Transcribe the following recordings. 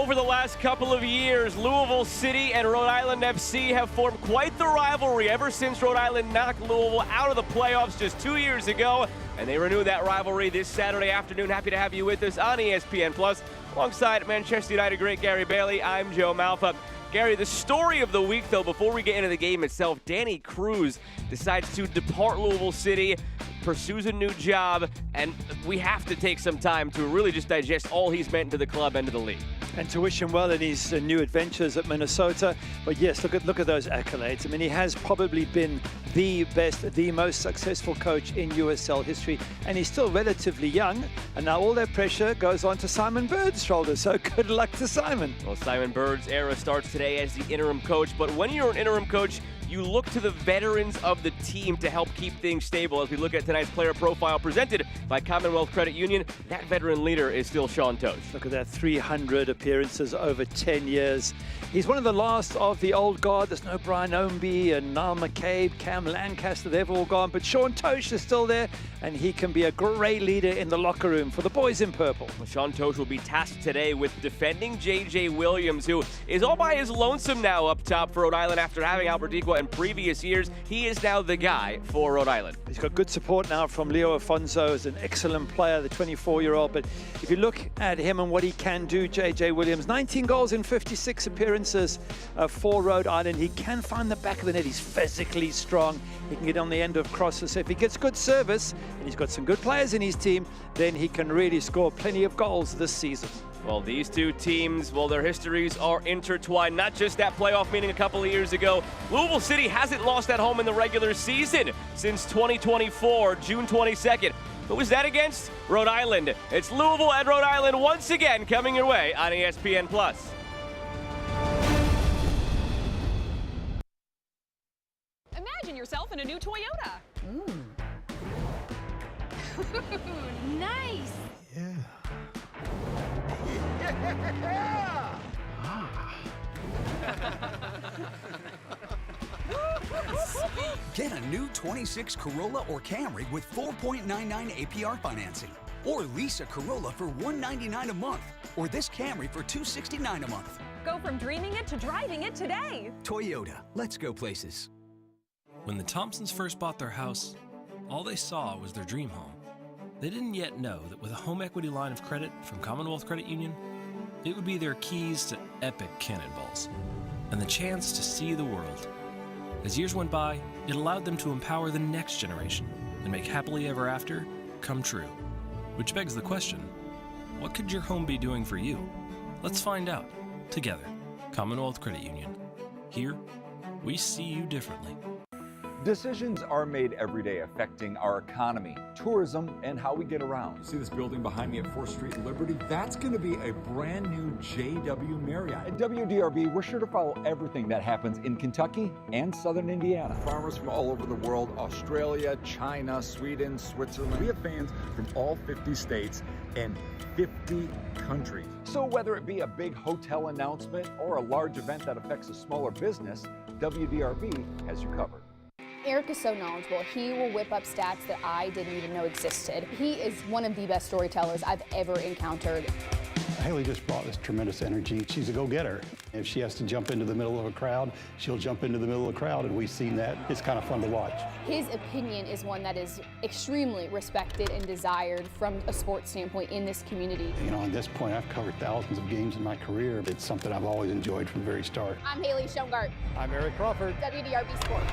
over the last couple of years, Louisville City and Rhode Island FC have formed quite the rivalry ever since Rhode Island knocked Louisville out of the playoffs just 2 years ago. And they renew that rivalry this Saturday afternoon. Happy to have you with us on ESPN Plus. Alongside Manchester United great Gary Bailey, I'm Joe Malfa. Gary, the story of the week, though, before we get into the game itself, Danny Cruz decides to depart Louisville City, pursues a new job, and we have to take some time to really just digest all he's meant to the club and to the league. And to wish him well in his new adventures at Minnesota. But yes, look at those accolades. I mean, he has probably been the best, the most successful coach in USL history, and he's still relatively young. And now all that pressure goes on to Simon Bird's shoulders. So good luck to Simon. Well, Simon Bird's era starts today as the interim coach, but when you're an interim coach, you look to the veterans of the team to help keep things stable. As we look at tonight's player profile presented by Commonwealth Credit Union, that veteran leader is still Sean Tosh. Look at that, 300 appearances over 10 years. He's one of the last of the old guard. There's no Brian Ownby and Niall McCabe, Cam Lancaster, they've all gone. But Sean Tosh is still there, and he can be a great leader in the locker room for the boys in purple. Well, Sean Tosh will be tasked today with defending J.J. Williams, who is all by his lonesome now up top for Rhode Island after having Albert Dequa in previous years. He is now the guy for Rhode Island. He's got good support now from Leo Afonso, as an excellent player, the 24-year-old. But if you look at him and what he can do, J.J. Williams, 19 goals in 56 appearances for Rhode Island. He can find the back of the net. He's physically strong. He can get on the end of crosses. So if he gets good service, and he's got some good players in his team, then he can really score plenty of goals this season. Well, these two teams, well, their histories are intertwined. Not just that playoff meeting a couple of years ago. Louisville City hasn't lost at home in the regular season since 2024, June 22nd. Who was that against? Rhode Island. It's Louisville and Rhode Island once again coming your way on ESPN Plus. Imagine yourself in a new Toyota. Nice. Yeah. Get a new 26 Corolla or Camry with 4.99 APR financing. Or lease a Corolla for $199 a month. Or this Camry for $269 a month. Go from dreaming it to driving it today. Toyota, let's go places. When the Thompsons first bought their house, all they saw was their dream home. They didn't yet know that with a home equity line of credit from Commonwealth Credit Union, it would be their keys to epic cannonballs and the chance to see the world. As years went by, it allowed them to empower the next generation and make happily ever after come true. Which begs the question, what could your home be doing for you? Let's find out together. Commonwealth Credit Union. Here, we see you differently. Decisions are made every day affecting our economy, tourism, and how we get around. See this building behind me at 4th Street and Liberty? That's going to be a brand new JW Marriott. At WDRB, we're sure to follow everything that happens in Kentucky and southern Indiana. Farmers from all over the world, Australia, China, Sweden, Switzerland. We have fans from all 50 states and 50 countries. So whether it be a big hotel announcement or a large event that affects a smaller business, WDRB has you covered. Eric is so knowledgeable. He will whip up stats that I didn't even know existed. He is one of the best storytellers I've ever encountered. Haley just brought this tremendous energy. She's a go-getter. If she has to jump into the middle of a crowd, she'll jump into the middle of the crowd, and we've seen that. It's kind of fun to watch. His opinion is one that is extremely respected and desired from a sports standpoint in this community. You know, at this point, I've covered thousands of games in my career. It's something I've always enjoyed from the very start. I'm Haley Shongart. I'm Eric Crawford. WDRB Sports.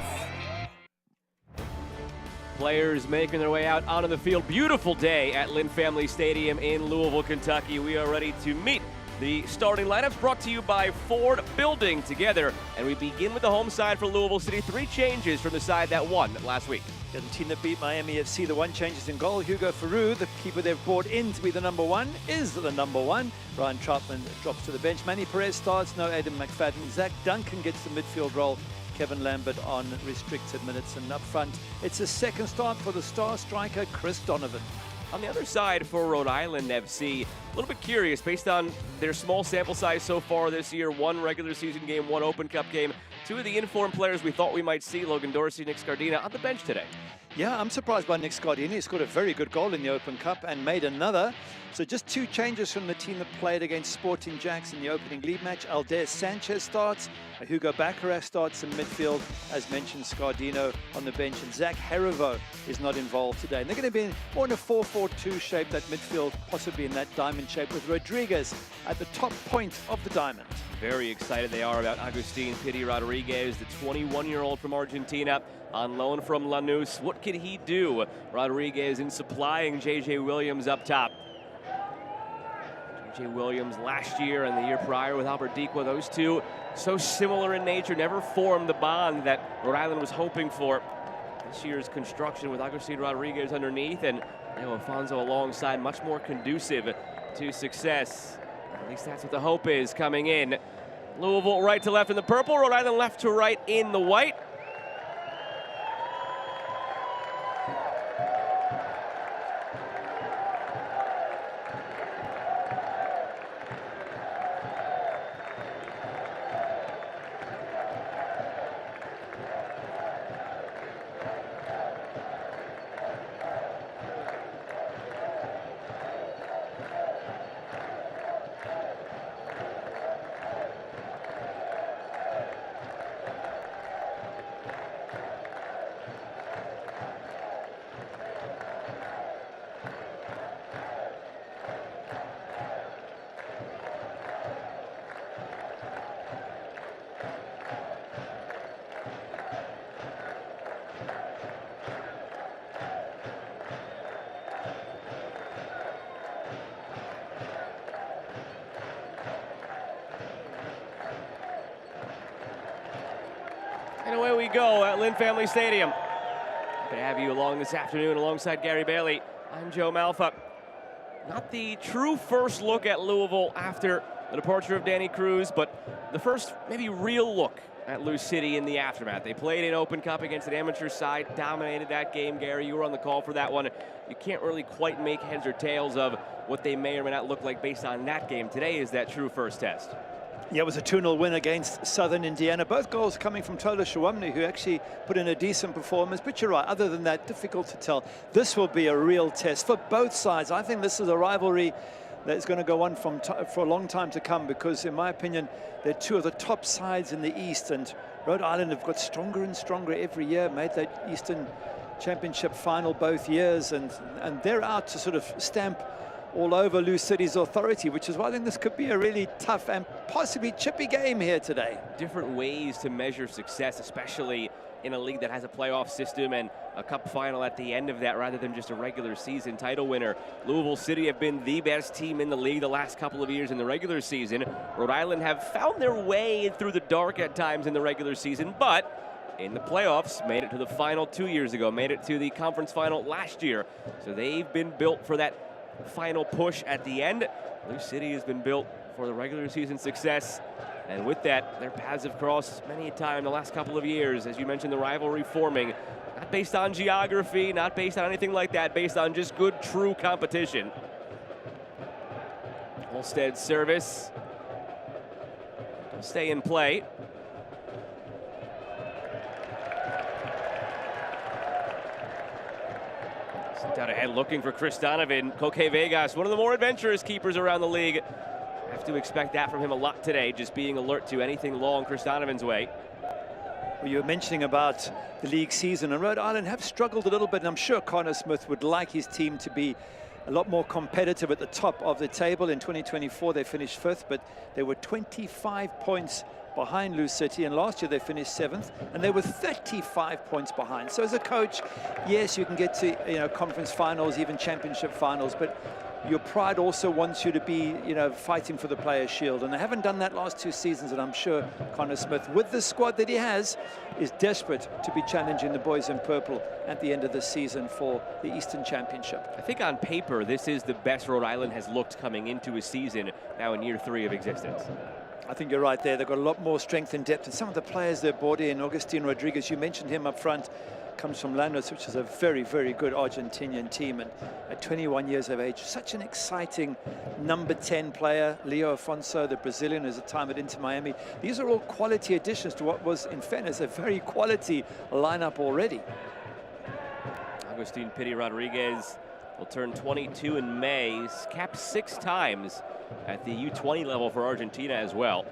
Players making their way out onto the field. Beautiful day at Lynn Family Stadium in Louisville, Kentucky. We are ready to meet the starting lineups, brought to you by Ford Building Together. And we begin with the home side for Louisville City. 3 changes from the side that won last week. The team that beat Miami FC, the 1 change is in goal. Hugo Faroux, the keeper they've brought in to be the number 1, is the number 1. Ryan Troutman drops to the bench. Manny Perez starts, no Adam McFadden. Zach Duncan gets the midfield role. Kevin Lambert on restricted minutes, and up front, it's a second start for the star striker, Chris Donovan. On the other side for Rhode Island FC, a little bit curious based on their small sample size so far this year. 1 regular season game, 1 Open Cup game. two of the informed players we thought we might see, Logan Dorsey, Nick Scardina, on the bench today. Yeah, I'm surprised by Nick Scardina. He scored a very good goal in the Open Cup and made another. So just two changes from the team that played against Sporting Jacks in the opening league match. Alder Sanchez starts, Hugo Baccarat starts in midfield, as mentioned, Scardino on the bench, and Zach Herivo is not involved today. And they're going to be more in a 4-4-2 shape, that midfield, possibly in that diamond shape, with Rodriguez at the top point of the diamond. Very excited they are about Agustin Pity Rodriguez, the 21-year-old from Argentina, on loan from Lanús. What could he do? Rodriguez in supplying J.J. Williams up top. J.J. Williams last year and the year prior with Albert Dikwa, those two so similar in nature, never formed the bond that Rhode Island was hoping for. This year's construction with Agustin Rodriguez underneath and Alfonso alongside, much more conducive to success. At least that's what the hope is coming in. Louisville right to left in the purple, Rhode Island left to right in the white. And away we go at Lynn Family Stadium. Good to have you along this afternoon alongside Gary Bailey. I'm Joe Malfa. Not the true first look at Louisville after the departure of Danny Cruz, but the first maybe real look at Lou City in the aftermath. They played in Open Cup against an amateur side, dominated that game. Gary, you were on the call for that one. You can't really quite make heads or tails of what they may or may not look like based on that game. Today is that true first test. Yeah, it was a 2-0 win against Southern Indiana. Both goals coming from Tola Shawamni, who actually put in a decent performance. But you're right, other than that, difficult to tell. This will be a real test for both sides. I think this is a rivalry that's going to go on for a long time to come, because, in my opinion, they're two of the top sides in the East. And Rhode Island have got stronger and stronger every year, made that Eastern Championship final both years. And they're out to sort of stamp all over Lou City's authority, which is why I think this could be a really tough and possibly chippy game here today. Different ways to measure success, especially in a league that has a playoff system and a cup final at the end of that rather than just a regular season title winner. Louisville City have been the best team in the league the last couple of years in the regular season. Rhode Island have found their way through the dark at times in the regular season, but in the playoffs, made it to the final 2 years ago, made it to the conference final last year. So they've been built for that final push at the end. Lou City has been built for the regular season success, and with that, their paths have crossed many a time in the last couple of years. As you mentioned, the rivalry forming, not based on geography, not based on anything like that, based on just good, true competition. Holstead's service will stay in play. Out ahead looking for Chris Donovan. Coque Vegas, one of the more adventurous keepers around the league. Have to expect that from him a lot today, just being alert to anything long Chris Donovan's way. Well, you were mentioning about the league season, and Rhode Island have struggled a little bit, and I'm sure Connor Smith would like his team to be a lot more competitive at the top of the table. In 2024, they finished 5th, but they were 25 points behind Lou City, and last year they finished 7th, and they were 35 points behind. So as a coach, yes, you can get to conference finals, even championship finals, but your pride also wants you to be fighting for the Players' Shield, and they haven't done that last 2 seasons. And I'm sure Connor Smith, with the squad that he has, is desperate to be challenging the boys in purple at the end of the season for the Eastern Championship. I think on paper this is the best Rhode Island has looked coming into a season now in year 3 of existence. I think you're right there. They've got a lot more strength and depth. And some of the players they've brought in, Agustin Rodriguez, you mentioned him up front, comes from Lanús, which is a very, very good Argentinian team. And at 21 years of age, such an exciting number 10 player. Leo Afonso, the Brazilian, who's at the time at Inter Miami. These are all quality additions to what was, in fairness, a very quality lineup already. Agustin Pity Rodriguez will turn 22 in May. He's capped 6 times at the U20 level for Argentina as well.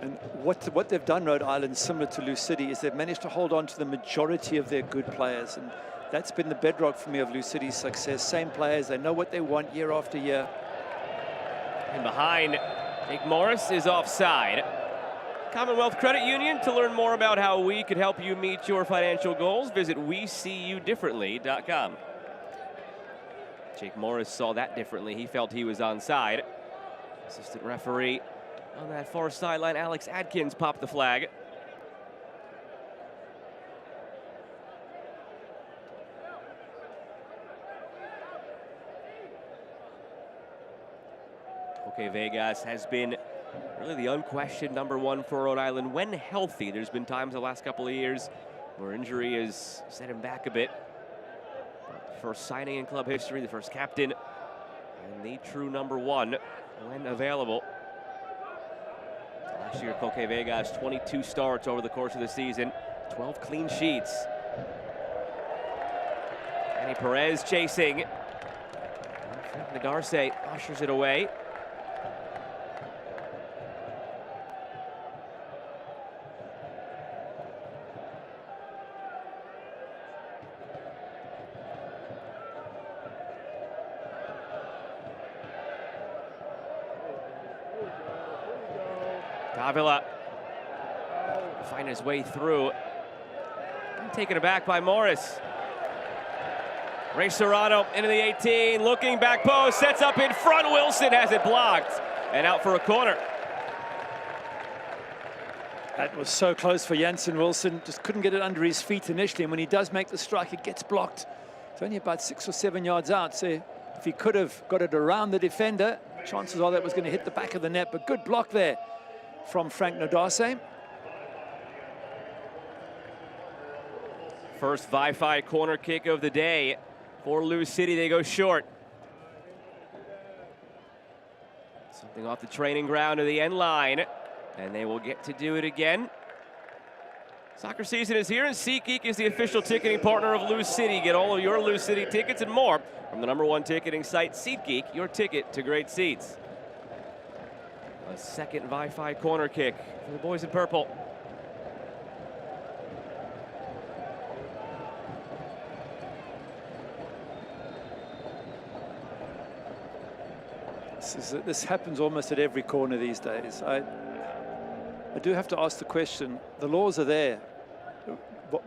And what they've done, Rhode Island, similar to Lou City, is they've managed to hold on to the majority of their good players. And that's been the bedrock for me of Lou City's success. Same players, they know what they want year after year. And behind, Nick Morris is offside. Commonwealth Credit Union. To learn more about how we could help you meet your financial goals, visit WeSeeYouDifferently.com. Jake Morris saw that differently. He felt he was onside. Assistant referee on that far sideline, Alex Adkins, popped the flag. Okay, Vegas has been really the unquestioned #1 for Rhode Island when healthy. There's been times the last couple of years where injury has set him back a bit. But the first signing in club history, the first captain, and the true #1 when available. Last year, Coque Vegas, 22 starts over the course of the season, 12 clean sheets. Annie Perez chasing. Nagarse ushers it away. Davila find his way through. And taken aback by Morris. Ray Serrano into the 18, looking back post, sets up in front. Wilson has it blocked and out for a corner. That was so close for Jansen Wilson. Just couldn't get it under his feet initially. And when he does make the strike, it gets blocked. It's only about 6 or 7 yards out. So if he could have got it around the defender, chances are that was going to hit the back of the net. But good block there from Frank Nagarse. First Wi-Fi corner kick of the day for Lou City. They go short. Something off the training ground to the end line, and they will get to do it again. Soccer season is here, and SeatGeek is the official ticketing partner of Lou City. Get all of your Lou City tickets and more from the #1 ticketing site, SeatGeek, your ticket to great seats. A second Wi-Fi corner kick for the boys in purple. This happens almost at every corner these days. I do have to ask the question, the laws are there.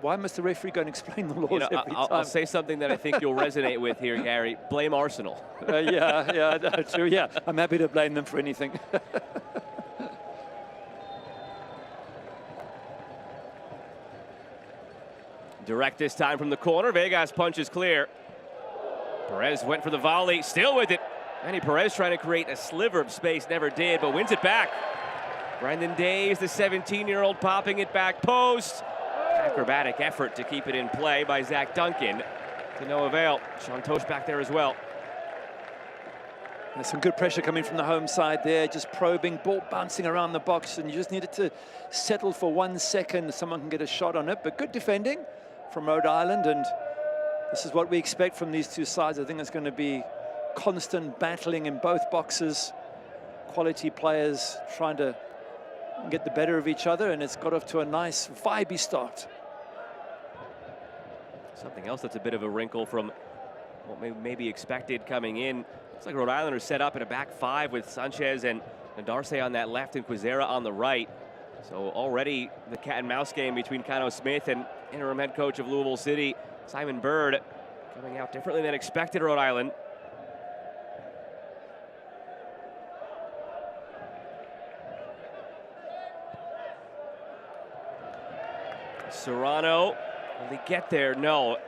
Why must the referee go and explain the laws every time? I'll say something that I think you'll resonate with here, Gary. Blame Arsenal. Yeah, true. Yeah, I'm happy to blame them for anything. Direct this time from the corner. Vegas punches clear. Perez went for the volley, still with it. Annie Perez trying to create a sliver of space, never did, but wins it back. Brandon Days, the 17-year-old, popping it back post. Acrobatic effort to keep it in play by Zach Duncan. To no avail. Sean Tosh back there as well. There's some good pressure coming from the home side there, just probing, ball bouncing around the box, and you just need it to settle for 1 second. Someone can get a shot on it, but good defending from Rhode Island, and this is what we expect from these two sides. I think it's going to be constant battling in both boxes. Quality players trying to get the better of each other, and it's got off to a nice, vibey start. Something else that's a bit of a wrinkle from what may be expected coming in. Looks like Rhode Island are set up in a back five with Sanchez and Nagarse on that left and Quizera on the right. So already the cat and mouse game between Cano Smith and interim head coach of Louisville City, Simon Bird, coming out differently than expected, Rhode Island. Serrano, will he get there? No.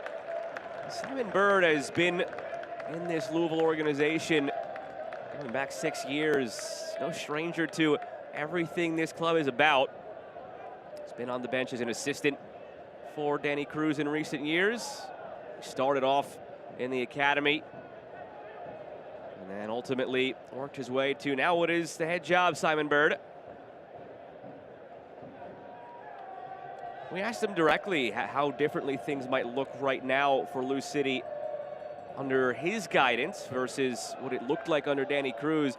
Simon Bird has been in this Louisville organization Going back 6 years, no stranger to everything this club is about. He's been on the bench as an assistant for Danny Cruz in recent years. He started off in the academy and then ultimately worked his way to now what is the head job, Simon Bird. We asked him directly how differently things might look right now for Lou City under his guidance versus what it looked like under Danny Cruz.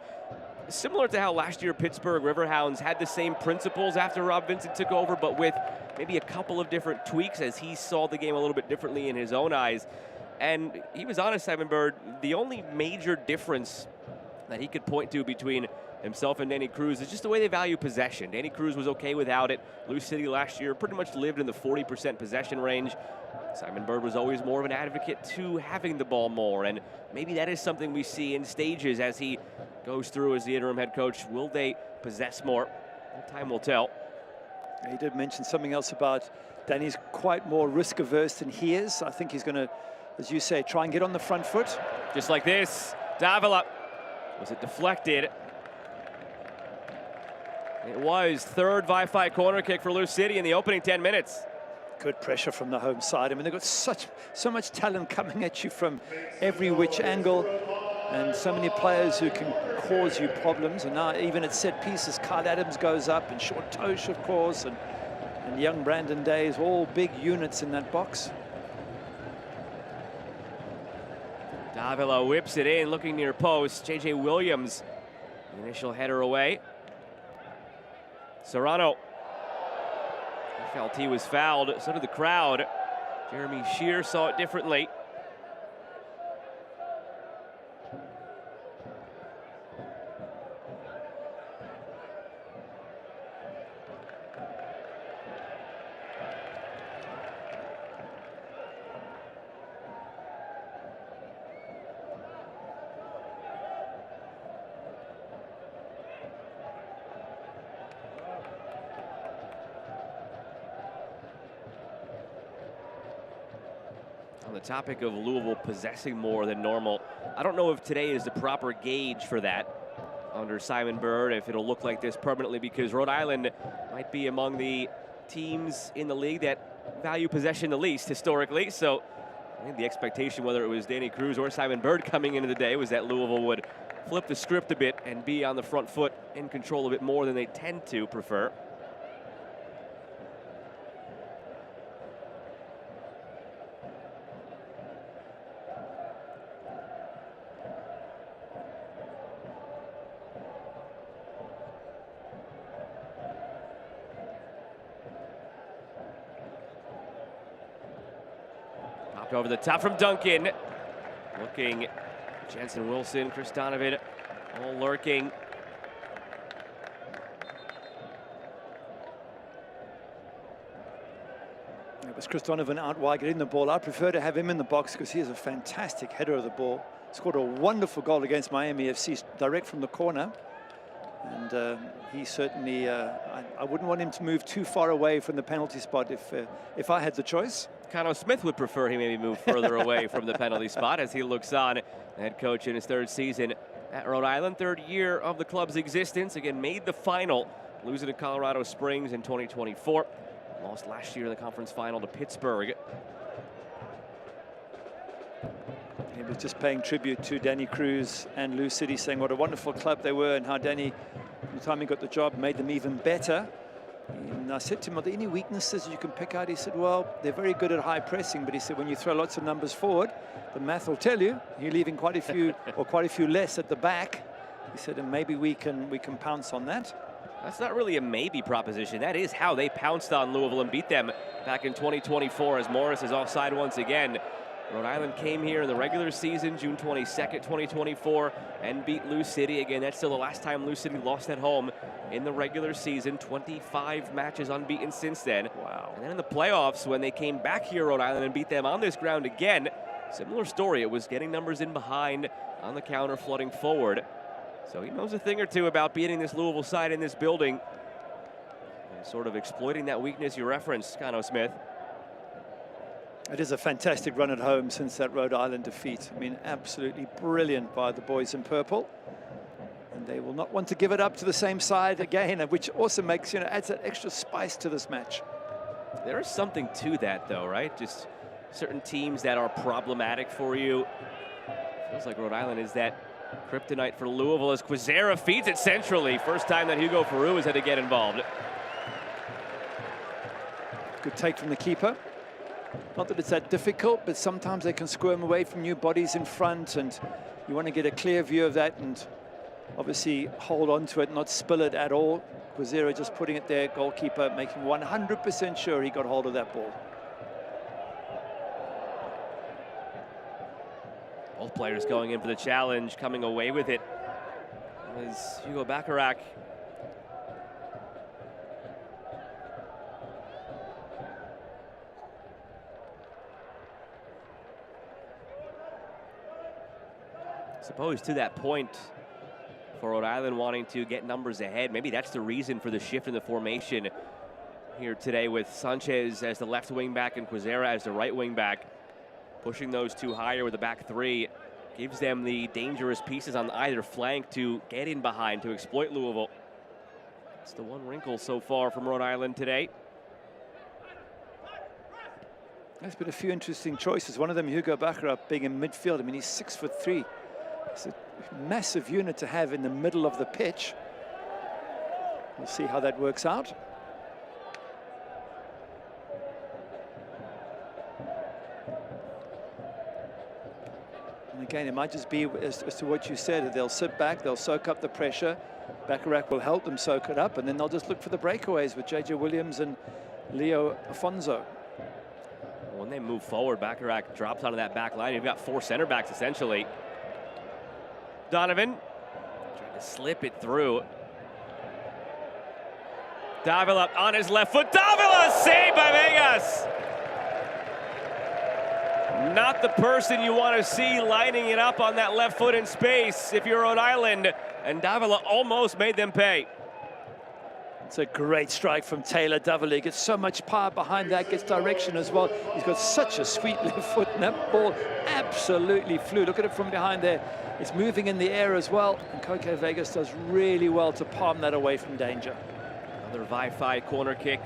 Similar to how last year Pittsburgh Riverhounds had the same principles after Rob Vincent took over, but with maybe a couple of different tweaks as he saw the game a little bit differently in his own eyes. And he was honest, Simon Bird, the only major difference that he could point to between himself and Danny Cruz is just the way they value possession. Danny Cruz was okay without it. Lou City last year pretty much lived in the 40% possession range. Simon Bird was always more of an advocate to having the ball more, and maybe that is something we see in stages as he goes through as the interim head coach. Will they possess more? Time will tell. He did mention something else about Danny's quite more risk averse than he is. I think he's going to, as you say, try and get on the front foot. Just like this, Davila. Was it deflected? It was. Third Wi-Fi corner kick for Lou City in the opening 10 minutes. Good pressure from the home side. I mean, they've got so much talent coming at you from every which angle, and so many players who can cause you problems. And now even at set pieces, Kyle Adams goes up, and Short Tosh, of course, and young Brandon Days, all big units in that box. Davila whips it in, looking near post. J.J. Williams, the initial header away. Serrano. He felt he was fouled, so did the crowd. Jeremy Shear saw it differently. On the topic of Louisville possessing more than normal, I don't know if today is the proper gauge for that under Simon Bird, if it'll look like this permanently, because Rhode Island might be among the teams in the league that value possession the least historically. So I think the expectation, whether it was Danny Cruz or Simon Bird coming into the day, was that Louisville would flip the script a bit and be on the front foot, in control a bit more than they tend to prefer. Over the top from Duncan. Looking, Jensen Wilson, Chris Donovan, all lurking. It was Chris Donovan out wide getting the ball. I prefer to have him in the box because he is a fantastic header of the ball. Scored a wonderful goal against Miami FC direct from the corner. And he certainly, I wouldn't want him to move too far away from the penalty spot if I had the choice. Cano Smith would prefer he maybe move further away from the penalty spot as he looks on. Head coach in his third season at Rhode Island, third year of the club's existence. Again, made the final, losing to Colorado Springs in 2024. Lost last year in the conference final to Pittsburgh. He was just paying tribute to Danny Cruz and Lou City, saying what a wonderful club they were and how Danny, from the time he got the job, made them even better. And I said to him, are there any weaknesses you can pick out? He said, well, they're very good at high pressing, but he said when you throw lots of numbers forward, the math will tell you you're leaving quite a few or quite a few less at the back. He said, and maybe we can pounce on that. That's not really a maybe proposition. That is how they pounced on Louisville and beat them back in 2024 as Morris is offside once again. Rhode Island came here in the regular season, June 22nd, 2024, and beat Lou City. Again, that's still the last time Lou City lost at home in the regular season. 25 matches unbeaten since then. Wow. And then in the playoffs, when they came back here, Rhode Island, and beat them on this ground again, similar story. It was getting numbers in behind on the counter, flooding forward. So he knows a thing or two about beating this Louisville side in this building. And sort of exploiting that weakness you referenced, Cano Smith. It is a fantastic run at home since that Rhode Island defeat. I mean, absolutely brilliant by the boys in purple. And they will not want to give it up to the same side again, which also makes, adds that extra spice to this match. There is something to that, though, right? Just certain teams that are problematic for you. Feels like Rhode Island is that kryptonite for Louisville as Quizera feeds it centrally. First time that Hugo Ferrou has had to get involved. Good take from the keeper. Not that it's that difficult, but sometimes they can squirm away from new bodies in front, and you want to get a clear view of that and obviously hold on to it, not spill it at all. Quizera just putting it there, goalkeeper making 100% sure he got hold of that ball. Both players going in for the challenge, coming away with it as Hugo Bacharach. Suppose to that point for Rhode Island wanting to get numbers ahead, maybe that's the reason for the shift in the formation here today with Sanchez as the left wing back and Quizera as the right wing back. Pushing those two higher with the back three gives them the dangerous pieces on either flank to get in behind, to exploit Louisville. It's the one wrinkle so far from Rhode Island today. There's been a few interesting choices. One of them, Hugo Bacharach, being in midfield. I mean, he's 6'3". It's a massive unit to have in the middle of the pitch. We'll see how that works out. And again, it might just be as to what you said. They'll sit back, they'll soak up the pressure. Bacharach will help them soak it up, and then they'll just look for the breakaways with J.J. Williams and Leo Afonso. When they move forward, Bacharach drops onto that back line. You've got four center backs, essentially. Donovan trying to slip it through. Davila on his left foot. Davila saved by Vegas. Not the person you want to see lining it up on that left foot in space if you're Rhode Island. And Davila almost made them pay. It's a great strike from Taylor Davila. He gets so much power behind that, gets direction as well. He's got such a sweet left foot, and that ball absolutely flew. Look at it from behind there. It's moving in the air as well, and Koke Vegas does really well to palm that away from danger. Another Wi-Fi corner kick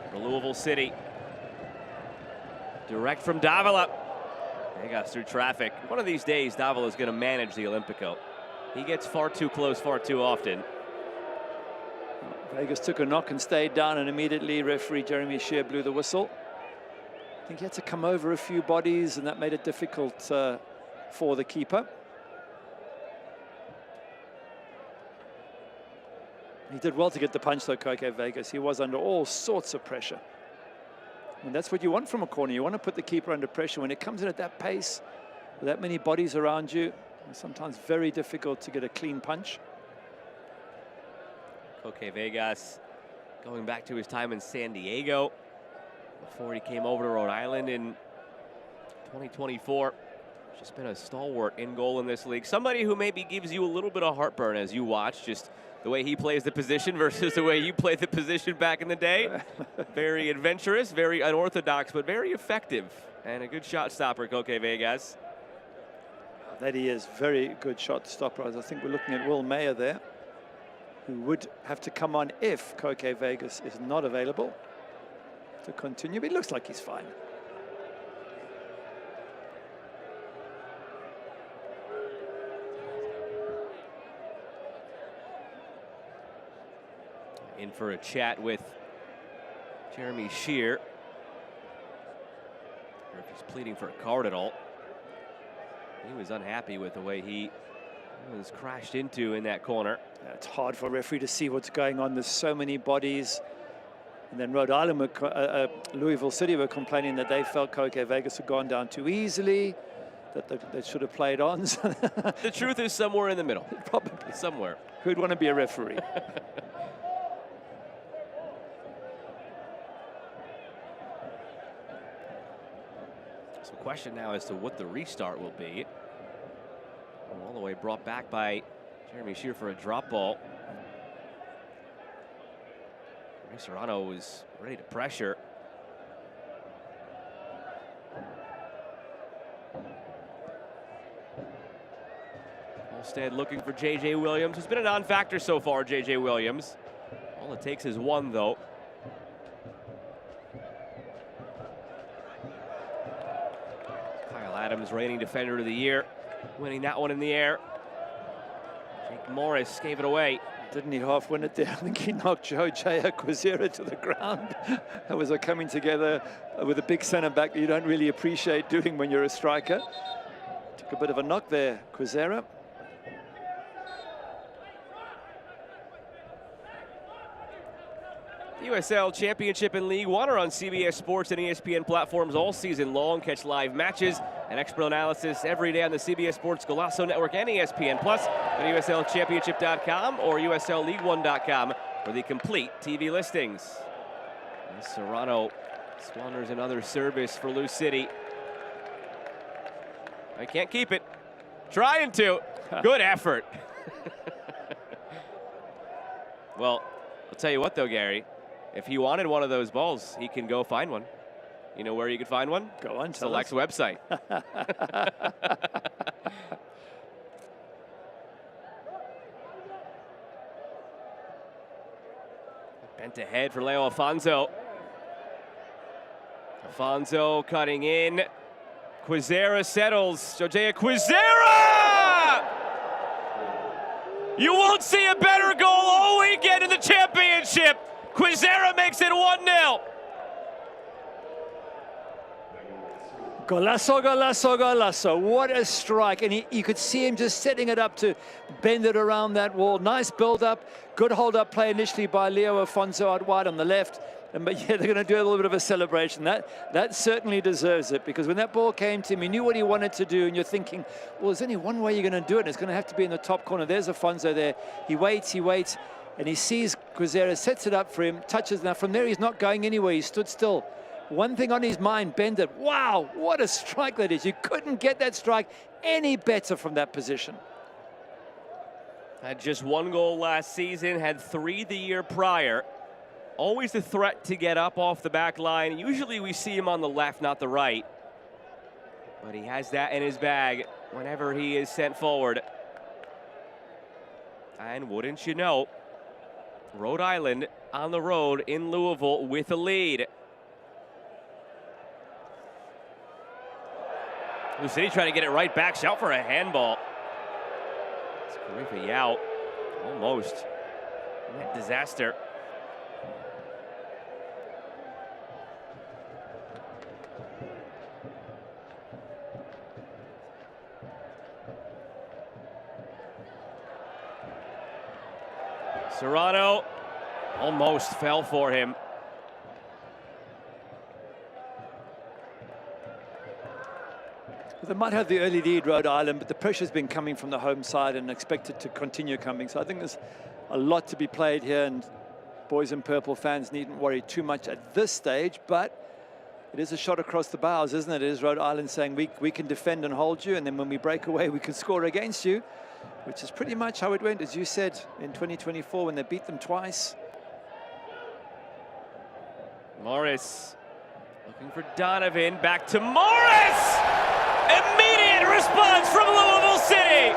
for Louisville City. Direct from Davila. Vegas through traffic. One of these days, Davila is going to manage the Olympico. He gets far too close far too often. Vegas took a knock and stayed down, and immediately referee Jeremy Shear blew the whistle. I think he had to come over a few bodies, and that made it difficult for the keeper. He did well to get the punch, though, Koke Vegas. He was under all sorts of pressure. And that's what you want from a corner. You want to put the keeper under pressure. When it comes in at that pace, with that many bodies around you, it's sometimes very difficult to get a clean punch. Koke Vegas going back to his time in San Diego before he came over to Rhode Island in 2024. Just been a stalwart in goal in this league. Somebody who maybe gives you a little bit of heartburn as you watch just the way he plays the position versus the way you played the position back in the day. Very adventurous, very unorthodox, but very effective. And a good shot stopper, Koke Vegas. That he is. Very good shot stopper. I think we're looking at Will Mayer there, who would have to come on if Koke Vegas is not available to continue, but it looks like he's fine. In for a chat with Jeremy Shear. Or if he's pleading for a card at all. He was unhappy with the way he was crashed into in that corner. Yeah, it's hard for a referee to see what's going on. There's so many bodies. And then Rhode Island, Louisville City were complaining that they felt Koke Vegas had gone down too easily, that they should have played on. The truth is somewhere in the middle. Probably. Somewhere. Who'd want to be a referee? So the question now as to what the restart will be. All the way brought back by Jeremy Shear for a drop ball. Serrano was ready to pressure. Ball Instead, looking for J.J. Williams, who's been a non-factor so far, J.J. Williams. All it takes is one, though. Kyle Adams, reigning defender of the year, winning that one in the air. Jake Morris gave it away. Didn't he half win it there? I think he knocked Jose Quezera to the ground. That was a coming together with a big centre back that you don't really appreciate doing when you're a striker. Took a bit of a knock there, Quezera. The USL Championship and League One are on CBS Sports and ESPN platforms all season long. Catch live matches and expert analysis every day on the CBS Sports Golazo Network and ESPN Plus at USLChampionship.com or USLLeague1.com for the complete TV listings. And Serrano squanders another service for Lou City. I can't keep it. Trying to. Good effort. Well, I'll tell you what, though, Gary. If he wanted one of those balls, he can go find one. You know where you can find one? Go on, Select's website. Bent ahead for Leo Afonso. Afonso cutting in. Quezera settles. Jose Quezera! You won't see a better goal all weekend in the championship. Quezera makes it 1-0. Golazo, golazo, golazo. What a strike. And you could see him just setting it up to bend it around that wall. Nice build-up. Good hold-up play initially by Leo Afonso out wide on the left. But yeah, they're going to do a little bit of a celebration. That certainly deserves it, because when that ball came to him, he knew what he wanted to do, and you're thinking, well, there's only one way you're going to do it, and it's going to have to be in the top corner. There's Afonso there. He waits, and he sees Quezera, sets it up for him, touches. Now, from there, he's not going anywhere. He stood still. One thing on his mind, bend it. Wow, what a strike that is. You couldn't get that strike any better from that position. Had just one goal last season, had 3 the year prior. Always a threat to get up off the back line. Usually we see him on the left, not the right. But he has that in his bag whenever he is sent forward. And wouldn't you know, Rhode Island on the road in Louisville with a lead. Lou City trying to get it right back. Shout for a handball. It's Karifa Yao. Almost. Net disaster. Serrano almost fell for him. They might have the early lead, Rhode Island, but the pressure's been coming from the home side and expected to continue coming. So I think there's a lot to be played here, and boys in purple fans needn't worry too much at this stage, but it is a shot across the bows, isn't it? It is Rhode Island saying we can defend and hold you, and then when we break away, we can score against you, which is pretty much how it went, as you said, in 2024 when they beat them twice. Morris looking for Donovan. Back to Morris! Immediate response from Louisville City!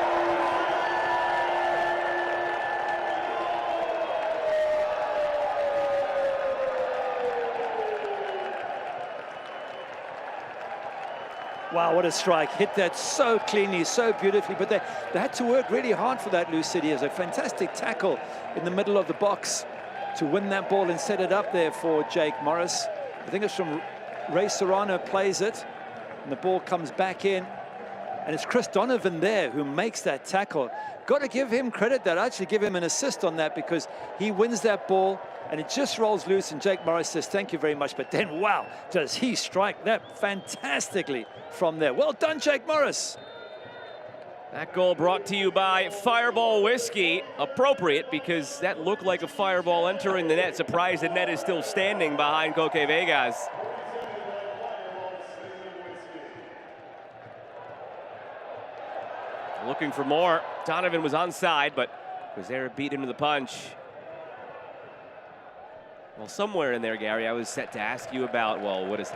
Wow, what a strike. Hit that so cleanly, so beautifully, but they had to work really hard for that, Lou City. It was a fantastic tackle in the middle of the box to win that ball and set it up there for Jake Morris. I think it's from Ray Serrano plays it, and the ball comes back in, and it's Chris Donovan there who makes that tackle. Got to give him credit there. I'd actually give him an assist on that, because he wins that ball and it just rolls loose, and Jake Morris says thank you very much. But then, wow, does he strike that fantastically from there. Well done, Jake Morris. That goal brought to you by Fireball Whiskey. Appropriate, because that looked like a fireball entering the net. Surprised the net is still standing behind Coque Vegas. Looking for more. Donovan was onside, but Quezera beat him to the punch. Well, somewhere in there, Gary, I was set to ask you about, well, what does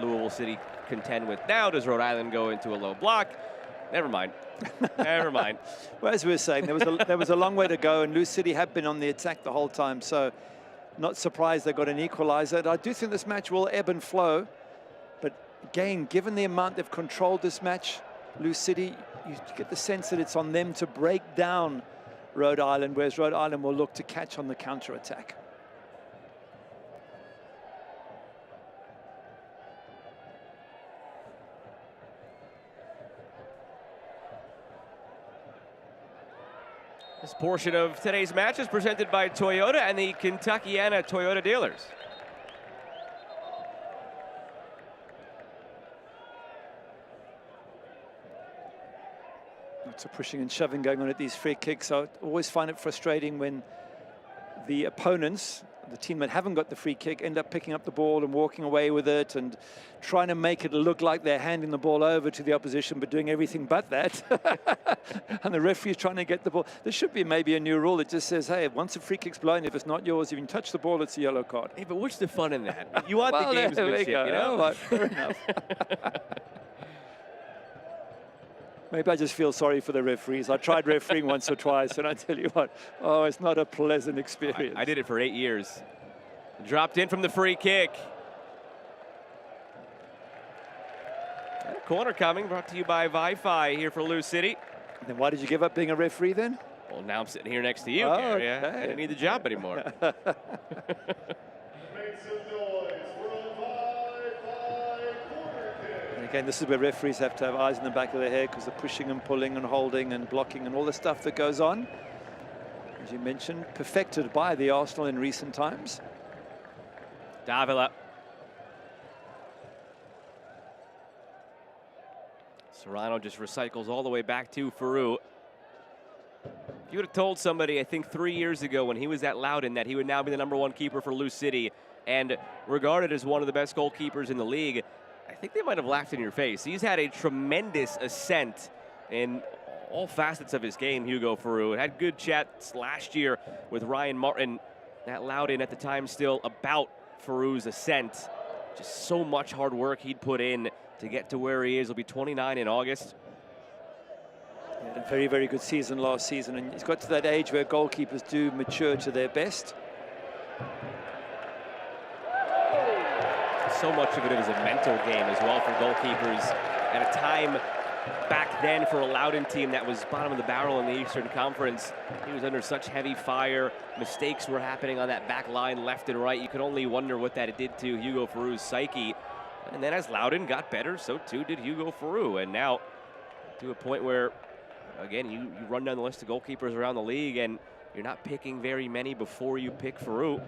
Louisville City contend with now? Does Rhode Island go into a low block? Never mind. Never mind. Well, as we were saying, there was a long way to go, and Lou City have been on the attack the whole time, so not surprised they got an equalizer. And I do think this match will ebb and flow, but again, given the amount they've controlled this match, Lou City, you get the sense that it's on them to break down Rhode Island, whereas Rhode Island will look to catch on the counter-attack. This portion of today's match is presented by Toyota and the Kentuckiana Toyota dealers. Lots of pushing and shoving going on at these free kicks. I always find it frustrating when the opponents, the team that haven't got the free kick, end up picking up the ball and walking away with it and trying to make it look like they're handing the ball over to the opposition, but doing everything but that. And the referee's trying to get the ball. There should be maybe a new rule that just says, hey, once a free kick's blown, if it's not yours, if you can touch the ball, it's a yellow card. Hey, but what's the fun in that? You want well, the gamesmanship, you know? Right, fair enough. Maybe I just feel sorry for the referees. I tried refereeing once or twice, and I tell you what, oh, it's not a pleasant experience. I did it for 8 years. Dropped in from the free kick. And a corner coming, brought to you by Wi-Fi here for Lou City. Then why did you give up being a referee then? Well, now I'm sitting here next to you, oh, Gary. okay. I didn't need the job anymore. Again, this is where referees have to have eyes in the back of their head because they're pushing and pulling and holding and blocking and all the stuff that goes on. As you mentioned, perfected by the Arsenal in recent times. Davila. Serrano just recycles all the way back to Faroux. If you would have told somebody, I think 3 years ago when he was at Loudoun, that he would now be the #1 keeper for Lou City and regarded as one of the best goalkeepers in the league, I think they might have laughed in your face. He's had a tremendous ascent in all facets of his game, Hugo Faroux. Had good chats last year with Ryan Martin at Loudoun at the time still about Faroux's ascent. Just so much hard work he'd put in to get to where he is. He'll be 29 in August. Yeah, a very, very good season last season, and he's got to that age where goalkeepers do mature to their best. So much of it is a mental game as well for goalkeepers. At a time back then for a Loudoun team that was bottom of the barrel in the Eastern Conference, he was under such heavy fire. Mistakes were happening on that back line left and right. You could only wonder what that did to Hugo Faroux's psyche. And then as Loudoun got better, so too did Hugo Faroux. And now to a point where, again, you run down the list of goalkeepers around the league and you're not picking very many before you pick Faroux.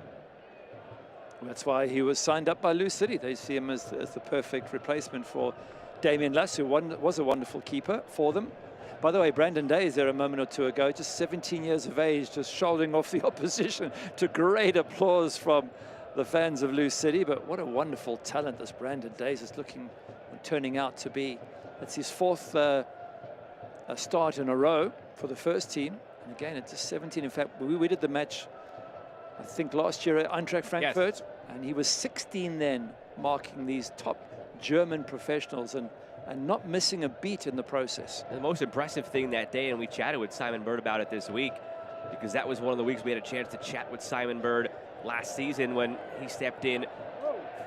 That's why he was signed up by Lou City. They see him as the perfect replacement for Damien Lass, who was a wonderful keeper for them. By the way, Brandon Day is there a moment or two ago, just 17 years of age, just shouldering off the opposition to great applause from the fans of Lou City. But what a wonderful talent this Brandon Day is looking and turning out to be. It's his fourth start in a row for the first team. And again, it's just 17. In fact, we did the match, I think, last year at Eintracht Frankfurt. Yes. And he was 16 then, marking these top German professionals and not missing a beat in the process. The most impressive thing that day, and we chatted with Simon Bird about it this week, because that was one of the weeks we had a chance to chat with Simon Bird last season when he stepped in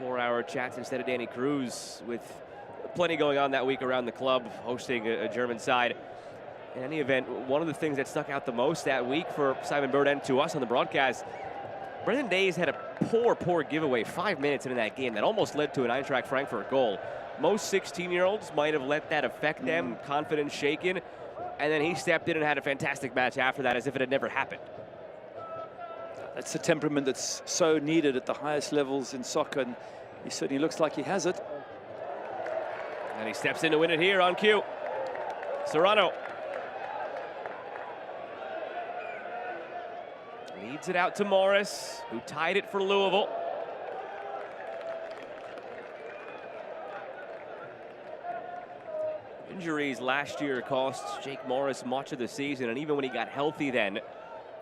4-hour chats instead of Danny Cruz, with plenty going on that week around the club, hosting a German side. In any event, one of the things that stuck out the most that week for Simon Bird and to us on the broadcast, Brendan Days had a poor giveaway 5 minutes into that game that almost led to an Eintracht Frankfurt goal. Most 16-year-olds might have let that affect them, confidence shaken, and then he stepped in and had a fantastic match after that as if it had never happened. That's the temperament that's so needed at the highest levels in soccer, and he certainly looks like he has it. And he steps in to win it here on cue. Serrano. Leads it out to Morris, who tied it for Louisville. Injuries last year cost Jake Morris much of the season, and even when he got healthy then,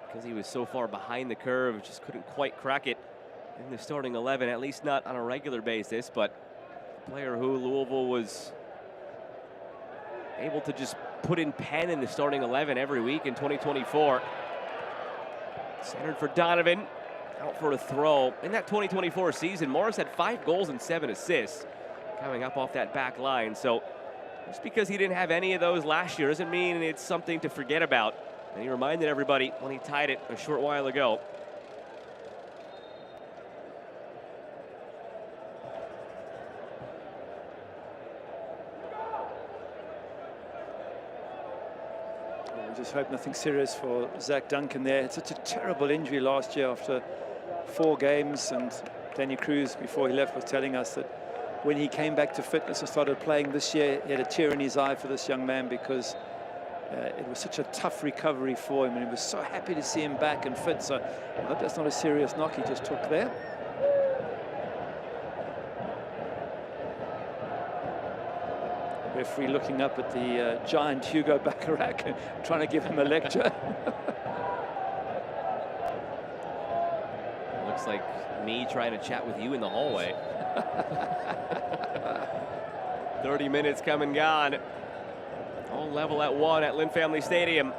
because he was so far behind the curve, just couldn't quite crack it in the starting 11, at least not on a regular basis. But a player who Louisville was able to just put in Penn in the starting 11 every week in 2024. Centered for Donovan, out for a throw. In that 2024 season, Morris had 5 goals and 7 assists coming up off that back line. So just because he didn't have any of those last year doesn't mean it's something to forget about. And he reminded everybody when he tied it a short while ago. We just hope nothing serious for Zach Duncan there. It's such a terrible injury last year after 4 games, and Danny Cruz, before he left, was telling us that when he came back to fitness and started playing this year, he had a tear in his eye for this young man because it was such a tough recovery for him, and he was so happy to see him back and fit. So I hope that's not a serious knock he just took there. Referee looking up at the giant Hugo Bacharach and trying to give him a lecture. Looks like me trying to chat with you in the hallway. 30 minutes come and gone. All level at 1 at Lynn Family Stadium.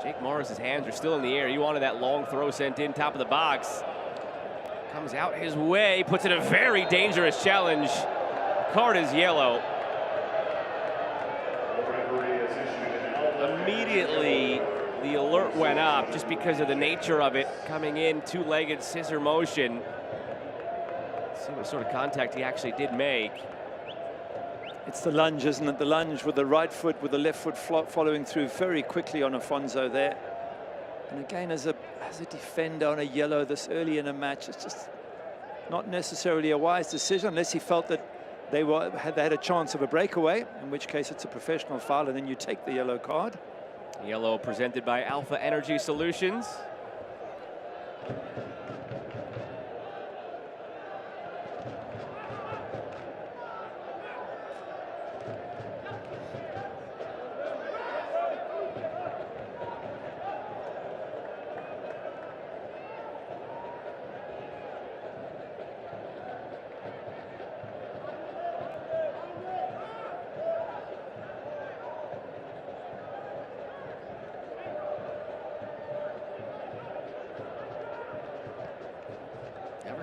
Jake Morris's hands are still in the air. He wanted that long throw sent in top of the box. Comes out his way, puts in a very dangerous challenge. Card is yellow. Immediately, the alert went up just because of the nature of it. Coming in, 2-legged scissor motion. Let's see what sort of contact he actually did make. It's the lunge, isn't it? The lunge with the right foot, with the left foot following through very quickly on Afonso there. And again, as a defender on a yellow this early in a match, it's just not necessarily a wise decision unless he felt that they had a chance of a breakaway, in which case it's a professional foul, and then you take the yellow card. Yellow presented by Alpha Energy Solutions.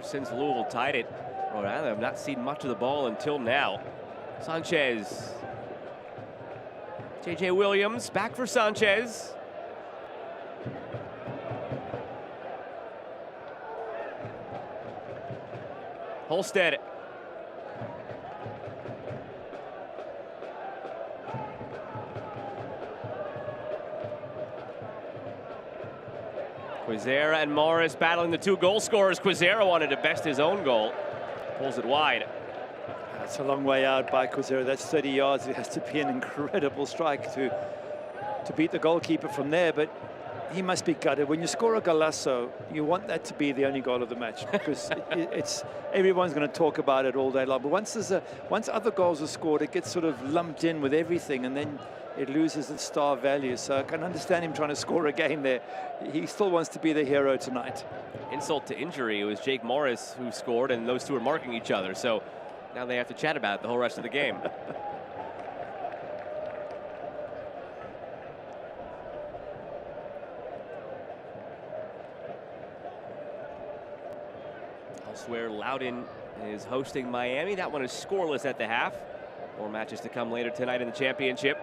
Since Louisville tied it, Rhode Island have not seen much of the ball until now. Sanchez. J.J. Williams back for Sanchez. Holstead. Quizera and Morris battling the 2 goal scorers. Quizera wanted to best his own goal. Pulls it wide. That's a long way out by Quizera. That's 30 yards. It has to be an incredible strike to beat the goalkeeper from there, but he must be gutted. When you score a golazo, you want that to be the only goal of the match, because everyone's going to talk about it all day long. But once other goals are scored, it gets sort of lumped in with everything, and then it loses its star value. So I can understand him trying to score again there. He still wants to be the hero tonight. Insult to injury, it was Jake Morris who scored, and those two are marking each other. So now they have to chat about it the whole rest of the game. Elsewhere, Loudoun is hosting Miami. That one is scoreless at the half. More matches to come later tonight in the championship.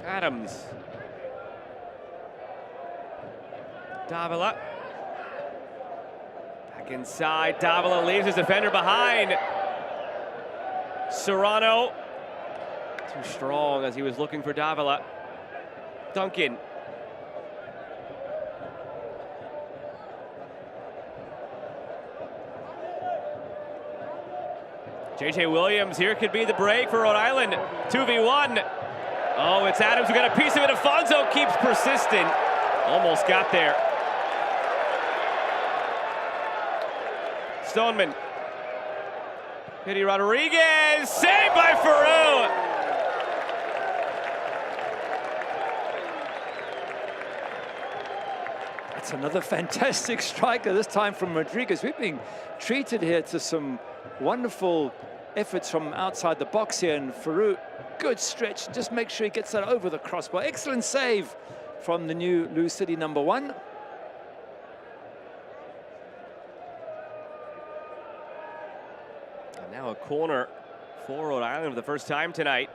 Adams. Davila. Back inside. Davila leaves his defender behind. Serrano. Too strong as he was looking for Davila. Duncan. J.J. Williams, here could be the break for Rhode Island. 2v1. Oh, it's Adams who got a piece of it. Afonso keeps persistent. Almost got there. Stoneman. Pity Rodriguez, saved by Farouk. It's another fantastic striker, this time from Rodriguez. We're being treated here to some wonderful efforts from outside the box here, and Farouk, good stretch, just make sure he gets that over the crossbar. Excellent save from the new Lou City #1. And now a corner for Rhode Island for the first time tonight.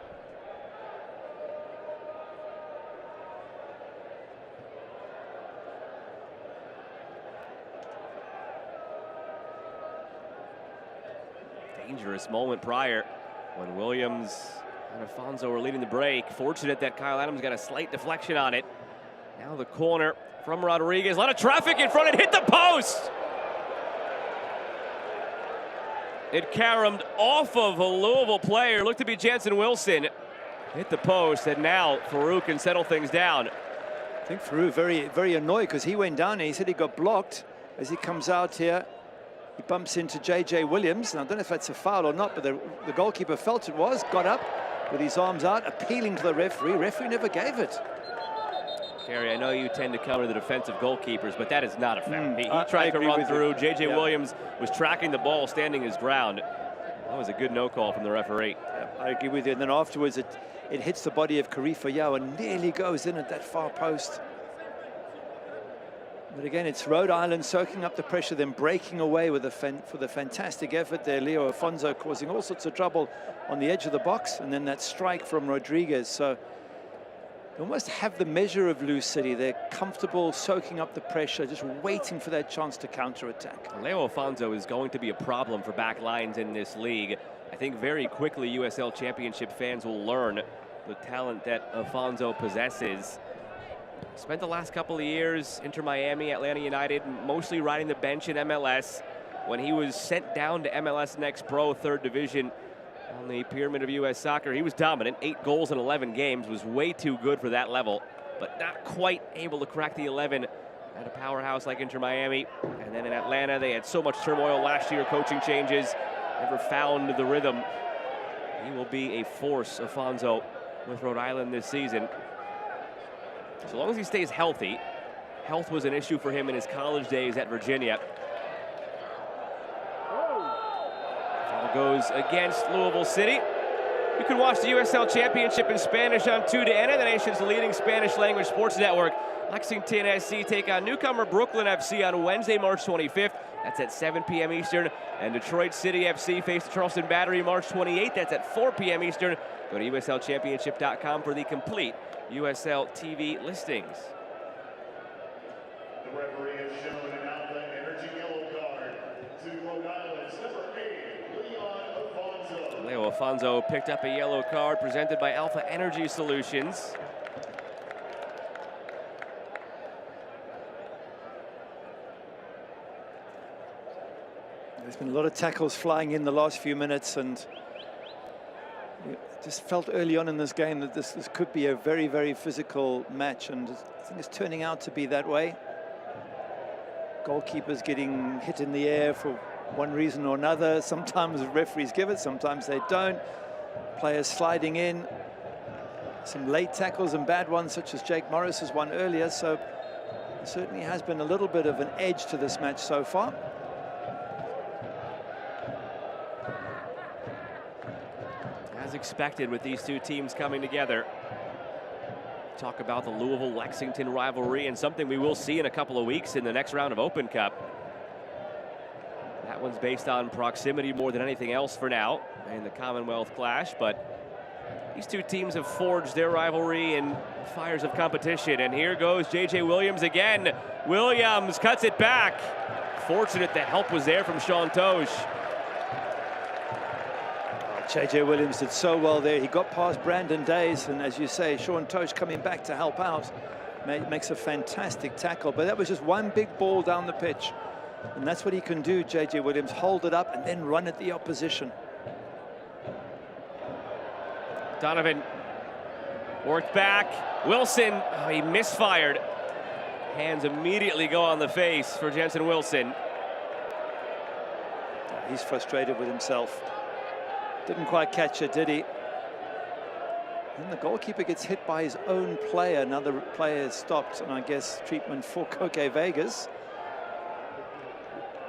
Dangerous moment prior when Williams and Afonso were leading the break. Fortunate that Kyle Adams got a slight deflection on it. Now the corner from Rodriguez. A lot of traffic in front. It hit the post. It caromed off of a Louisville player. Looked to be Jansen Wilson. Hit the post, and now Farouk can settle things down. I think Farouk very annoyed because he went down and he said he got blocked. As he comes out here, he bumps into J.J. Williams. And I don't know if that's a foul or not, but the goalkeeper felt it was, got up with his arms out, appealing to the referee. Referee never gave it. Gary, I know you tend to cover the defensive goalkeepers, but that is not a foul. He tried to run through. J.J. Williams was tracking the ball, standing his ground. That was a good no call from the referee. Yeah, I agree with you. And then afterwards, it hits the body of Khalifa Yao and nearly goes in at that far post. But again, it's Rhode Island soaking up the pressure, then breaking away with for the fantastic effort there. Leo Afonso causing all sorts of trouble on the edge of the box, and then that strike from Rodriguez. So they almost have the measure of Lou City. They're comfortable soaking up the pressure, just waiting for that chance to counterattack. Leo Afonso is going to be a problem for back lines in this league. I think very quickly USL Championship fans will learn the talent that Afonso possesses. Spent the last couple of years, Inter Miami, Atlanta United, mostly riding the bench in MLS. When he was sent down to MLS Next Pro, 3rd Division on the pyramid of U.S. soccer, he was dominant. 8 goals in 11 games, was way too good for that level, but not quite able to crack the 11 at a powerhouse like Inter Miami. And then in Atlanta, they had so much turmoil last year, coaching changes, never found the rhythm. He will be a force, Afonso, with Rhode Island this season. So long as he stays healthy. Health was an issue for him in his college days at Virginia. Foul goes against Louisville City. You can watch the USL Championship in Spanish on 2DN, the nation's leading Spanish language sports network. Lexington SC take on newcomer Brooklyn FC on Wednesday, March 25th. That's at 7 p.m. Eastern. And Detroit City FC face the Charleston Battery March 28th. That's at 4 p.m. Eastern. Go to USLChampionship.com for the complete USL TV listings. The referee has shown an Alpha Energy yellow card to Rhode Island's #8, Leo Afonso picked up a yellow card presented by Alpha Energy Solutions. There's been a lot of tackles flying in the last few minutes, and just felt early on in this game that this could be a very, very physical match, and I think it's turning out to be that way. Goalkeepers getting hit in the air for one reason or another. Sometimes referees give it, sometimes they don't. Players sliding in. Some late tackles and bad ones, such as Jake Morris's one earlier, so there certainly has been a little bit of an edge to this match so far. As expected with these two teams coming together. Talk about the Louisville-Lexington rivalry, and something we will see in a couple of weeks in the next round of Open Cup. That one's based on proximity more than anything else for now in the Commonwealth Clash, but these two teams have forged their rivalry in fires of competition, and here goes J.J. Williams again. Williams cuts it back. Fortunate the help was there from Sean Tosh. J.J. Williams did so well there. He got past Brandon Days, and as you say, Sean Tosh coming back to help out makes a fantastic tackle. But that was just one big ball down the pitch, and that's what he can do, J.J. Williams, hold it up and then run at the opposition. Donovan worked back. Wilson, oh, he misfired. Hands immediately go on the face for Jensen Wilson. he's frustrated with himself. Didn't quite catch it, did he? And the goalkeeper gets hit by his own player. Another player is stopped, and I guess treatment for Koke Vegas.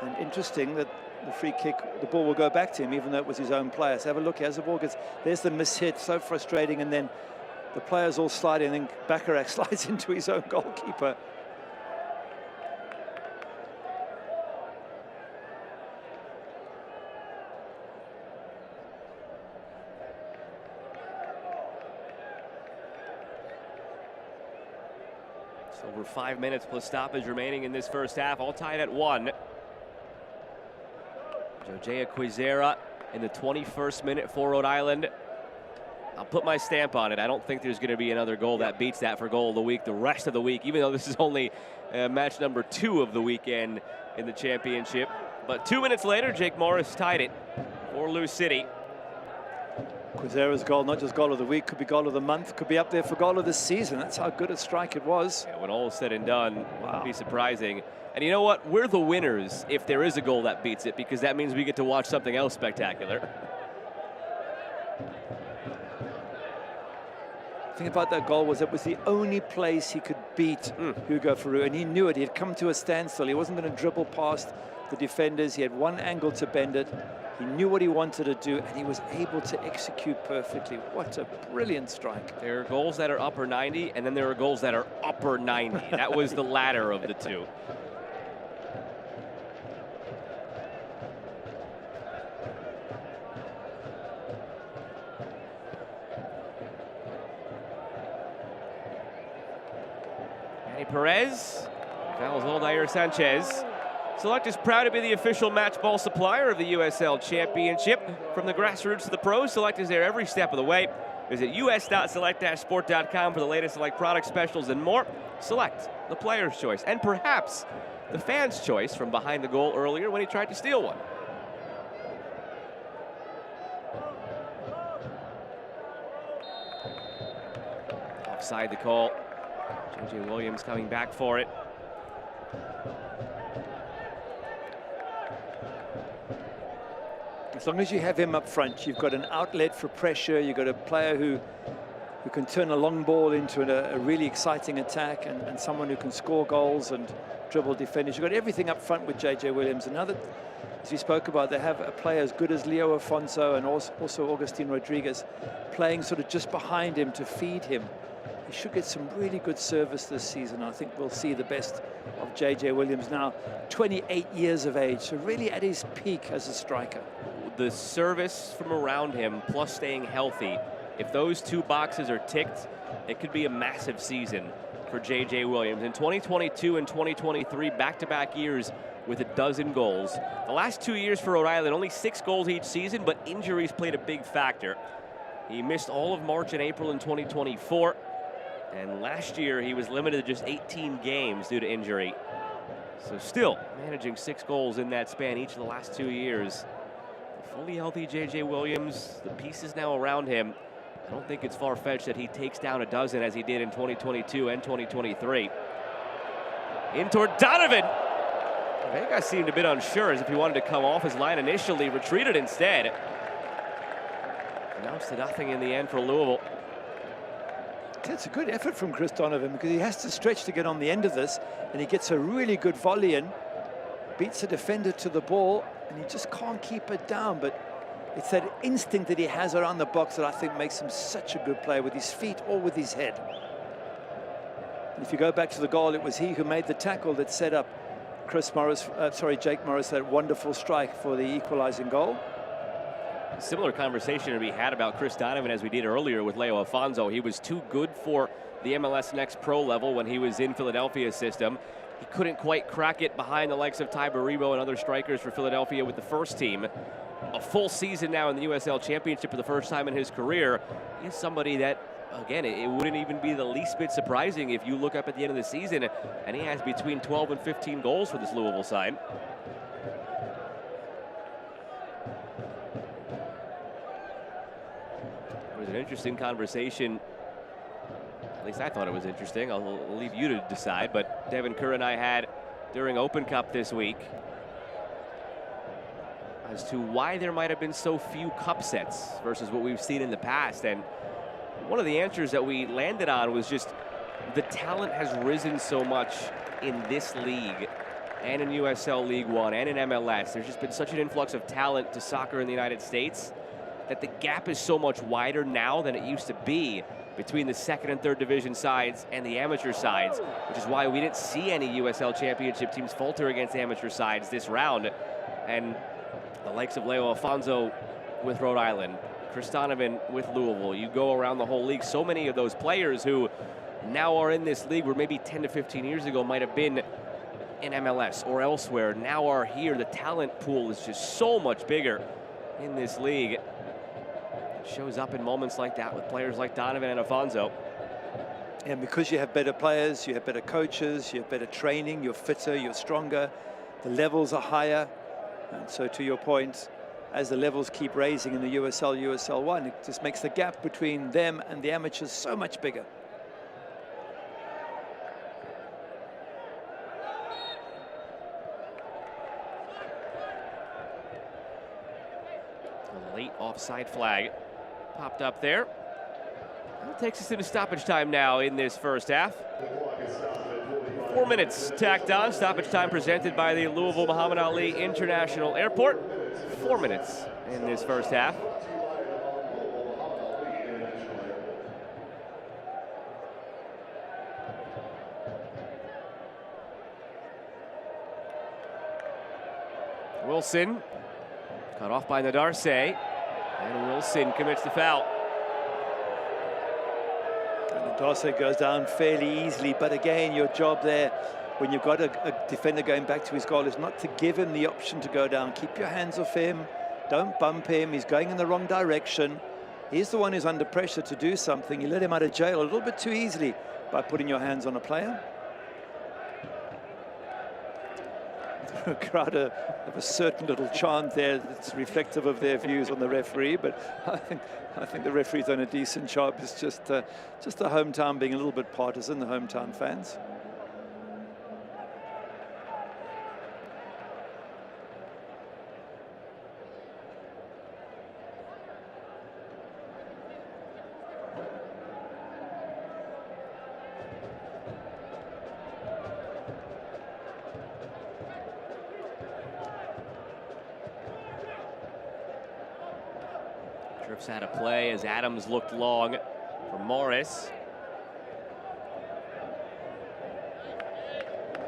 And interesting that the free kick, the ball will go back to him, even though it was his own player. So have a look as the ball gets, there's the mishit, so frustrating, and then the players all sliding, and then Bacharach slides into his own goalkeeper. So over 5 minutes plus stoppage remaining in this first half, all tied at 1. Jojea Quizera in the 21st minute for Rhode Island. I'll put my stamp on it. I don't think there's going to be another goal that beats that for goal of the week the rest of the week, even though this is only match number 2 of the weekend in the championship. But 2 minutes later, Jake Morris tied it for Lou City. Quizera's goal, not just goal of the week, could be goal of the month, could be up there for goal of the season. That's how good a strike it was. Yeah, when all is said and done, wouldn't be surprising. And you know what? We're the winners if there is a goal that beats it, because that means we get to watch something else spectacular. The thing about that goal was it was the only place he could beat Hugo Farou, and he knew it. He had come to a standstill. He wasn't going to dribble past the defenders. He had one angle to bend it. He knew what he wanted to do, and he was able to execute perfectly. What a brilliant strike. There are goals that are upper 90, and then there are goals that are upper 90. That was the latter of the two. Perez, fouls Aldair Sanchez. Select is proud to be the official match ball supplier of the USL Championship. From the grassroots to the pros, Select is there every step of the way. Visit us.select-sport.com for the latest Select product specials and more. Select, the player's choice, and perhaps the fan's choice from behind the goal earlier when he tried to steal one. Offside the call. J.J. Williams coming back for it. As long as you have him up front, you've got an outlet for pressure. You've got a player who can turn a long ball into a really exciting attack, and someone who can score goals and dribble defenders. You've got everything up front with J.J. Williams. And now that, as we spoke about, they have a player as good as Leo Afonso and also Augustin Rodriguez playing sort of just behind him to feed him. He should get some really good service this season. I think we'll see the best of J.J. Williams now, 28 years of age, so really at his peak as a striker. The service from around him, plus staying healthy, if those two boxes are ticked, it could be a massive season for J.J. Williams. In 2022 and 2023, back-to-back years with 12 goals. The last 2 years for Rhode Island, only 6 goals each season, but injuries played a big factor. He missed all of March and April in 2024. And last year, he was limited to just 18 games due to injury. So still managing 6 goals in that span each of the last 2 years. The fully healthy J.J. Williams, the pieces now around him, I don't think it's far-fetched that he takes down 12 as he did in 2022 and 2023. In toward Donovan. Vega seemed a bit unsure, as if he wanted to come off his line initially, retreated instead. Amounts to nothing in the end for Louisville. It's a good effort from Chris Donovan, because he has to stretch to get on the end of this, and he gets a really good volley in, beats the defender to the ball, and he just can't keep it down. But it's that instinct that he has around the box that I think makes him such a good player, with his feet or with his head. And if you go back to the goal, it was he who made the tackle that set up Jake Morris, that wonderful strike for the equalizing goal. Similar conversation to be had about Chris Donovan as we did earlier with Leo Afonso. He was too good for the MLS Next Pro level when he was in Philadelphia's system. He couldn't quite crack it behind the likes of Ty Baribo and other strikers for Philadelphia with the first team. A full season now in the USL Championship for the first time in his career. He's somebody that, again, it wouldn't even be the least bit surprising if you look up at the end of the season and he has between 12 and 15 goals for this Louisville side. It was an interesting conversation. At least I thought it was interesting. I'll leave you to decide. But Devin Kerr and I had during Open Cup this week. as to why there might have been so few cup sets versus what we've seen in the past. And one of the answers that we landed on was just the talent has risen so much in this league and in USL League One and in MLS. There's just been such an influx of talent to soccer in the United States that the gap is so much wider now than it used to be between the second and third division sides and the amateur sides, which is why we didn't see any USL Championship teams falter against amateur sides this round. And the likes of Leo Alfonso with Rhode Island, Chris Donovan with Louisville, you go around the whole league, so many of those players who now are in this league where maybe 10 to 15 years ago might have been in MLS or elsewhere, now are here. The talent pool is just so much bigger in this league. It shows up in moments like that with players like Donovan and Alfonso. And because you have better players, you have better coaches, you have better training, you're fitter, you're stronger, the levels are higher. And so to your point, as the levels keep raising in the USL, USL One, it just makes the gap between them and the amateurs so much bigger. A late offside flag popped up there. That takes us into stoppage time now in this first half. 4 minutes tacked on. Stoppage time presented by the Louisville Muhammad Ali International Airport. 4 minutes in this first half. Wilson cut off by Nadarse, and Wilson commits the foul. Nadarse goes down fairly easily, but again, your job there when you've got a defender going back to his goal is not to give him the option to go down. Keep your hands off him, don't bump him, he's going in the wrong direction. He's the one who's under pressure to do something. You let him out of jail a little bit too easily by putting your hands on a player. The crowd have a certain little chant there that's reflective of their views on the referee, but I think the referee's done a decent job. It's just the hometown being a little bit partisan, the hometown fans. Drifts out of play as Adams looked long for Morris.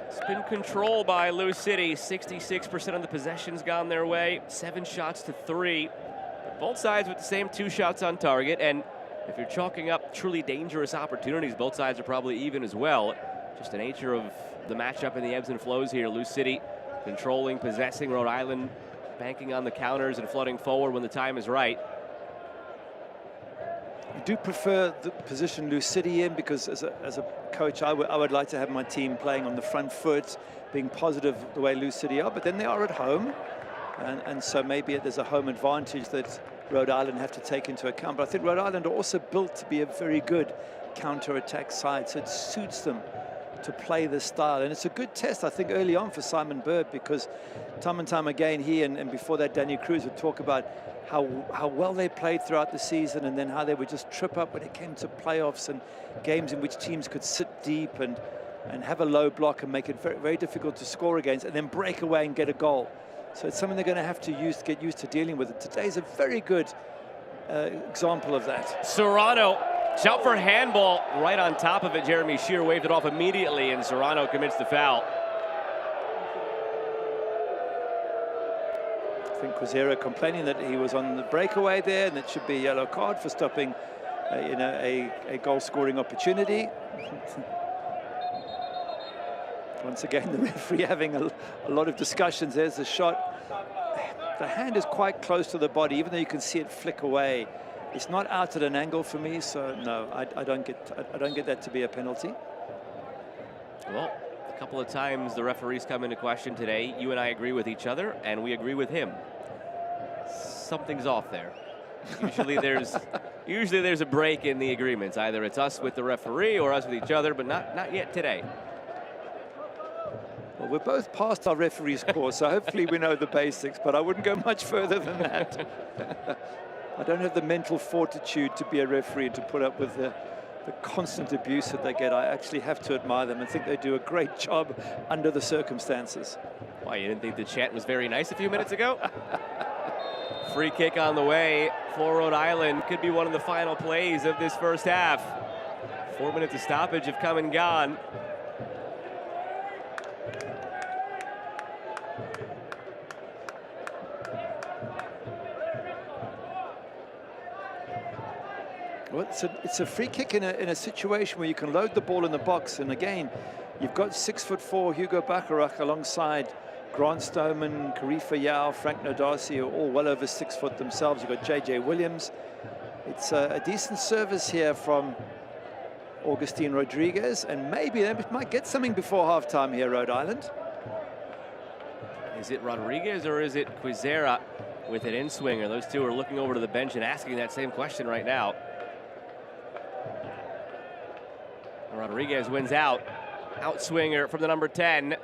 It's been controlled by Lou City. 66% of the possession's gone their way. 7 shots to 3. Both sides with the same 2 shots on target. And if you're chalking up truly dangerous opportunities, both sides are probably even as well. Just the nature of the matchup and the ebbs and flows here. Lou City controlling, possessing, Rhode Island banking on the counters and flooding forward when the time is right. I do prefer the position Lou City in because as a coach, I would like to have my team playing on the front foot, being positive the way Lou City are, but then they are at home. And so maybe there's a home advantage that Rhode Island have to take into account. But I think Rhode Island are also built to be a very good counter-attack side, so it suits them to play this style. And it's a good test, I think, early on for Simon Bird, because time and time again, he and before that, Danny Cruz would talk about how well they played throughout the season and then how they would just trip up when it came to playoffs and games in which teams could sit deep and have a low block and make it very, very difficult to score against and then break away and get a goal. So it's something they're going to have to get used to dealing with. Today's a very good example of that. Serrano, shout for handball right on top of it. Jeremy Shear waved it off immediately, and Serrano commits the foul. I think Quazera complaining that he was on the breakaway there, and it should be a yellow card for stopping a goal-scoring opportunity. Once again, the referee having a lot of discussions. There's the shot. The hand is quite close to the body, even though you can see it flick away. It's not out at an angle for me, so no, I don't get that to be a penalty. Well, a couple of times the referees come into question today. You and I agree with each other, and we agree with him. Something's off there. Usually there's a break in the agreements. Either it's us with the referee or us with each other, but not yet today. Well, we're both past our referee's course, so hopefully we know the basics, but I wouldn't go much further than that. I don't have the mental fortitude to be a referee and to put up with the constant abuse that they get. I actually have to admire them and think they do a great job under the circumstances. Why, you didn't think the chant was very nice a few minutes ago? Free kick on the way for Rhode Island. Could be one of the final plays of this first half. 4 minutes of stoppage have come and gone. Well, it's a free kick in a situation where you can load the ball in the box, and again, you've got 6'4" Hugo Bacharach alongside Grant Stoneman, Karifa Yao, Frank Nodasi, are all well over 6 foot themselves. You've got JJ Williams. It's a decent service here from Augustine Rodriguez, and maybe they might get something before halftime here, Rhode Island. Is it Rodriguez or is it Quizera with an in-swinger? Those two are looking over to the bench and asking that same question right now. Rodriguez wins out. Outswinger from the number 10.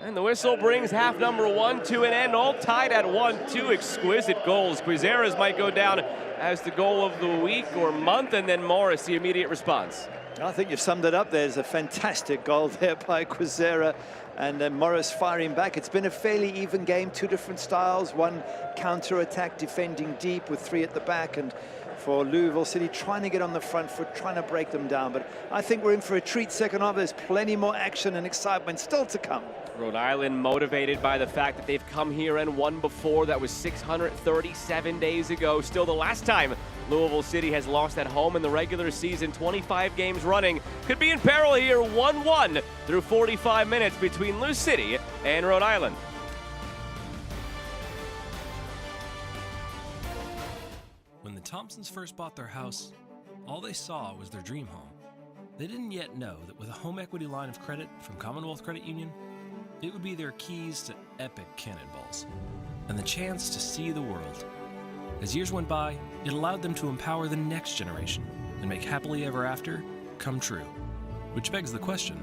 And the whistle brings half number 1 to an end, all tied at 1-2. Exquisite goals. Quizera's might go down as the goal of the week or month, and then Morris, the immediate response. I think you've summed it up. There's a fantastic goal there by Quizera, and then Morris firing back. It's been a fairly even game, two different styles, one counter-attack, defending deep with 3 at the back, and for Louisville City trying to get on the front foot, trying to break them down. But I think we're in for a treat second half. There's plenty more action and excitement still to come. Rhode Island motivated by the fact that they've come here and won before. That was 637 days ago. Still the last time Louisville City has lost at home in the regular season. 25 games running. Could be in peril here. 1-1 through 45 minutes between Lou City and Rhode Island. When the Thompsons first bought their house, all they saw was their dream home. They didn't yet know that with a home equity line of credit from Commonwealth Credit Union, it would be their keys to epic cannonballs and the chance to see the world. As years went by, it allowed them to empower the next generation and make happily ever after come true. Which begs the question,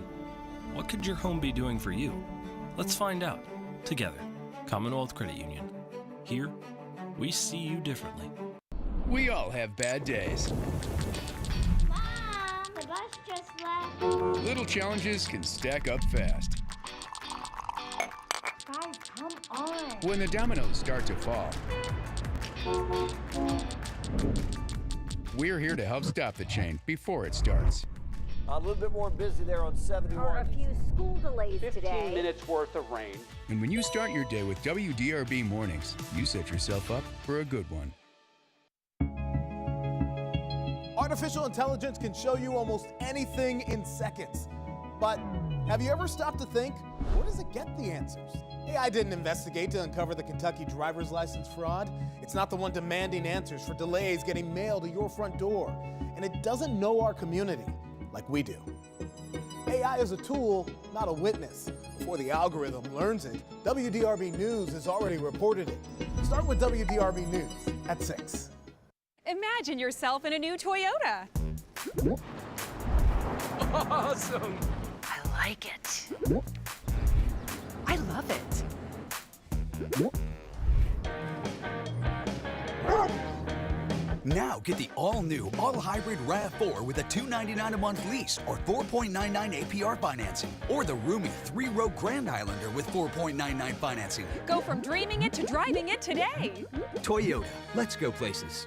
what could your home be doing for you? Let's find out together. Commonwealth Credit Union. Here, we see you differently. We all have bad days. Mom, the bus just left. Little challenges can stack up fast. Guys, come on. When the dominoes start to fall, we're here to help stop the chain before it starts. A little bit more busy there on 71. Or a few school delays 15 today. minutes worth of rain. And when you start your day with WDRB mornings, you set yourself up for a good one. Artificial intelligence can show you almost anything in seconds. But have you ever stopped to think, where does it get the answers? AI didn't investigate to uncover the Kentucky driver's license fraud. It's not the one demanding answers for delays getting mail to your front door. And it doesn't know our community like we do. AI is a tool, not a witness. Before the algorithm learns it, WDRB News has already reported it. Start with WDRB News at 6. Imagine yourself in a new Toyota. Awesome. I like it. I love it. Now get the all-new, all-hybrid RAV4 with a $299 a month lease or 4.99 APR financing. Or the roomy 3-row Grand Highlander with 4.99 financing. Go from dreaming it to driving it today. Toyota, let's go places.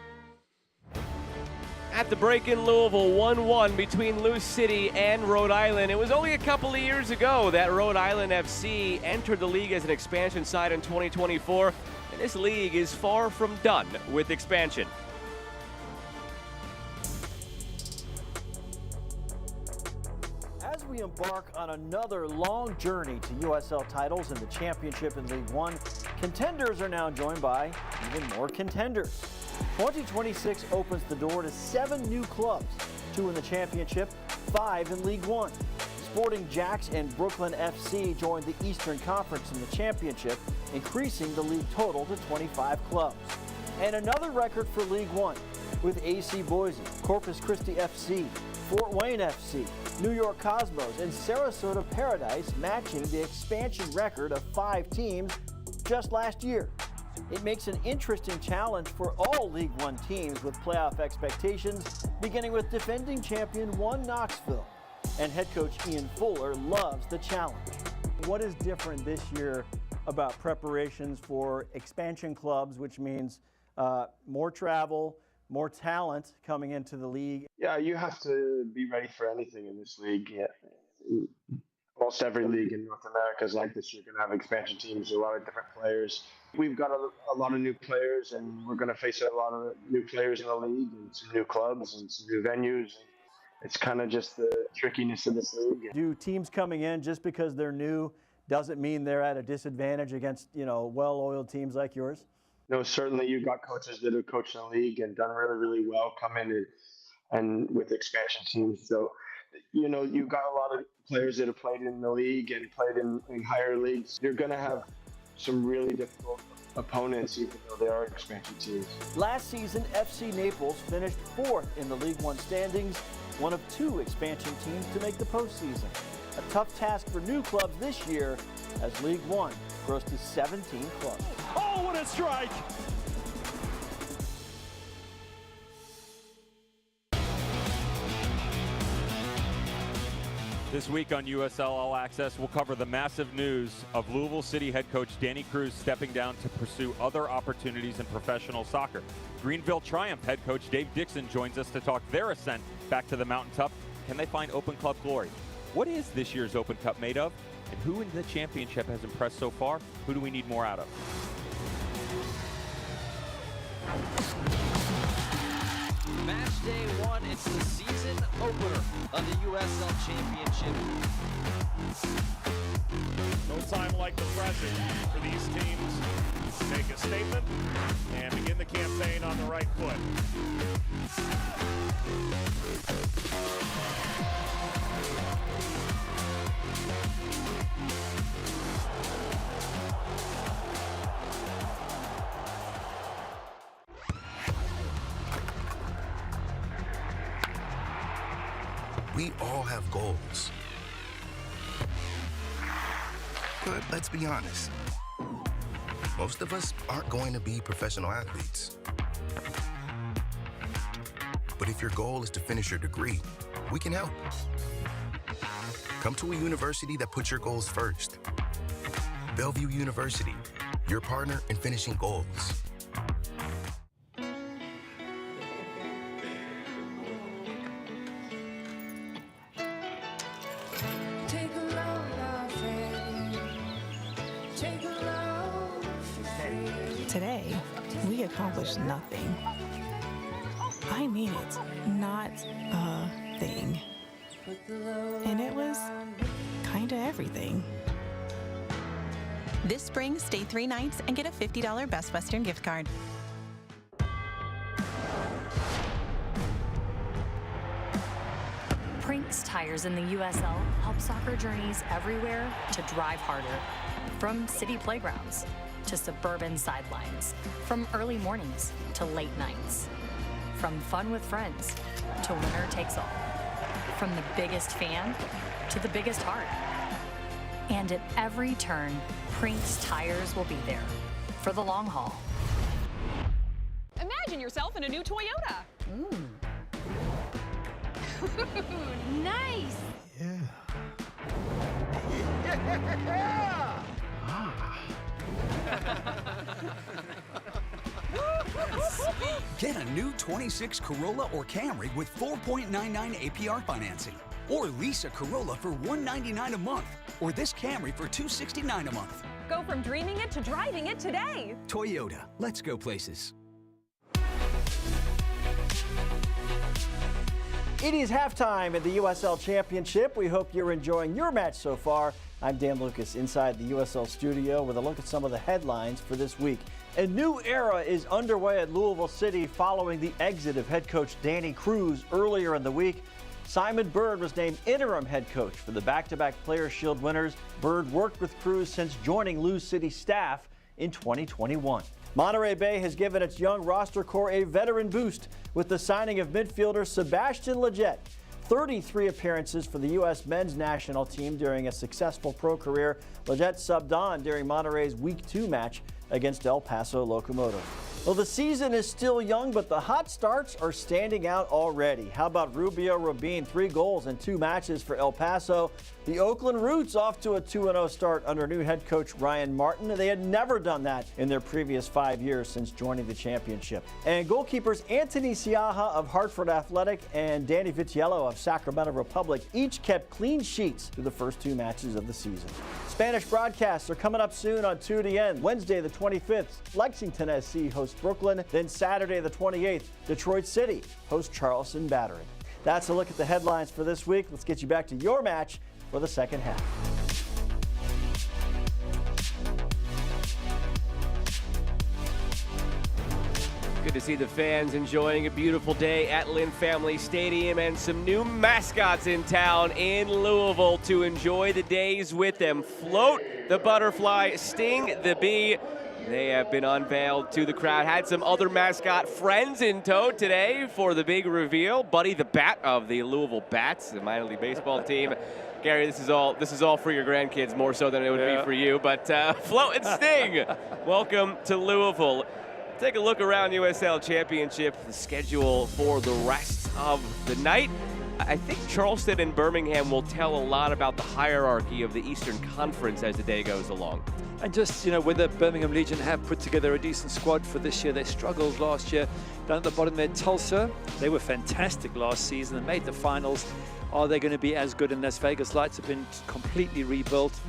At the break in Louisville, 1-1 between Lou City and Rhode Island. It was only a couple of years ago that Rhode Island FC entered the league as an expansion side in 2024, and this league is far from done with expansion. As we embark on another long journey to USL titles in the Championship and League One, contenders are now joined by even more contenders. 2026 opens the door to 7 new clubs, 2 in the Championship, 5 in League One. Sporting Jacks and Brooklyn FC joined the Eastern Conference in the Championship, increasing the league total to 25 clubs. And another record for League One, with AC Boise, Corpus Christi FC, Fort Wayne FC, New York Cosmos and Sarasota Paradise matching the expansion record of 5 teams just last year. It makes an interesting challenge for all League One teams with playoff expectations, beginning with defending champion Knoxville. And head coach Ian Fuller loves the challenge. What is different this year about preparations for expansion clubs, which means more travel, more talent coming into the league? Yeah, you have to be ready for anything in this league. Yeah. Almost every league in North America is like this. You're going to have expansion teams, a lot of different players. We've got a lot of new players, and we're going to face a lot of new players in the league and some new clubs and some new venues. It's kind of just the trickiness of this league. Do teams coming in just because they're new doesn't mean they're at a disadvantage against, well-oiled teams like yours? No, certainly you've got coaches that have coached in the league and done really, really well come in and with expansion teams. So, you've got a lot of players that have played in the league and played in higher leagues. You're going to have some really difficult opponents, even though they are expansion teams. Last season, FC Naples finished 4th in the League One standings, one of 2 expansion teams to make the postseason. A tough task for new clubs this year as League One grows to 17 clubs. Oh, what a strike! This week on USL All Access, we'll cover the massive news of Louisville City head coach Danny Cruz stepping down to pursue other opportunities in professional soccer. Greenville Triumph head coach Dave Dixon joins us to talk their ascent back to the mountaintop. Can they find Open Club glory? What is this year's Open Cup made of? And who in the championship has impressed so far? Who do we need more out of? Match day 1, it's the season opener of the USL Championship. No time like the present for these teams to make a statement and begin the campaign on the right foot. We all have goals. But let's be honest, most of us aren't going to be professional athletes. But if your goal is to finish your degree, we can help. Come to a university that puts your goals first. Bellevue University, your partner in finishing goals. Today, we accomplished nothing. I mean it, not a thing. And it was kinda everything. This spring, stay 3 nights and get a $50 Best Western gift card. Prinks tires in the USL help soccer journeys everywhere to drive harder. From city playgrounds to suburban sidelines, from early mornings to late nights, from fun with friends to winner takes all, from the biggest fan to the biggest heart. And at every turn, Prinks tires will be there for the long haul. Imagine yourself in a new Toyota. Nice! Get a new 26 Corolla or Camry with 4.99 APR financing. Or lease a Corolla for $199 a month. Or this Camry for $269 a month. Go from dreaming it to driving it today. Toyota, let's go places. It is halftime at the USL Championship. We hope you're enjoying your match so far. I'm Dan Lucas inside the USL studio with a look at some of the headlines for this week. A new era is underway at Louisville City following the exit of head coach Danny Cruz earlier in the week. Simon Bird was named interim head coach for the back-to-back Players' Shield winners. Bird worked with Cruz since joining Lou City staff in 2021. Monterey Bay has given its young roster core a veteran boost with the signing of midfielder Sebastian Lletget. 33 appearances for the U.S. men's national team during a successful pro career. Lletget subbed on during Monterrey's Week 2 match against El Paso Locomotive. Well, the season is still young, but the hot starts are standing out already. How about Rubio Rabin? 3 goals in 2 matches for El Paso. The Oakland Roots off to a 2-0 start under new head coach Ryan Martin. They had never done that in their previous 5 years since joining the championship. And goalkeepers Anthony Siaha of Hartford Athletic and Danny Vitiello of Sacramento Republic each kept clean sheets through the first 2 matches of the season. Spanish broadcasts are coming up soon on 2DN. Wednesday the 25th, Lexington SC hosts Brooklyn. Then Saturday the 28th, Detroit City hosts Charleston Battery. That's a look at the headlines for this week. Let's get you back to your match for the second half. Good to see the fans enjoying a beautiful day at Lynn Family Stadium and some new mascots in town in Louisville to enjoy the days with them. Float the butterfly, Sting the bee. They have been unveiled to the crowd. Had some other mascot friends in tow today for the big reveal. Buddy the Bat of the Louisville Bats, the minor league baseball team. Gary, this is all for your grandkids more so than it would be for you. But Float and Sting, welcome to Louisville. Take a look around USL Championship, the schedule for the rest of the night. I think Charleston and Birmingham will tell a lot about the hierarchy of the Eastern Conference as the day goes along. And just, whether Birmingham Legion have put together a decent squad for this year. They struggled last year. Down at the bottom there, Tulsa, they were fantastic last season and made the finals. Are they going to be as good? And Las Vegas Lights have been completely rebuilt.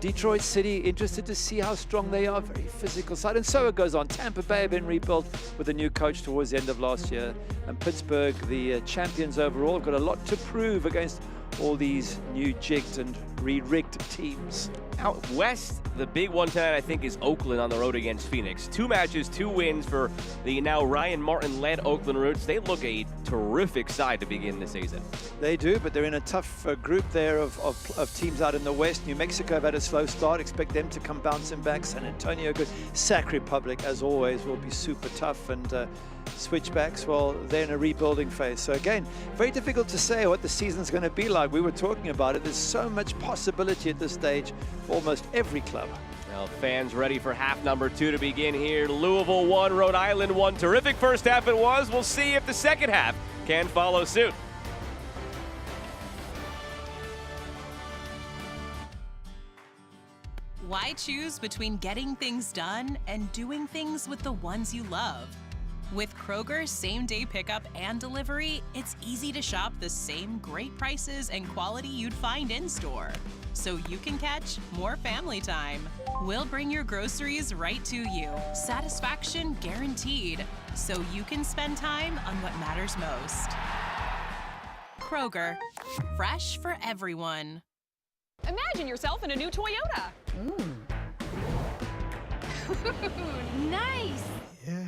Detroit City, interested to see how strong they are. Very physical side. And so it goes on. Tampa Bay have been rebuilt with a new coach towards the end of last year. And Pittsburgh, the champions overall, have got a lot to prove against all these new jigged and re-rigged teams. Out west, the big one tonight, I think, is Oakland on the road against Phoenix. 2 matches, 2 wins for the now Ryan Martin-led Oakland Roots. They look a terrific side to begin the season. They do, but they're in a tough group there of teams out in the west. New Mexico have had a slow start. Expect them to come bouncing back. San Antonio good. Sac Republic, as always, will be super tough. And Switchbacks, well, they're in a rebuilding phase. So again, very difficult to say what the season's going to be like. We were talking about it. There's so much possibility at this stage for almost every club. Well, fans ready for half number 2 to begin here. Louisville 1, Rhode Island 1. Terrific first half it was. We'll see if the second half can follow suit. Why choose between getting things done and doing things with the ones you love? With Kroger's same-day pickup and delivery, it's easy to shop the same great prices and quality you'd find in-store, so you can catch more family time. We'll bring your groceries right to you, satisfaction guaranteed, so you can spend time on what matters most. Kroger, fresh for everyone. Imagine yourself in a new Toyota. Nice. Yeah.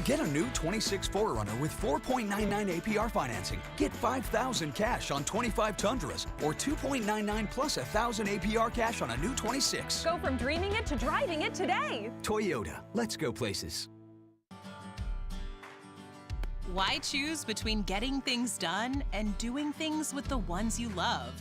Get a new 26 4Runner with 4.99 APR financing. Get $5,000 cash on 25 Tundras or 2.99 plus $1,000 APR cash on a new 26. Go from dreaming it to driving it today. Toyota, let's go places. Why choose between getting things done and doing things with the ones you love?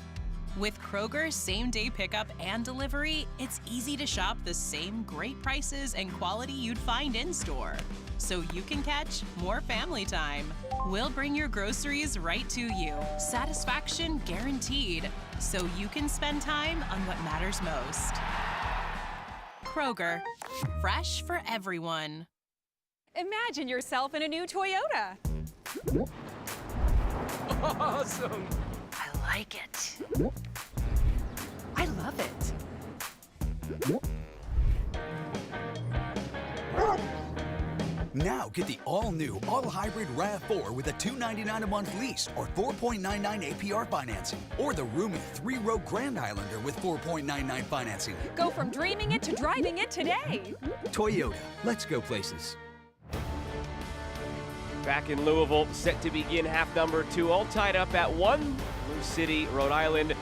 With Kroger's same-day pickup and delivery, it's easy to shop the same great prices and quality you'd find in-store, so you can catch more family time. We'll bring your groceries right to you, satisfaction guaranteed, so you can spend time on what matters most. Kroger, fresh for everyone. Imagine yourself in a new Toyota. Awesome. I like it. I love it. Now get the all-new, all-hybrid RAV4 with a $299 a month lease or 4.99 APR financing. Or the roomy 3-row Grand Islander with 4.99 financing. Go from dreaming it to driving it today. Toyota, let's go places. Back in Louisville, set to begin half number 2, all tied up at 1. Blue City, Rhode Island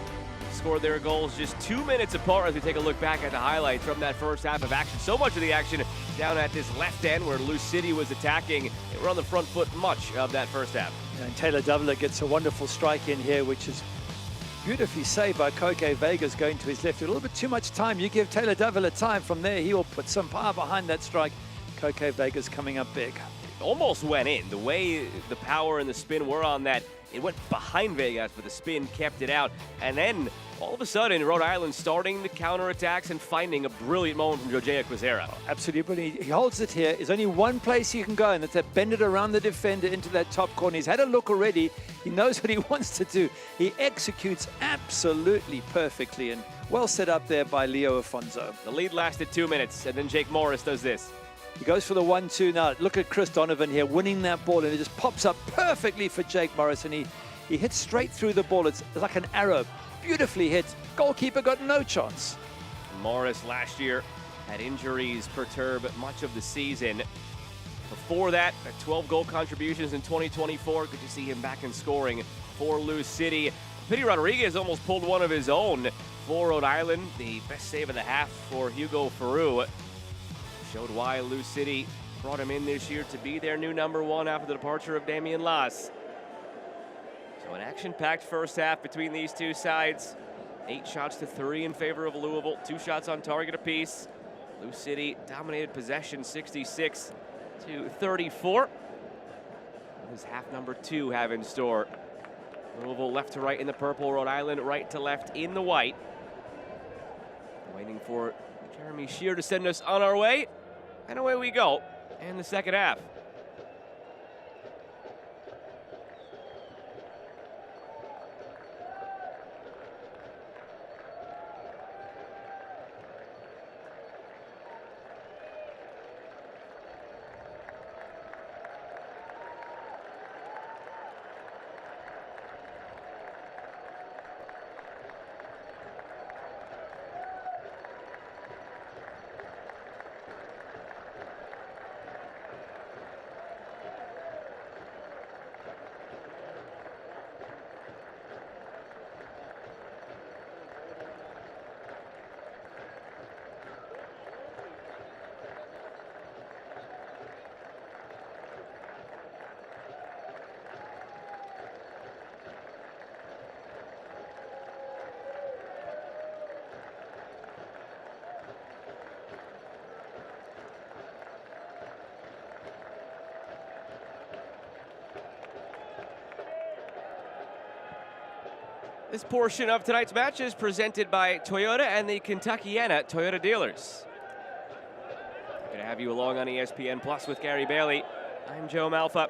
scored their goals just 2 minutes apart as we take a look back at the highlights from that first half of action. So much of the action down at this left end where Lou City was attacking. They were on the front foot much of that first half. And Taylor Doveler gets a wonderful strike in here, which is beautifully saved by Koke Vegas going to his left. A little bit too much time. You give Taylor Doveler time from there, he will put some power behind that strike. Koke Vegas coming up big. Almost went in. The way the power and the spin were on that, it went behind Vegas, but the spin kept it out. And then, all of a sudden, Rhode Island starting the counterattacks and finding a brilliant moment from Jose Quizera. Absolutely. He holds it here. There's only one place he can go, and that's to bend it around the defender into that top corner. He's had a look already. He knows what he wants to do. He executes absolutely perfectly, and well set up there by Leo Afonso. The lead lasted 2 minutes, and then Jake Morris does this. He goes for the 1-2 now. Look at Chris Donovan here winning that ball, and it just pops up perfectly for Jake Morris, and he hits straight through the ball. It's like an arrow. Beautifully hit. Goalkeeper got no chance. Morris last year had injuries perturb much of the season. Before that, 12 goal contributions in 2024. Good to see him back in scoring for Lou City. Pity Rodriguez almost pulled one of his own for Rhode Island. The best save of the half for Hugo Farou. Showed why Lou City brought him in this year to be their new #1 after the departure of Damian Las. So an action-packed first half between these two sides. 8 shots to 3 in favor of Louisville. 2 shots on target apiece. Lou City dominated possession 66 to 34. What does half number 2 have in store? Louisville left to right in the purple, Rhode Island right to left in the white. Waiting for Jeremy Shear to send us on our way. And away we go in the second half. This portion of tonight's match is presented by Toyota and the Kentuckiana Toyota dealers. Good to have you along on ESPN Plus with Gary Bailey. I'm Joe Malfa.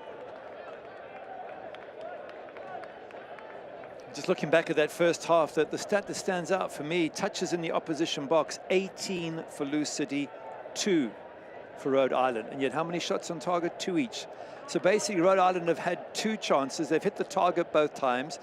Just looking back at that first half, the stat that stands out for me, touches in the opposition box, 18 for Lou City, 2 for Rhode Island. And yet how many shots on target? 2 each. So basically Rhode Island have had 2 chances. They've hit the target both times.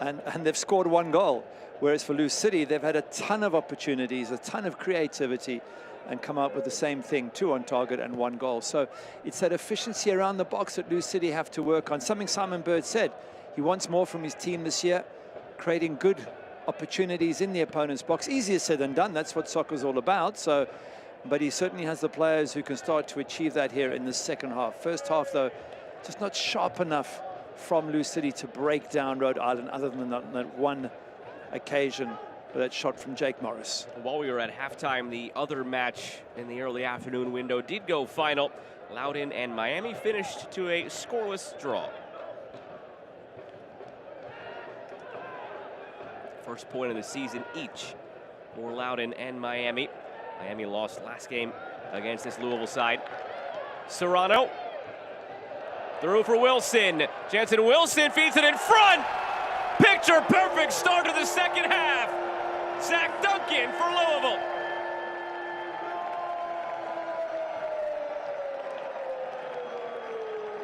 And they've scored 1 goal. Whereas for Lou City, they've had a ton of opportunities, a ton of creativity, and come up with the same thing, 2 on target and 1 goal. So it's that efficiency around the box that Lou City have to work on. Something Simon Bird said, he wants more from his team this year, creating good opportunities in the opponent's box. Easier said than done, that's what soccer's all about. So, but he certainly has the players who can start to achieve that here in the second half. First half, though, just not sharp enough from Lou City to break down Rhode Island, other than that one occasion, that shot from Jake Morris. While we were at halftime, the other match in the early afternoon window did go final. Loudoun and Miami finished to a scoreless draw. First point of the season each for Loudoun and Miami. Miami lost last game against this Louisville side. Serrano. Through for Wilson. Jansen Wilson feeds it in front. Picture perfect start to the second half. Zach Duncan for Louisville.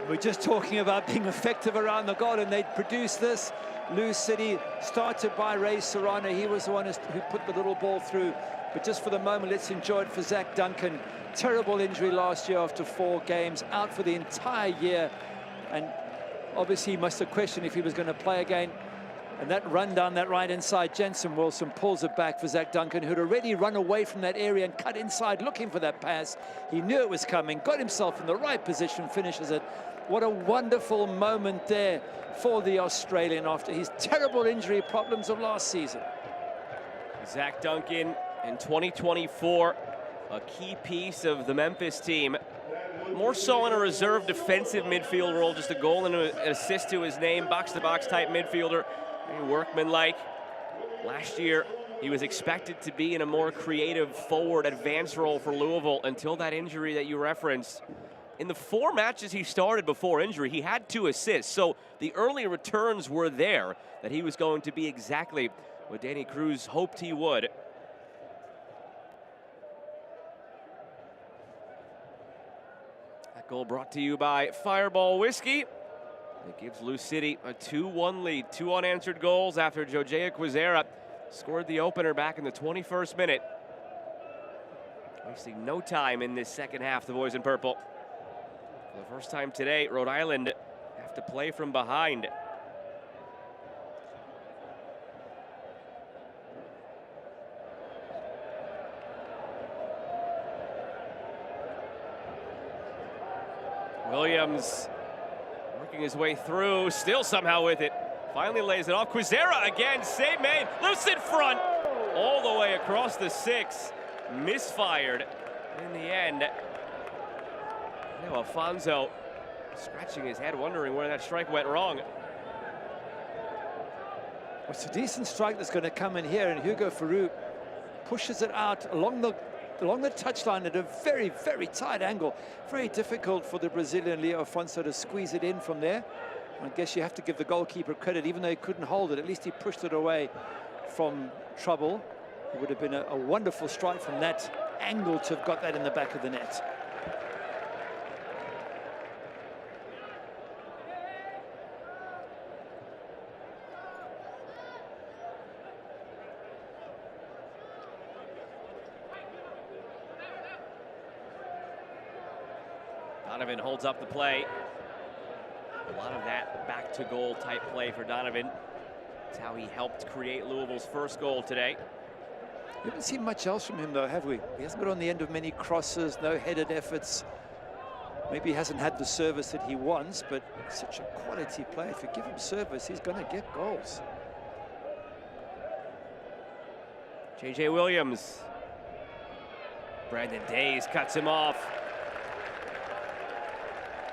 We're just talking about being effective around the goal, and they'd produce this. Lou City, started by Ray Serrano. He was the one who put the little ball through. But just for the moment, let's enjoy it for Zach Duncan. Terrible injury last year after 4 games, out for the entire year. And obviously he must have questioned if he was going to play again. And that run down that right inside, Jensen Wilson pulls it back for Zach Duncan, who'd already run away from that area and cut inside looking for that pass. He knew it was coming, got himself in the right position, finishes it. What a wonderful moment there for the Australian after his terrible injury problems of last season. Zach Duncan in 2024, a key piece of the Memphis team. More so in a reserve defensive midfield role, just a goal and an assist to his name, box-to-box type midfielder, very workmanlike. Last year, he was expected to be in a more creative forward advance role for Louisville until that injury that you referenced. In the 4 matches he started before injury, he had 2 assists, so the early returns were there that he was going to be exactly what Danny Cruz hoped he would. That goal brought to you by Fireball Whiskey. It gives Lou City a 2-1 lead. 2 unanswered goals after Jojea Quizera scored the opener back in the 21st minute. Wasting no time in this second half, the boys in purple. For the first time today, Rhode Island have to play from behind. Williams working his way through, still somehow with it. Finally lays it off. Quizera again, save made, loose in front. All the way across the 6, misfired in the end. Now Alfonso scratching his head, wondering where that strike went wrong. Well, it's a decent strike that's going to come in here, and Hugo Farouk pushes it out along the touchline at a very, very tight angle. Very difficult for the Brazilian Leo Afonso to squeeze it in from there. I guess you have to give the goalkeeper credit, even though he couldn't hold it. At least he pushed it away from trouble. It would have been a wonderful strike from that angle to have got that in the back of the net. Donovan holds up the play. A lot of that back to goal type play for Donovan. That's how he helped create Louisville's first goal today. We haven't seen much else from him though, have we? He hasn't got on the end of many crosses, no headed efforts. Maybe he hasn't had the service that he wants, but such a quality player. If you give him service, he's going to get goals. JJ Williams. Brandon Days cuts him off.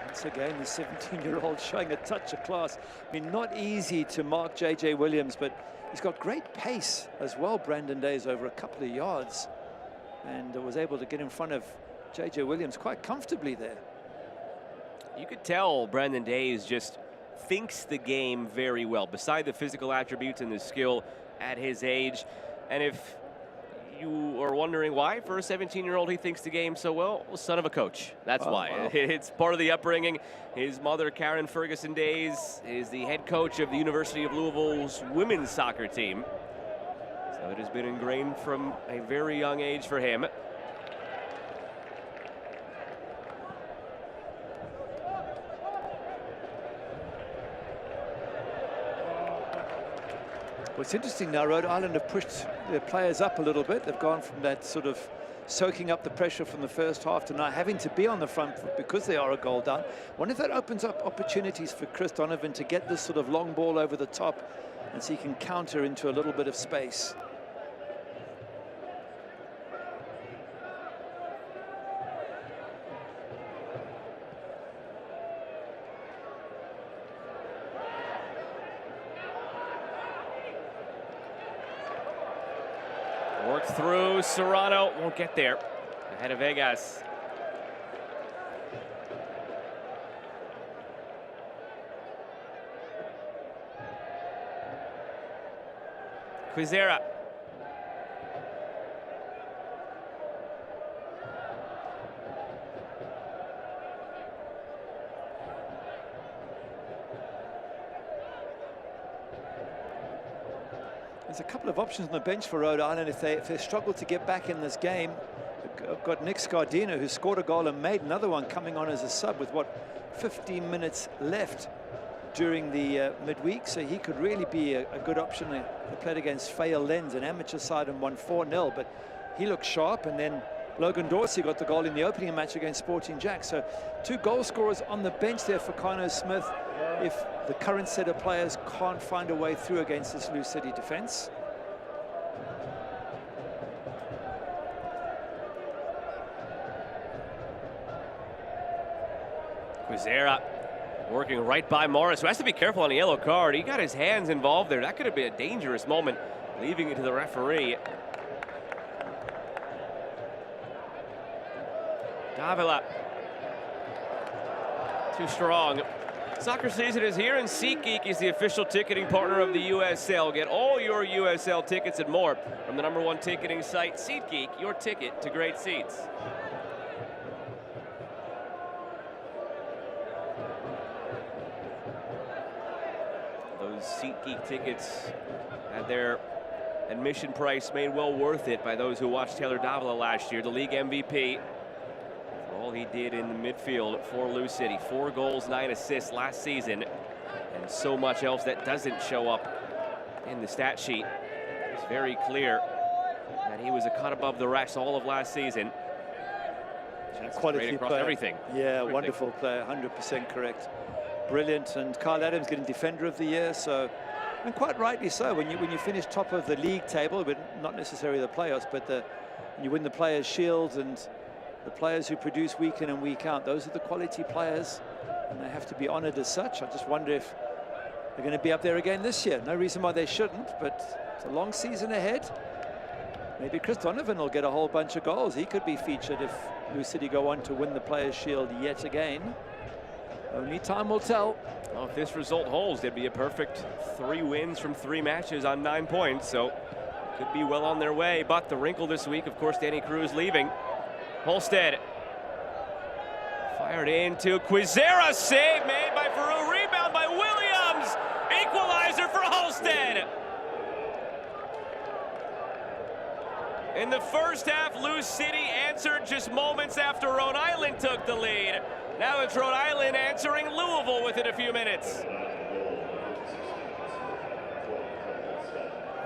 Once again, the 17-year-old showing a touch of class. I mean, not easy to mark JJ Williams, but he's got great pace as well, Brandon Days, over a couple of yards. And was able to get in front of JJ Williams quite comfortably there. You could tell Brandon Days just thinks the game very well, beside the physical attributes and the skill at his age. And if you are wondering why, for a 17-year-old, he thinks the game so well, son of a coach. That's why. Wow. It's part of the upbringing. His mother, Karen Ferguson Days, is the head coach of the University of Louisville's women's soccer team. So it has been ingrained from a very young age for him. What's interesting now, Rhode Island have pushed their players up a little bit. They've gone from that sort of soaking up the pressure from the first half to now having to be on the front foot because they are a goal down. I wonder if that opens up opportunities for Chris Donovan to get this sort of long ball over the top and so he can counter into a little bit of space. Worked through, Serrano won't get there. Ahead of Vegas. Quizera. There's a couple of options on the bench for Rhode Island if they struggle to get back in this game. I've got Nick Scardino, who scored a goal and made another one, coming on as a sub with, what, 15 minutes left during the midweek, so he could really be a good option. They played against Faye Lens, an amateur side, and won 4-0, but he looked sharp. And then Logan Dorsey got the goal in the opening match against Sporting Jack. So 2 goal scorers on the bench there for Kano Smith if the current set of players can't find a way through against this Lou City defense. Quizera working right by Morris, who has to be careful on a yellow card. He got his hands involved there. That could have been a dangerous moment, leaving it to the referee. Davila. Too strong. Soccer season is here, and SeatGeek is the official ticketing partner of the USL. Get all your USL tickets and more from the #1 ticketing site, SeatGeek, your ticket to great seats. Those SeatGeek tickets had their admission price made well worth it by those who watched Taylor Davila last year, the league MVP. For all he did in the midfield for Lou City. 4 goals, 9 assists last season, and so much else that doesn't show up in the stat sheet. It's very clear that he was a cut above the rest all of last season. Quality across player. everything. Yeah, Everything. wonderful player, 100% correct. Brilliant. And Kyle Adams getting Defender of the Year, so, and quite rightly so. When you finish top of the league table, but not necessarily the playoffs, but when you win the Players' Shield, and the players who produce week in and week out, those are the quality players, and they have to be honored as such. I just wonder if they're going to be up there again this year. No reason why they shouldn't, but it's a long season ahead. Maybe Chris Donovan will get a whole bunch of goals. He could be featured if Lou City go on to win the Players' Shield yet again. Only time will tell. Well, if this result holds, it'd be a perfect 3 wins from 3 matches on 9 points, so could be well on their way. But the wrinkle this week, of course, Danny Cruz leaving. Holstead fired into Quizera, save made by Farouk, rebound by Williams, equalizer for Holstead. In the first half, Lou City answered just moments after Rhode Island took the lead. Now it's Rhode Island answering Louisville within a few minutes.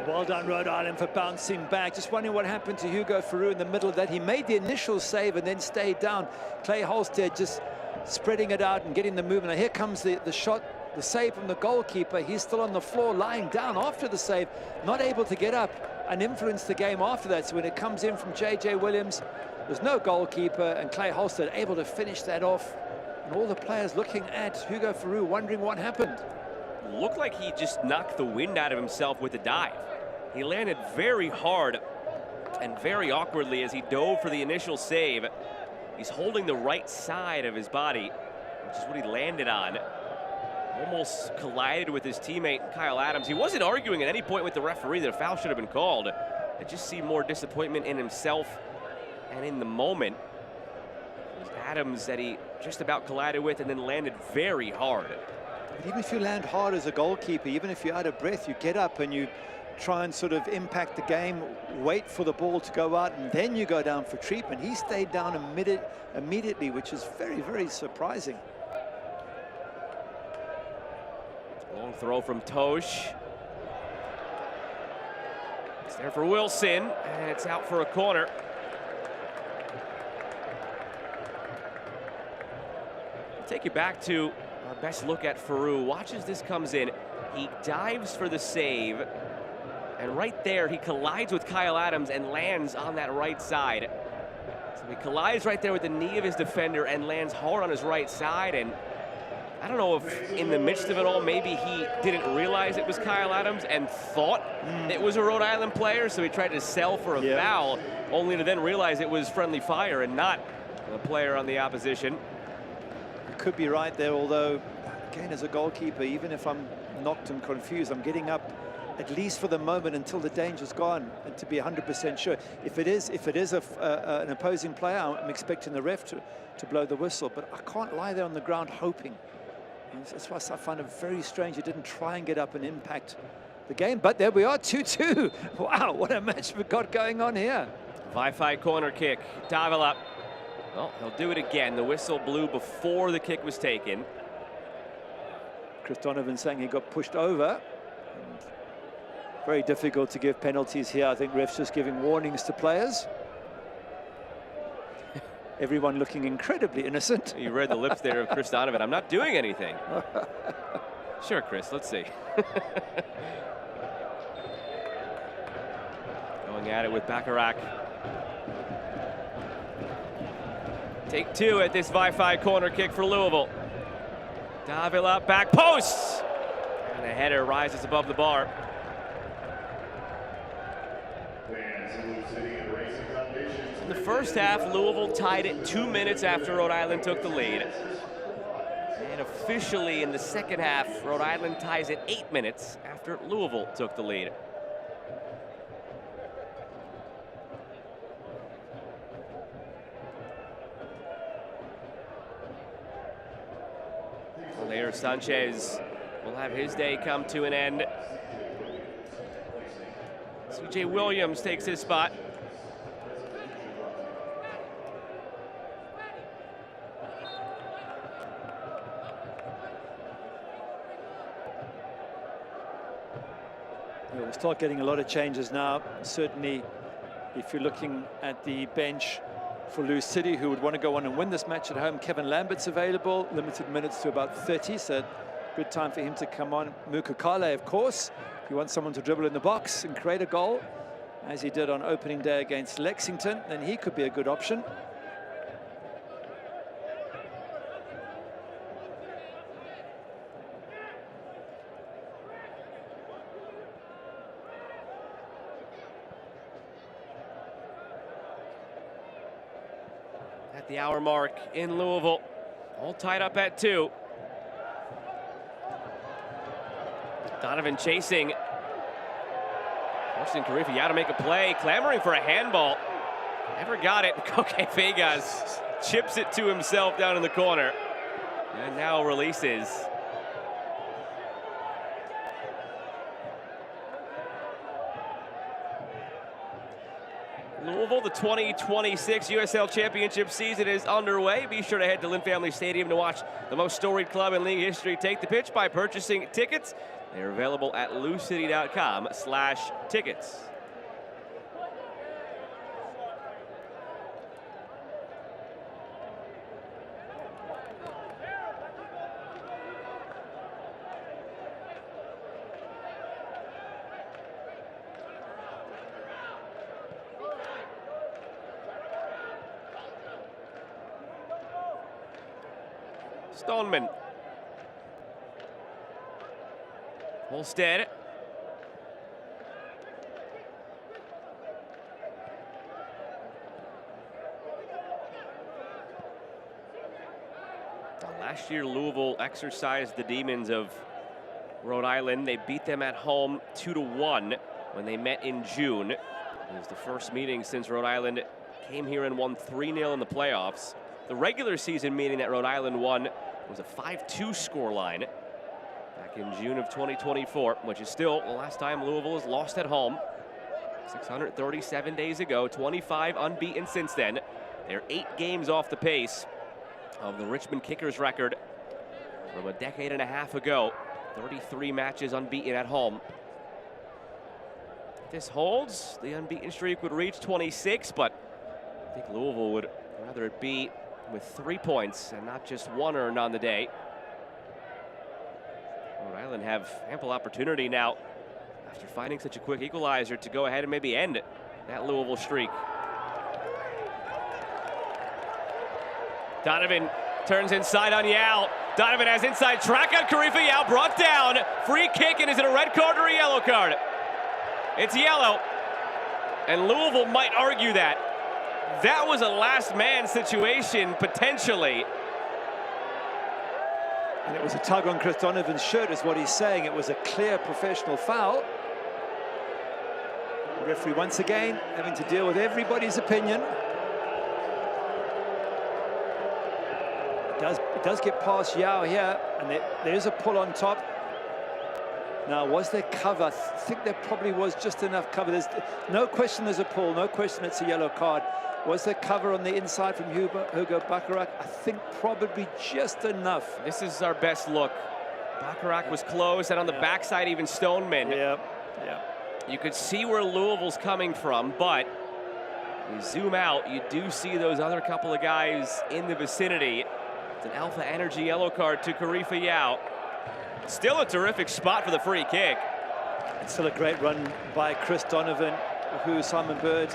Well done, Rhode Island, for bouncing back. Just wondering what happened to Hugo Farouk in the middle of that. He made the initial save and then stayed down. Clay Holstead just spreading it out and getting the movement. Now here comes the shot, the save from the goalkeeper. He's still on the floor, lying down after the save, not able to get up and influence the game after that. So when it comes in from J.J. Williams, there's no goalkeeper, and Clay Holstead able to finish that off. And all the players looking at Hugo Farouk, wondering what happened. Looked like he just knocked the wind out of himself with the dive. He landed very hard and very awkwardly as he dove for the initial save. He's holding the right side of his body, which is what he landed on. Almost collided with his teammate Kyle Adams. He wasn't arguing at any point with the referee that a foul should have been called. I just see more disappointment in himself and in the moment. It was Adams that he just about collided with and then landed very hard. But even if you land hard as a goalkeeper, even if you're out of breath, you get up and you try and sort of impact the game, wait for the ball to go out, and then you go down for treatment. He stayed down immediately, which is very, very surprising. Long throw from Tosh. It's there for Wilson, and it's out for a corner. I'll take you back to our best look at Farouk. Watch as this comes in. He dives for the save, and right there he collides with Kyle Adams and lands on that right side. So he collides right there with the knee of his defender and lands hard on his right side. And I don't know if in the midst of it all, maybe he didn't realize it was Kyle Adams and thought it was a Rhode Island player, so he tried to sell for a foul, only to then realize it was friendly fire and not a player on the opposition. Could be right there, although, again, as a goalkeeper, even if I'm knocked and confused, I'm getting up at least for the moment until the danger's gone, and to be 100% sure. If it is an opposing player, I'm expecting the ref to blow the whistle, but I can't lie there on the ground hoping. And that's why I find it very strange he didn't try and get up and impact the game. But there we are, 2-2. Wow, what a match we've got going on here. Wi-Fi corner kick, Davila. Well, he'll do it again. The whistle blew before the kick was taken. Chris Donovan saying he got pushed over. And very difficult to give penalties here. I think refs just giving warnings to players. Everyone looking incredibly innocent. You read the lips there of Chris Donovan. I'm not doing anything. Sure, Chris, let's see. Going at it with Bacharach. Take two at this Wi-Fi corner kick for Louisville. Davila back post. And the header rises above the bar. In the first half, Louisville tied it 2 minutes after Rhode Island took the lead. And officially in the second half, Rhode Island ties it 8 minutes after Louisville took the lead. Later, Sanchez will have his day come to an end. CJ Williams takes his spot. We'll start getting a lot of changes now. Certainly, if you're looking at the bench for Lou City, who would want to go on and win this match at home, Kevin Lambert's available, limited minutes to about 30, so good time for him to come on. Mukakale, of course, if you want someone to dribble in the box and create a goal, as he did on opening day against Lexington, then he could be a good option. At the hour mark in Louisville, all tied up at 2. Donovan chasing. Forcing Carifiao to make a play, clamoring for a handball. Never got it. Koke Vegas chips it to himself down in the corner. And now releases. Louisville, the 2026 USL Championship season is underway. Be sure to head to Lynn Family Stadium to watch the most storied club in league history take the pitch by purchasing tickets. They're available at loucity.com/tickets. Stoneman. Holstead. Last year, Louisville exercised the demons of Rhode Island. They beat them at home 2-1 when they met in June. It was the first meeting since Rhode Island came here and won 3-0 in the playoffs. The regular season meeting that Rhode Island won was a 5-2 scoreline back in June of 2024, which is still the last time Louisville has lost at home. 637 days ago, 25 unbeaten since then. They're 8 games off the pace of the Richmond Kickers record from a decade and a half ago. 33 matches unbeaten at home. If this holds, the unbeaten streak would reach 26, but I think Louisville would rather it be with 3 points and not just 1 earned on the day. Rhode Island have ample opportunity now after finding such a quick equalizer to go ahead and maybe end that Louisville streak. Donovan turns inside on Yao. Donovan has inside track on Carifiao, brought down. Free kick, and is it a red card or a yellow card? It's yellow, and Louisville might argue that. That was a last man situation, potentially. And it was a tug on Chris Donovan's shirt, is what he's saying. It was a clear professional foul. The referee once again having to deal with everybody's opinion. It does get past Yao here, and there's a pull on top. Now, was there cover? I think there probably was just enough cover. There's no question there's a pull, no question it's a yellow card. Was there cover on the inside from Hugo Bacharach? I think probably just enough. This is our best look Bacharach was close, and on the backside, even Stoneman. Yeah. You could see where Louisville's coming from, but you zoom out, you do see those other couple of guys in the vicinity. It's an Alpha Energy yellow card to Karifa Yao. Still a terrific spot for the free kick. It's still a great run by Chris Donovan, who Simon Bird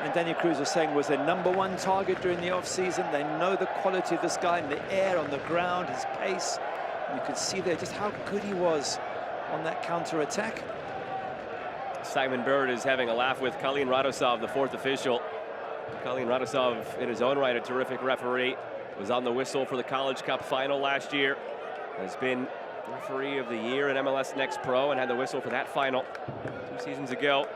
and Danny Cruz are saying was their #1 target during the off-season. They know the quality of this guy in the air, on the ground, his pace. And you could see there just how good he was on that counter-attack. Simon Bird is having a laugh with Kalin Radosov, the 4th official. Kalin Radosov, in his own right, a terrific referee. Was on the whistle for the College Cup final last year. Has been referee of the year at MLS Next Pro and had the whistle for that final 2 seasons ago.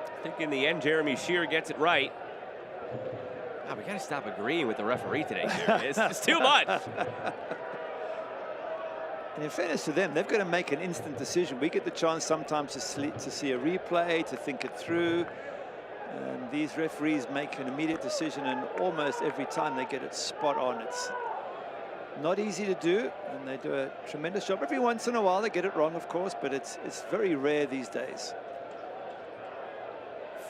I think in the end, Jeremy Shear gets it right. Oh, we got to stop agreeing with the referee today, Jeremy. It's too much. And in fairness to them, they've got to make an instant decision. We get the chance sometimes to see a replay, to think it through. And these referees make an immediate decision, and almost every time they get it spot on. It's not easy to do, and they do a tremendous job. Every once in a while they get it wrong, of course, but it's very rare these days.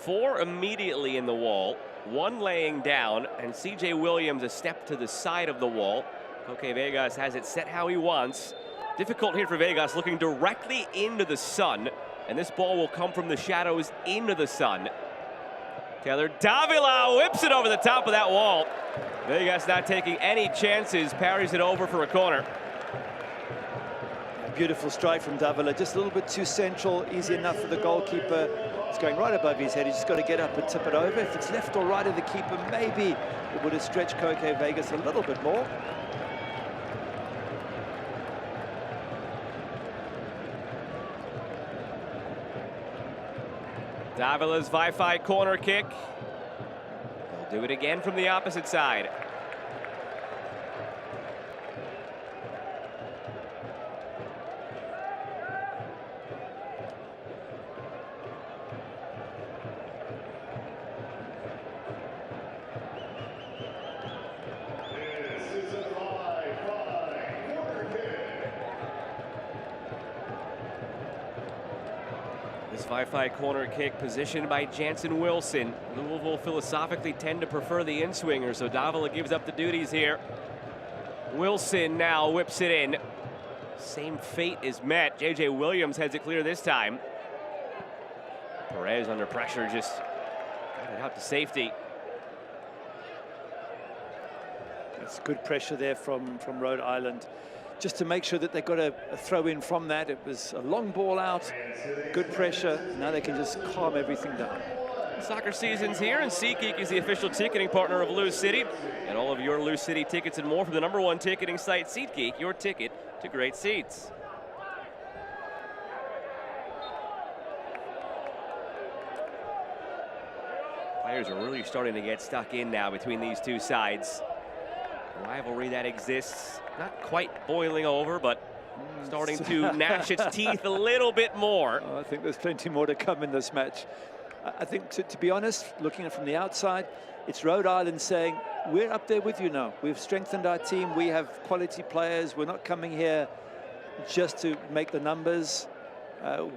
4 immediately in the wall, 1 laying down, and CJ Williams a step to the side of the wall. Koke Vegas has it set how he wants. Difficult here for Vegas, looking directly into the sun, and this ball will come from the shadows into the sun. Taylor Davila whips it over the top of that wall. Vegas not taking any chances, parries it over for a corner. Beautiful strike from Davila, just a little bit too central, easy enough for the goalkeeper. It's going right above his head. He's just got to get up and tip it over. If it's left or right of the keeper, maybe it would have stretched Koke Vegas a little bit more. Davila's Wi-Fi corner kick. They'll do it again from the opposite side. This Wi-Fi corner kick positioned by Jansen Wilson. Louisville philosophically tend to prefer the in-swinger, so Davila gives up the duties here. Wilson now whips it in. Same fate is met. J.J. Williams heads it clear this time. Perez under pressure just got it out to safety. That's good pressure there from Rhode Island, just to make sure that they got a throw in from that. It was a long ball out, good pressure. Now they can just calm everything down. Soccer season's here, and SeatGeek is the official ticketing partner of Lou City. And all of your Lou City tickets and more from the #1 ticketing site, SeatGeek, your ticket to great seats. Players are really starting to get stuck in now between these two sides. The rivalry that exists, not quite boiling over, but starting to gnash its teeth a little bit more. Oh, I think there's plenty more to come in this match. I think, to be honest, looking at it from the outside, it's Rhode Island saying, we're up there with you now. We've strengthened our team. We have quality players. We're not coming here just to make the numbers.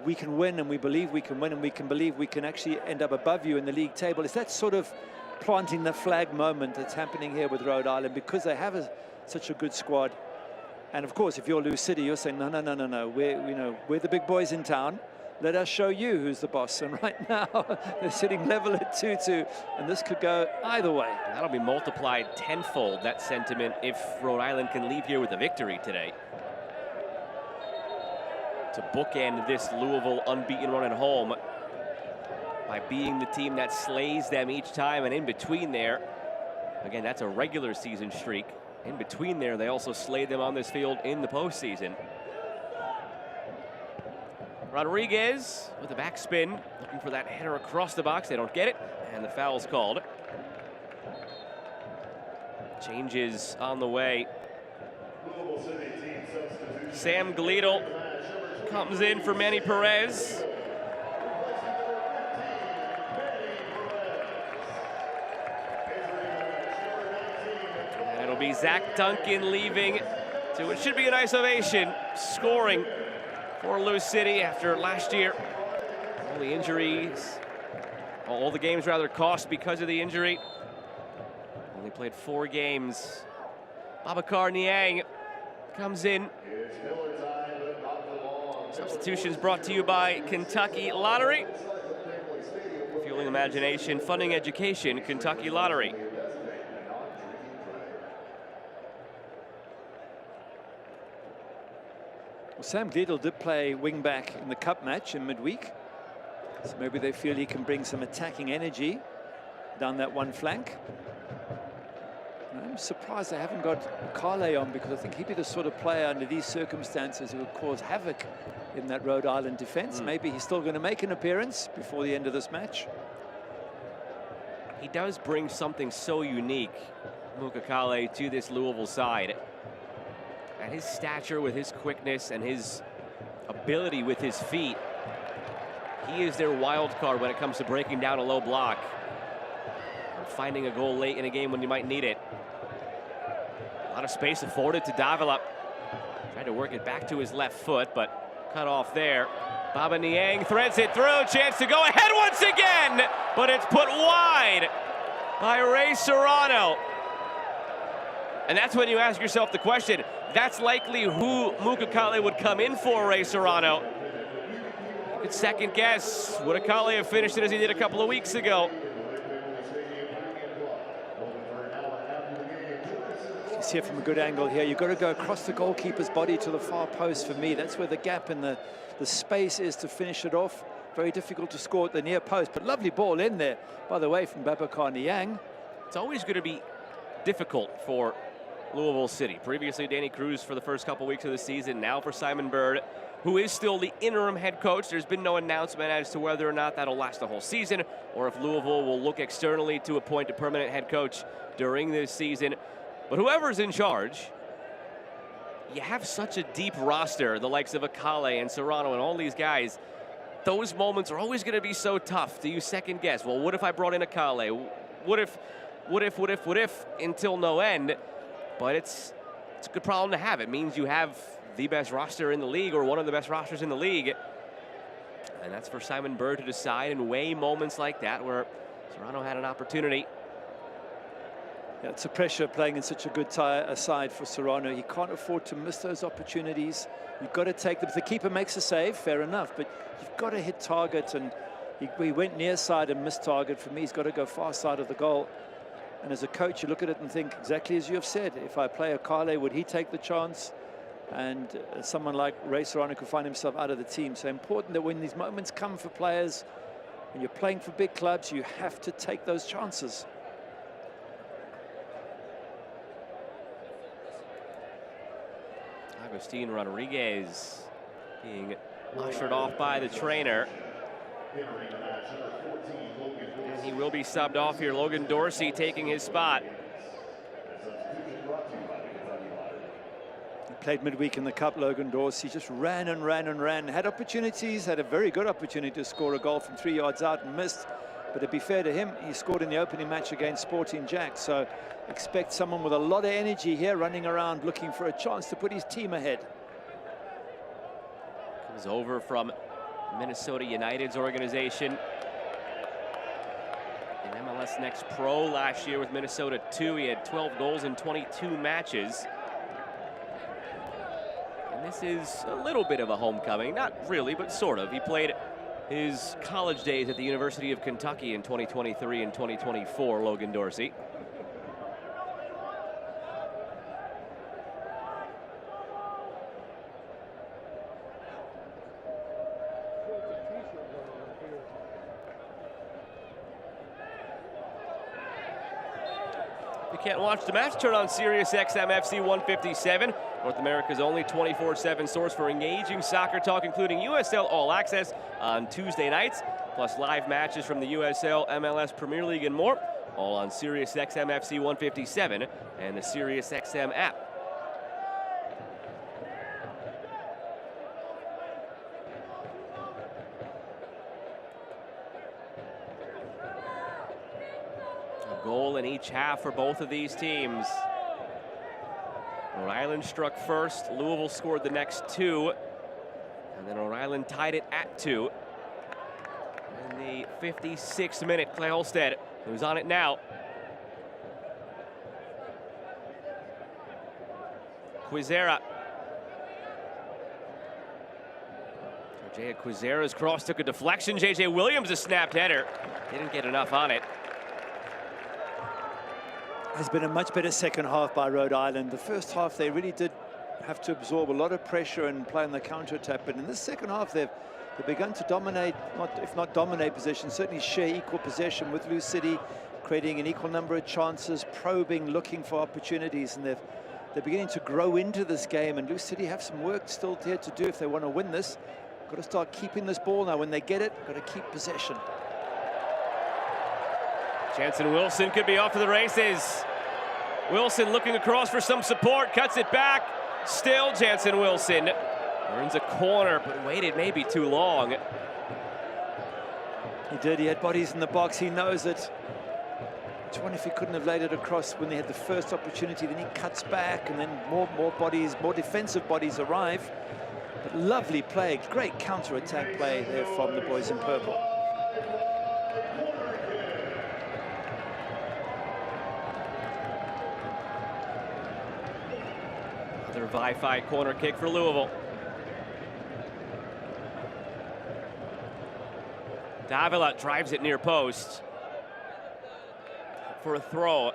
We can win, and we believe we can win, and we can believe we can actually end up above you in the league table. It's that sort of planting the flag moment that's happening here with Rhode Island, because they have such a good squad. And of course, if you're Lou City, you're saying, no, no, no, no, no. We're the big boys in town. Let us show you who's the boss. And right now, they're sitting level at 2-2, and this could go either way. That'll be multiplied tenfold, that sentiment, if Rhode Island can leave here with a victory today. To bookend this Louisville unbeaten run at home by being the team that slays them each time, and in between there, again, that's a regular season streak. In between there, they also slayed them on this field in the postseason. Rodriguez with a backspin, looking for that header across the box. They don't get it, and the foul's called. Changes on the way. Sam Gleedle comes in for Manny Perez. It'll be Zach Duncan leaving to what should be a nice ovation, scoring for Lou City after last year. All the injuries, all the games rather cost because of the injury. Only played 4 games. Babacar Niang comes in. Substitutions brought to you by Kentucky Lottery. Fueling imagination, funding education, Kentucky Lottery. Well, Sam Gleadle did play wing-back in the cup match in midweek. So maybe they feel he can bring some attacking energy down that one flank. And I'm surprised they haven't got Kale on, because I think he'd be the sort of player under these circumstances who would cause havoc in that Rhode Island defense. Maybe he's still going to make an appearance before the end of this match. He does bring something so unique, Muka Kale, to this Louisville side. At his stature, with his quickness and his ability with his feet, he is their wild card when it comes to breaking down a low block and finding a goal late in a game when you might need it. A lot of space afforded to Davila. Tried to work it back to his left foot, but cut off there. Baba Niang threads it through. Chance to go ahead once again, but it's put wide by Ray Serrano. And that's when you ask yourself the question, that's likely who Muka Kale would come in for, Ray Serrano. You could second guess, would Kale have finished it as he did a couple of weeks ago? You see it from a good angle here. You've got to go across the goalkeeper's body to the far post for me. That's where the gap in the space is to finish it off. Very difficult to score at the near post, but lovely ball in there, by the way, from Babacar Niang. It's always going to be difficult for Louisville City. Previously, Danny Cruz for the first couple weeks of the season. Now for Simon Bird, who is still the interim head coach. There's been no announcement as to whether or not that'll last the whole season, or if Louisville will look externally to appoint a permanent head coach during this season. But whoever's in charge, you have such a deep roster, the likes of Akale and Serrano and all these guys. Those moments are always going to be so tough. Do you second guess? Well, what if I brought in Akale? What if, until no end? But it's a good problem to have. It means you have the best roster in the league, or one of the best rosters in the league. And that's for Simon Bird to decide and weigh moments like that where Serrano had an opportunity. Yeah, it's a pressure playing in such a good side for Serrano. He can't afford to miss those opportunities. You've got to take them. If the keeper makes a save, fair enough, but you've got to hit target. And he went near side and missed target. For me, he's got to go far side of the goal. And as a coach, you look at it and think exactly as you have said. If I play Akale, would he take the chance? And someone like Ray Serrano could find himself out of the team. So important that when these moments come for players, when you're playing for big clubs, you have to take those chances. Agustin Rodriguez being ushered off by the trainer. And he will be subbed off here. Logan Dorsey taking his spot. He played midweek in the cup, Logan Dorsey. Just ran and ran and ran. Had opportunities, had a very good opportunity to score a goal from 3 yards out and missed. But to be fair to him, he scored in the opening match against Sporting Jack. So expect someone with a lot of energy here running around looking for a chance to put his team ahead. Comes over from Minnesota United's organization. In MLS Next Pro last year with Minnesota 2, he had 12 goals in 22 matches. And this is a little bit of a homecoming. Not really, but sort of. He played his college days at the University of Kentucky in 2023 and 2024, Logan Dorsey. If you can't watch the match, turn on Sirius XM FC 157, North America's only 24/7 source for engaging soccer talk, including USL All Access on Tuesday nights, plus live matches from the USL, MLS Premier League, and more, all on Sirius XM FC 157 and the Sirius XM app. A goal in each half for both of these teams. Rhode Island struck first. Louisville scored the next two. And then Rhode Island tied it at 2. In the 56th minute, Clay Holstead, who's on it now. Quizera. Quizera's cross took a deflection. JJ Williams, a snapped header. Didn't get enough on it. Has been a much better second half by Rhode Island. The first half, they really did have to absorb a lot of pressure and play on the counter-attack. But in this second half, they've begun to dominate, if not dominate possession, certainly share equal possession with Lou City, creating an equal number of chances, probing, looking for opportunities. And they're beginning to grow into this game. And Lou City have some work still here to do if they want to win this. Got to start keeping this ball now. When they get it, got to keep possession. Jansen Wilson could be off to the races. Wilson looking across for some support, cuts it back. Still Jansen Wilson earns a corner, but waited maybe too long. He did. He had bodies in the box. He knows it. I wonder if he couldn't have laid it across when they had the first opportunity. Then he cuts back, and then more bodies, more defensive bodies arrive. But lovely play, great counter-attack play there from the boys in purple. Another Wi-Fi corner kick for Louisville. Davila drives it near post for a throw.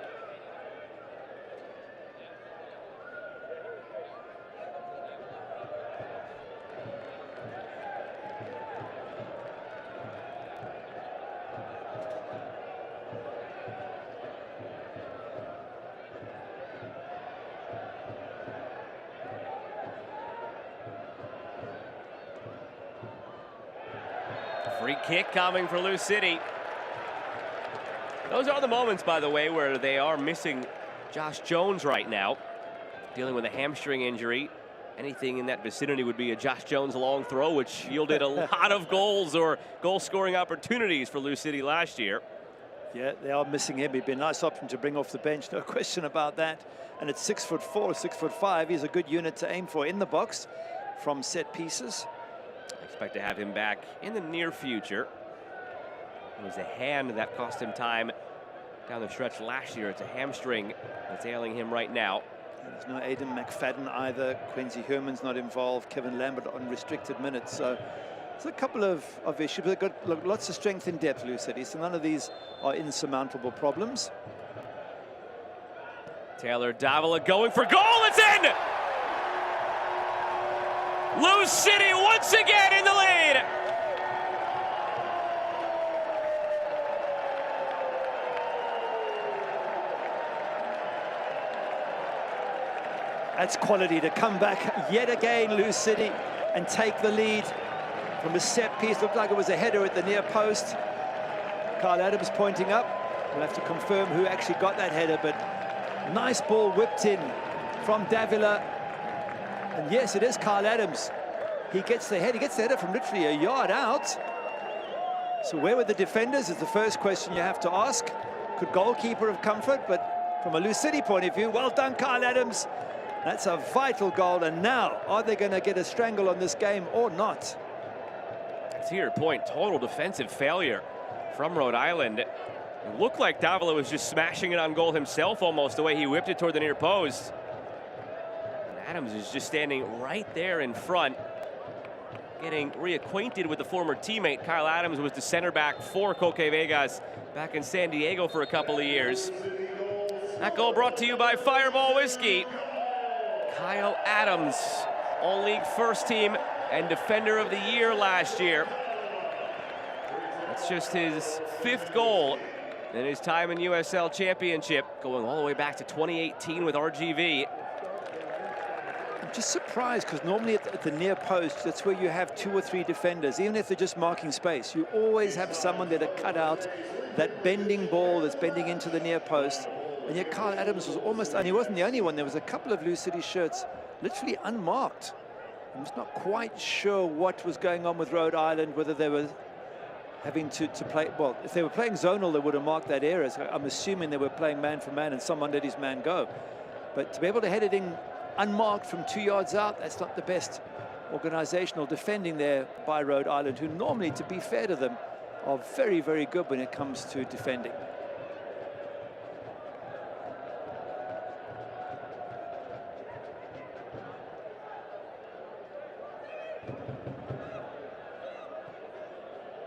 Free kick coming for Lou City. Those are the moments, by the way, where they are missing Josh Jones right now, dealing with a hamstring injury. Anything in that vicinity would be a Josh Jones long throw, which yielded a lot of goals or goal-scoring opportunities for Lou City last year. Yeah, they are missing him. He'd be a nice option to bring off the bench, no question about that. And at 6'4", 6'5", he's a good unit to aim for in the box from set pieces. Expect to have him back in the near future. It was a hand that cost him time down the stretch last year. It's a hamstring that's ailing him right now. There's no Aidan McFadden either. Quincy Herman's not involved. Kevin Lambert on restricted minutes. So there's a couple of issues. They've got lots of strength in depth, Lou City. So none of these are insurmountable problems. Taylor Davila going for goal. It's in! Lou City once again in the lead. That's quality to come back yet again, Lou City, and take the lead from a set piece. Looked like it was a header at the near post. Kyle Adams pointing up. We'll have to confirm who actually got that header, but nice ball whipped in from Davila. And yes, it is Kyle Adams. He gets the head. He gets the header from literally a yard out. So where were the defenders is the first question you have to ask. Could goalkeeper have comfort? But from a Lou City point of view, well done, Kyle Adams. That's a vital goal. And now, are they going to get a strangle on this game or not? To your point, total defensive failure from Rhode Island. It looked like Davila was just smashing it on goal himself almost, the way he whipped it toward the near post. Adams is just standing right there in front, getting reacquainted with the former teammate. Kyle Adams was the center back for Coque Vegas back in San Diego for a couple of years. That goal brought to you by Fireball Whiskey. Kyle Adams, All-League first team and Defender of the Year last year. That's just his 5th goal in his time in USL Championship, going all the way back to 2018 with RGV. I'm just surprised because normally at the near post, that's where you have 2 or 3 defenders, even if they're just marking space. You always have someone there to cut out that bending ball that's bending into the near post. And yet Kyle Adams was almost, and he wasn't the only one. There was a couple of Lou City shirts literally unmarked. I'm just not quite sure what was going on with Rhode Island, whether they were having to play, well, if they were playing zonal, they would have marked that area. So I'm assuming they were playing man for man and someone let his man go. But to be able to head it in unmarked from 2 yards out. That's not the best organizational defending there by Rhode Island, who normally, to be fair to them, are very, very good when it comes to defending.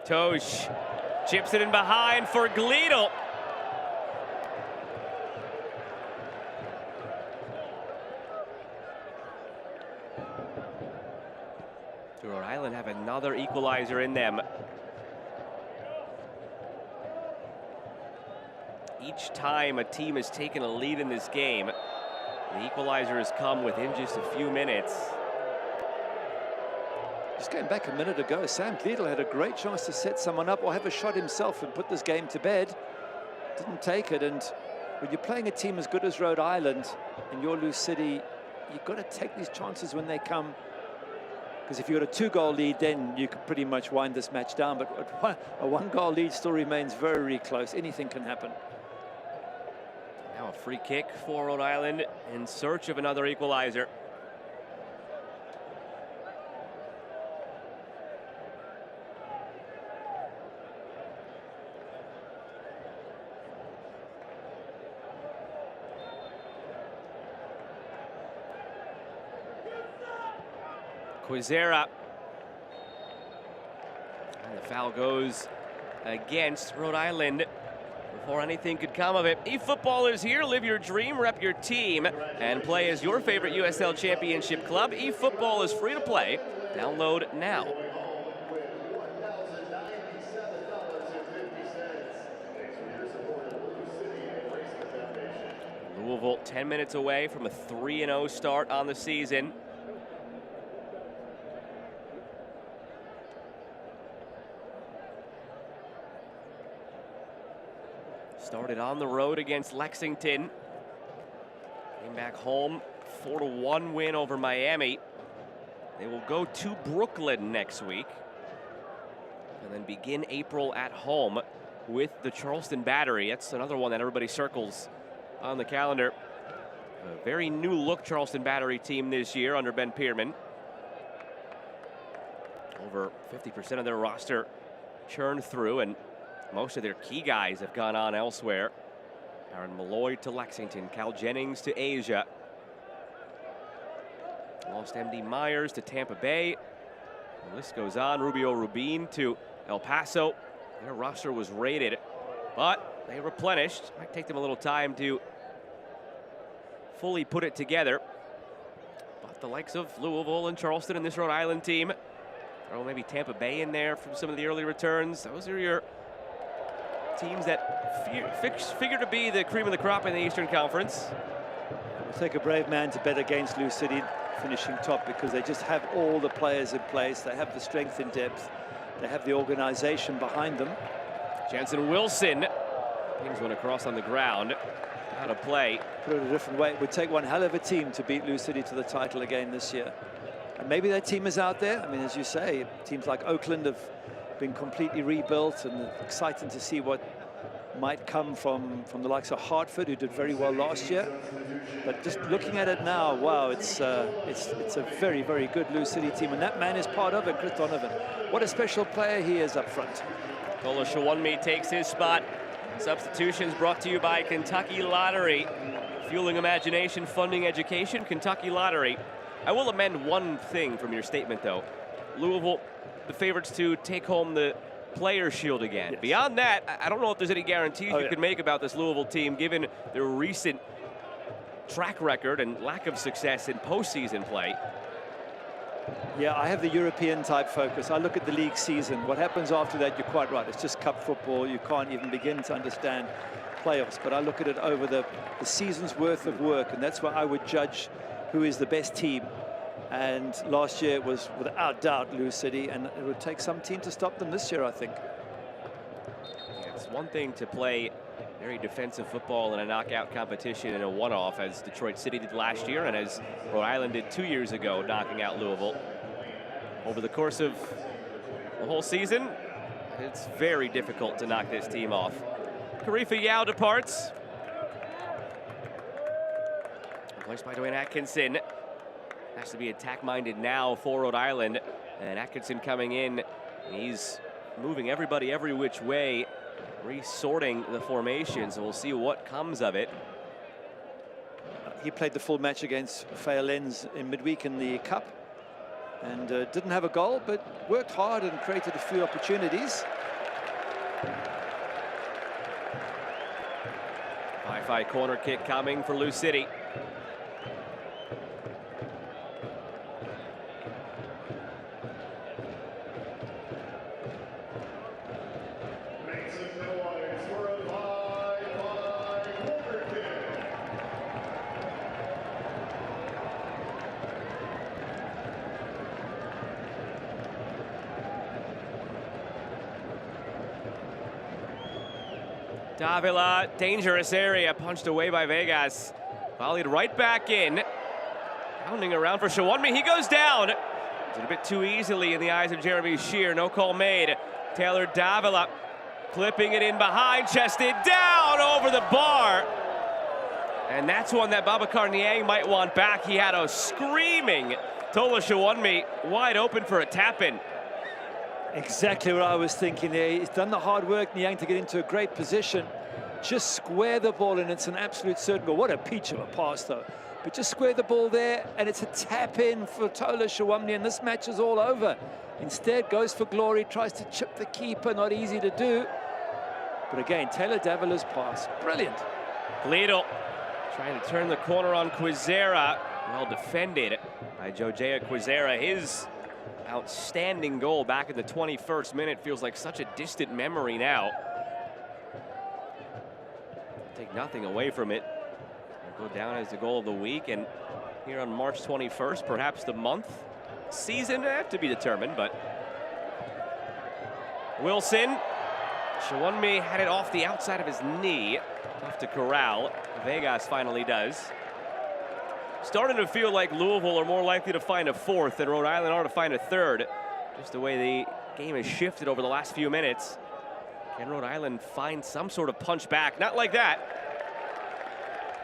Tosh chips it in behind for Gleedle. Rhode Island have another equalizer in them. Each time a team has taken a lead in this game, the equalizer has come within just a few minutes. Just going back a minute ago, Sam Gleedle had a great chance to set someone up or have a shot himself and put this game to bed. Didn't take it, and when you're playing a team as good as Rhode Island and you're Lou City, you've got to take these chances when they come. Because if you've got a 2-goal lead, then you can pretty much wind this match down. But a 1-goal lead still remains very close. Anything can happen. Now a free kick for Rhode Island in search of another equalizer. Quizera. And the foul goes against Rhode Island before anything could come of it. eFootball is here. Live your dream, rep your team, and play as your favorite USL Championship club. eFootball is free to play. Download now. Louisville 10 minutes away from a 3-0 start on the season. Started on the road against Lexington. Came back home, 4-1 win over Miami. They will go to Brooklyn next week. And then begin April at home with the Charleston Battery. That's another one that everybody circles on the calendar. A very new look Charleston Battery team this year under Ben Pierman. Over 50% of their roster churned through, and most of their key guys have gone on elsewhere. Aaron Malloy to Lexington, Cal Jennings to Asia. Lost M.D. Myers to Tampa Bay. The list goes on. Rubio Rubin to El Paso. Their roster was raided, but they replenished. Might take them a little time to fully put it together. But the likes of Louisville and Charleston and this Rhode Island team, throw maybe Tampa Bay in there from some of the early returns. Those are your teams that figure to be the cream of the crop in the Eastern Conference. It'll take a brave man to bet against Lou City finishing top, because they just have all the players in place. They have the strength in depth. They have the organization behind them. Jansen Wilson pings one across on the ground. Out of play. Put it a different way, it would take one hell of a team to beat Lou City to the title again this year. And maybe that team is out there. I mean, as you say, teams like Oakland have been completely rebuilt, and exciting to see what might come from the likes of Hartford, who did very well last year. But just looking at it now, wow, it's a very, very good Lou City team, and that man is part of it, Chris Donovan. What a special player he is up front. Kola Shawunmi takes his spot. Substitutions brought to you by Kentucky Lottery. Fueling imagination, funding education, Kentucky Lottery. I will amend one thing from your statement, though. Louisville, the favorites to take home the Players' Shield again. Yes. Beyond that, I don't know if there's any guarantees you could make about this Louisville team, given their recent track record and lack of success in postseason play. Yeah, I have the European type focus. I look at the league season. What happens after that, you're quite right. It's just cup football. You can't even begin to understand playoffs. But I look at it over the season's worth of work, and that's where I would judge who is the best team. And last year it was without doubt Lou City, and it would take some team to stop them this year, I think. Yeah, it's one thing to play very defensive football in a knockout competition in a one-off, as Detroit City did last year and as Rhode Island did 2 years ago, knocking out Louisville. Over the course of the whole season, it's very difficult to knock this team off. Karifa Yao departs. Pushed by Dwayne Atkinson. Has to be attack-minded now for Rhode Island. And Atkinson coming in. He's moving everybody every which way, resorting the formations. We'll see what comes of it. He played the full match against Fayalens in midweek in the Cup. And didn't have a goal, but worked hard and created a few opportunities. High corner kick coming for Lou City. Davila, dangerous area, punched away by Vegas. Volleyed right back in. Pounding around for Shawunmi, he goes down. Did a bit too easily in the eyes of Jeremy Shear, no call made. Taylor Davila clipping it in behind, chested down over the bar. And that's one that Babacar Niang might want back. He had a screaming Tola Shawunmi wide open for a tap-in. Exactly what I was thinking there. He's done the hard work, Niang, to get into a great position. Just square the ball, and it's an absolute certain goal. What a peach of a pass, though. But just square the ball there, and it's a tap-in for Tola Shawunmi, and this match is all over. Instead, goes for glory, tries to chip the keeper, not easy to do. But again, Taylor Davila's pass, brilliant. Gleedle trying to turn the corner on Quizera. Well defended by Jojea Quizera. His outstanding goal back in the 21st minute feels like such a distant memory now. Take nothing away from it. It'll go down as the goal of the week, and here on March 21st, perhaps the month, season to be determined, but Wilson, Shawunmi had it off the outside of his knee. Tough to corral. Vegas finally does. Starting to feel like Louisville are more likely to find a fourth than Rhode Island are to find a third. Just the way the game has shifted over the last few minutes. Can Rhode Island find some sort of punch back? Not like that.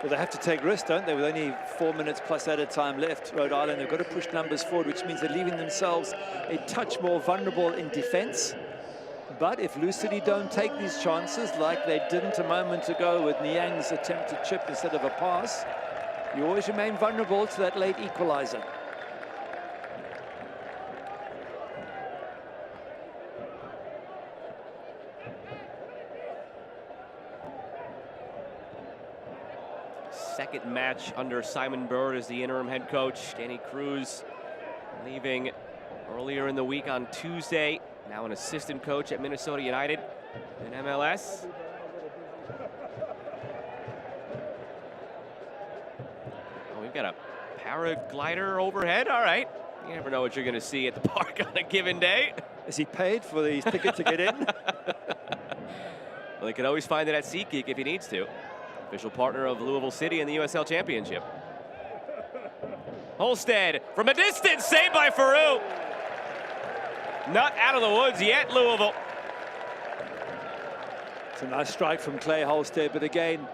Well, they have to take risks, don't they? With only 4 minutes plus at a time left, Rhode Island, they've got to push numbers forward, which means they're leaving themselves a touch more vulnerable in defense. But if Lou City don't take these chances like they didn't a moment ago with Niang's attempted chip instead of a pass, you always remain vulnerable to that late equalizer. Second match under Simon Bird as the interim head coach. Danny Cruz leaving earlier in the week on Tuesday. Now an assistant coach at Minnesota United in MLS. Oh, we've got a paraglider overhead. All right. You never know what you're going to see at the park on a given day. Is he paid for the ticket to get in? Well, he can always find it at SeatGeek if he needs to. Official partner of Louisville City in the USL Championship. Holstead from a distance, saved by Faroux. Not out of the woods yet, Louisville. It's a nice strike from Clay Holstead, but again,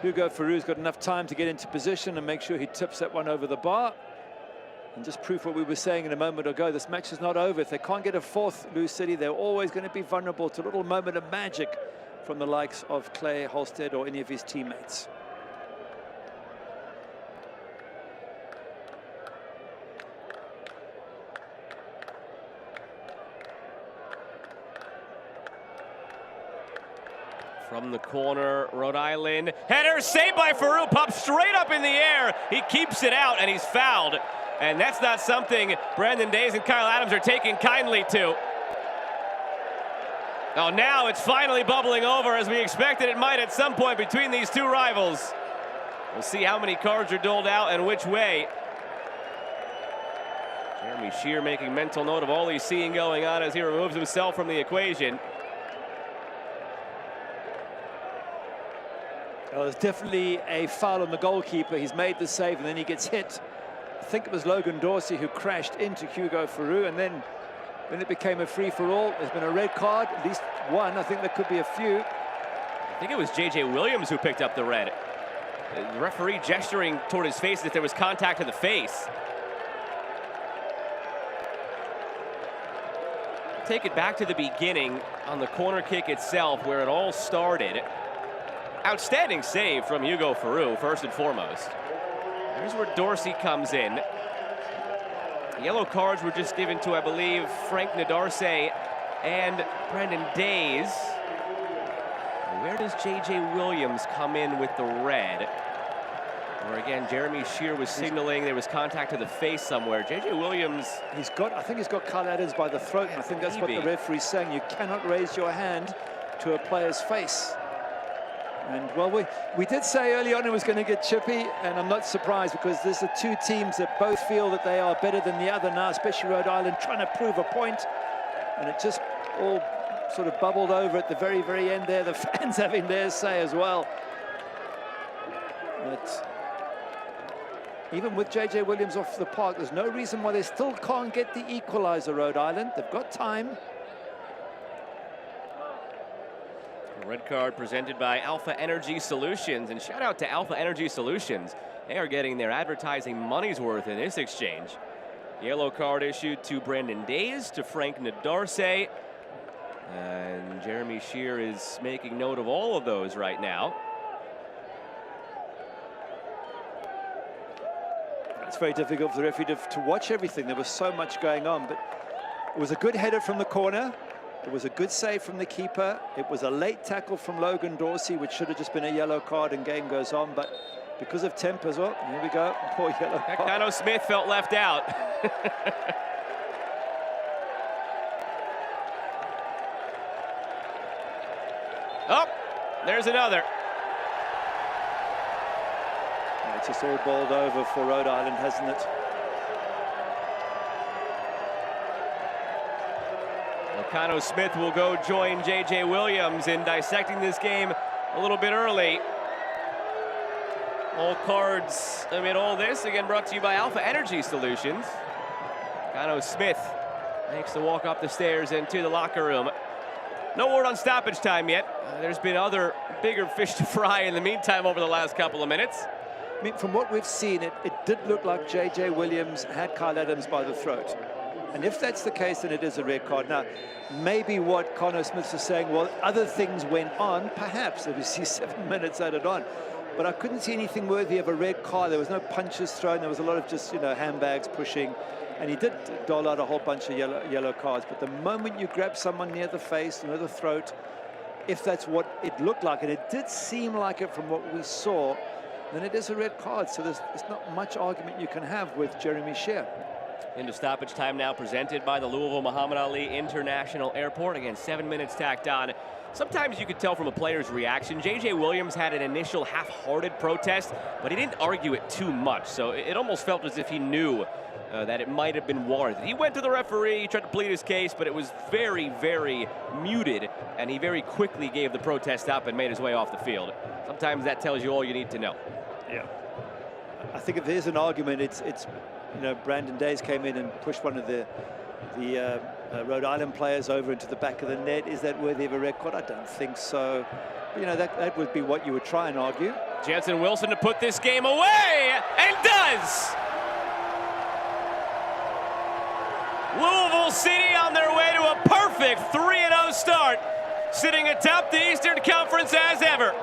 Hugo Faroux's got enough time to get into position and make sure he tips that one over the bar. And just proof what we were saying in a moment ago, this match is not over. If they can't get a fourth, Lou City, they're always going to be vulnerable to a little moment of magic from the likes of Clay Holstead or any of his teammates. From the corner, Rhode Island. Header saved by Faroux, pops straight up in the air. He keeps it out, and he's fouled. And that's not something Brandon Days and Kyle Adams are taking kindly to. Oh, now it's finally bubbling over as we expected it might at some point between these two rivals. We'll see how many cards are doled out and which way. Jeremy Shear making mental note of all he's seeing going on as he removes himself from the equation. Well, there's definitely a foul on the goalkeeper. He's made the save and then he gets hit. I think it was Logan Dorsey who crashed into Hugo Faroux, and then when it became a free-for-all, there's been a red card, at least one. I think there could be a few. I think it was J.J. Williams who picked up the red. The referee gesturing toward his face as if there was contact to the face. Take it back to the beginning on the corner kick itself, where it all started. Outstanding save from Hugo Farou, first and foremost. Here's where Dorsey comes in. Yellow cards were just given to, I believe, Frank Nadarce and Brendan Days. Where does J.J. Williams come in with the red? Where again, Jeremy Shear was signaling there was contact to the face somewhere. J.J. Williams, I think he's got Kyle Adams by the throat, and I think that's what the referee's saying. You cannot raise your hand to a player's face. And well, we did say early on it was going to get chippy, and I'm not surprised, because there's the two teams that both feel that they are better than the other now, especially Rhode Island trying to prove a point, and it just all sort of bubbled over at the very, very end there. The fans having their say as well. But even with J.J. Williams off the park, there's no reason why they still can't get the equalizer, Rhode Island. They've got time. a red card presented by Alpha Energy Solutions. And shout out to Alpha Energy Solutions. They are getting their advertising money's worth in this exchange. Yellow card issued to Brendan Days, to Frank Nadarce. And Jeremy Shear is making note of all of those right now. It's very difficult for the referee to watch everything. There was so much going on, but it was a good header from the corner. It was a good save from the keeper. It was a late tackle from Logan Dorsey, which should have just been a yellow card, and game goes on. But because of temp as well, here we go, poor yellow card. Cano Smith felt left out. Oh, there's another. It's just all bowled over for Rhode Island, hasn't it? Cano Smith will go join J.J. Williams in dissecting this game a little bit early. All cards amid all this, again brought to you by Alpha Energy Solutions. Cano Smith makes the walk up the stairs into the locker room. No word on stoppage time yet. There's been other bigger fish to fry in the meantime over the last couple of minutes. I mean, from what we've seen, it did look like J.J. Williams had Kyle Adams by the throat. And if that's the case, then it is a red card. Now, maybe what Connor Smith is saying, well, other things went on, perhaps, if you see 7 minutes added on. But I couldn't see anything worthy of a red card. There was no punches thrown. There was a lot of just, handbags pushing. And he did dole out a whole bunch of yellow cards. But the moment you grab someone near the face, near the throat, if that's what it looked like, and it did seem like it from what we saw, then it is a red card. So there's not much argument you can have with Jeremy Shear. Into stoppage time now, presented by the Louisville Muhammad Ali International Airport. Again, 7 minutes tacked on. Sometimes you could tell from a player's reaction. J.J. Williams had an initial half-hearted protest, but he didn't argue it too much. So it almost felt as if he knew that it might have been warranted. He went to the referee, he tried to plead his case, but it was very, very muted, and he very quickly gave the protest up and made his way off the field. Sometimes that tells you all you need to know. Yeah. I think if there's an argument, it's Brandon Days came in and pushed one of the Rhode Island players over into the back of the net. Is that worthy of a red card? I don't think so. But, that would be what you would try and argue. Jansen Wilson to put this game away, and does! Louisville City on their way to a perfect 3-0 start, sitting atop the Eastern Conference as ever.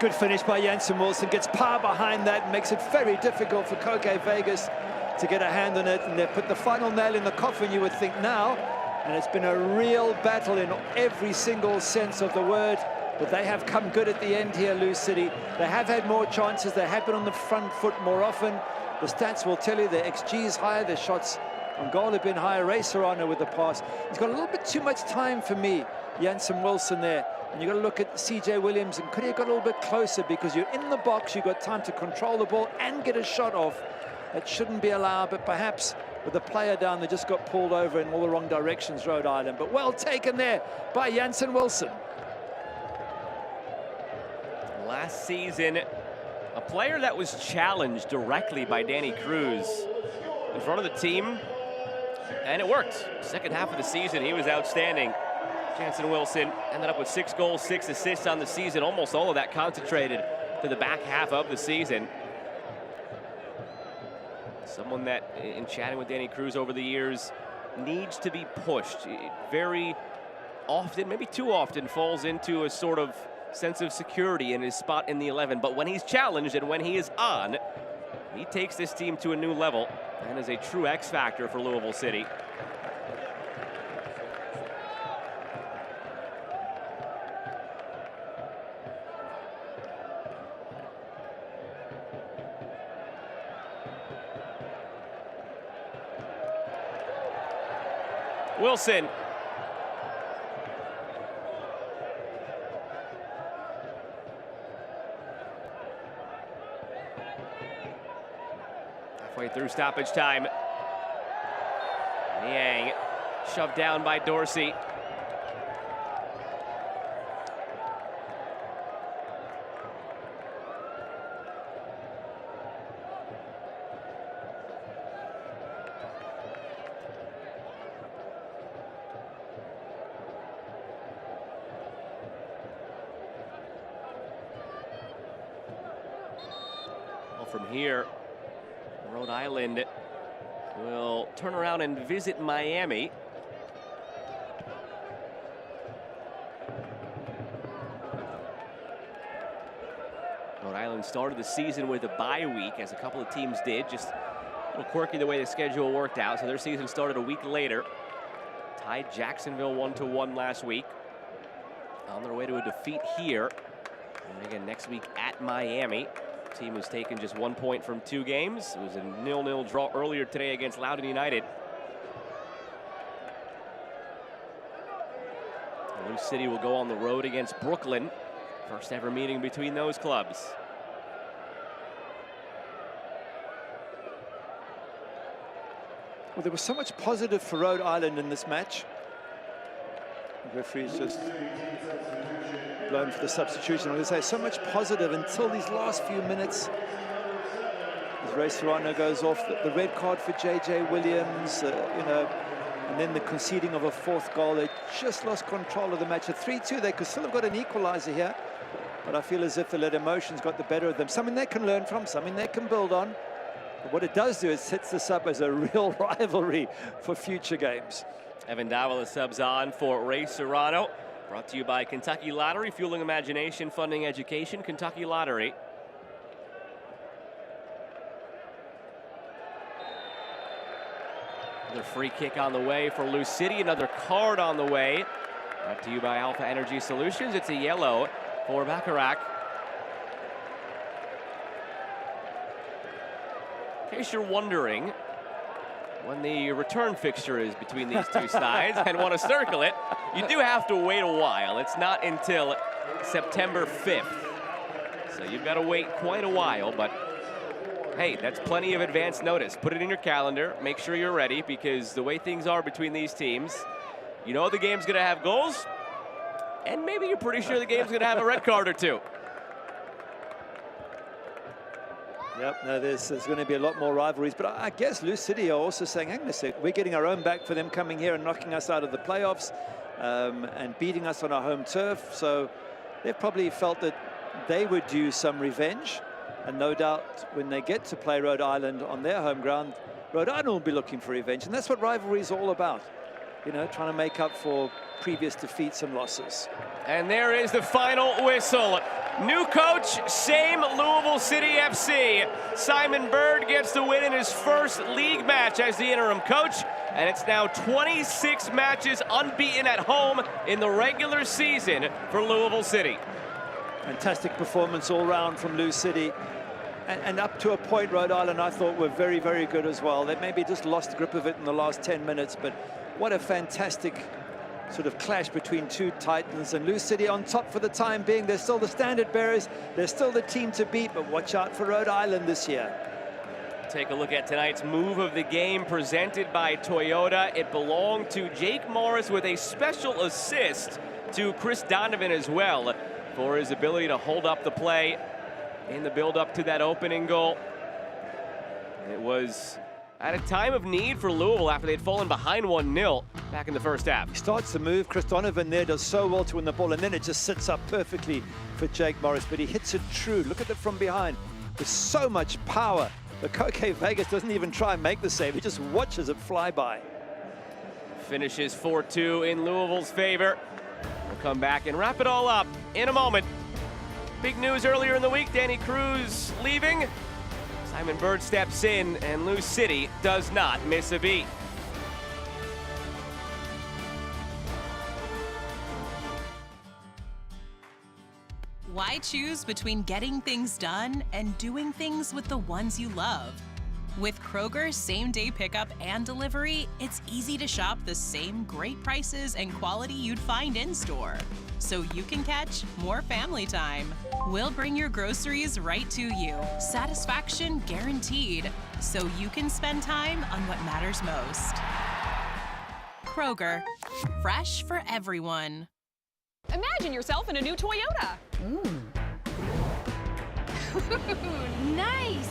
Good finish by Jansen Wilson, gets power behind that, makes it very difficult for Koke Vegas to get a hand on it, and they put the final nail in the coffin, you would think now, and it's been a real battle in every single sense of the word, but they have come good at the end here, Lou City. They have had more chances, they have been on the front foot more often. The stats will tell you their XG is higher, their shots on goal have been higher. Ray Serrano with the pass. He's got a little bit too much time for me, Jansen Wilson there. And you've got to look at C.J. Williams, and could he have got a little bit closer, because you're in the box, you've got time to control the ball and get a shot off. That shouldn't be allowed, but perhaps with the player down, they just got pulled over in all the wrong directions, Rhode Island. But well taken there by Jansen Wilson. Last season, a player that was challenged directly by Danny Cruz in front of the team, and it worked. Second half of the season, he was outstanding. Jansen Wilson ended up with 6 goals, 6 assists on the season, almost all of that concentrated to the back half of the season. Someone that, in chatting with Danny Cruz over the years, needs to be pushed. Very often, maybe too often, falls into a sort of sense of security in his spot in the 11. But when he's challenged and when he is on, he takes this team to a new level and is a true X factor for Louisville City. Wilson. Halfway through stoppage time. Niang shoved down by Dorsey. From here, Rhode Island will turn around and visit Miami. Rhode Island started the season with a bye week, as a couple of teams did. Just a little quirky the way the schedule worked out. So their season started a week later. Tied Jacksonville 1-1 last week. On their way to a defeat here. And again, next week at Miami. Team was taken just 1 point from 2 games. It was a 0-0 draw earlier today against Loudoun United. Lou City will go on the road against Brooklyn. First ever meeting between those clubs. Well, there was so much positive for Rhode Island in this match. The referee's just blown for the substitution. I'm going to say so much positive until these last few minutes. As Ray Serrano goes off, the red card for J.J. Williams, you know, and then the conceding of a 4th goal. They just lost control of the match. At 3-2, they could still have got an equalizer here, but I feel as if the let emotions got the better of them. Something they can learn from, something they can build on. But what it does do is sets this up as a real rivalry for future games. Evan Dowell subs on for Ray Serrano. Brought to you by Kentucky Lottery, fueling imagination, funding education. Kentucky Lottery. Another free kick on the way for Lou City. Another card on the way. Brought to you by Alpha Energy Solutions. It's a yellow for Bacharach. In case you're wondering when the return fixture is between these two sides and want to circle it, you do have to wait a while. It's not until September 5th. So you've got to wait quite a while, but hey, that's plenty of advance notice. Put it in your calendar, make sure you're ready, because the way things are between these teams, you know the game's going to have goals, and maybe you're pretty sure the game's going to have a red card or two. Yep, no, there's going to be a lot more rivalries, but I guess Lou City are also saying, hang on a sec, we're getting our own back for them coming here and knocking us out of the playoffs and beating us on our home turf. So they've probably felt that they would do some revenge, and no doubt when they get to play Rhode Island on their home ground, Rhode Island will be looking for revenge, and that's what rivalry is all about. You know, trying to make up for previous defeats and losses. And there is the final whistle. New coach, same Louisville City FC. Simon Bird gets the win in his first league match as the interim coach, and it's now 26 matches unbeaten at home in the regular season for Louisville City. Fantastic performance all round from Lou City. And up to a point, Rhode Island, I thought, were very, very good as well. They maybe just lost the grip of it in the last 10 minutes, but what a fantastic sort of clash between two titans. And Lou City on top for the time being. They're still the standard bearers. They're still the team to beat, but watch out for Rhode Island this year. Take a look at tonight's move of the game presented by Toyota. It belonged to Jake Morris with a special assist to Chris Donovan as well for his ability to hold up the play in the build-up to that opening goal. It was at a time of need for Louisville after they'd fallen behind 1-0 back in the first half. He starts the move. Chris Donovan there does so well to win the ball, and then it just sits up perfectly for Jake Morris, but he hits it true. Look at it from behind. With so much power. The Koke Vegas doesn't even try and make the save. He just watches it fly by. Finishes 4-2 in Louisville's favor. We'll come back and wrap it all up in a moment. Big news earlier in the week, Danny Cruz leaving. Simon Bird steps in, and Lou City does not miss a beat. Why choose between getting things done and doing things with the ones you love? With Kroger's same-day pickup and delivery, it's easy to shop the same great prices and quality you'd find in-store, so you can catch more family time. We'll bring your groceries right to you, satisfaction guaranteed, so you can spend time on what matters most. Kroger, fresh for everyone. Imagine yourself in a new Toyota. Nice!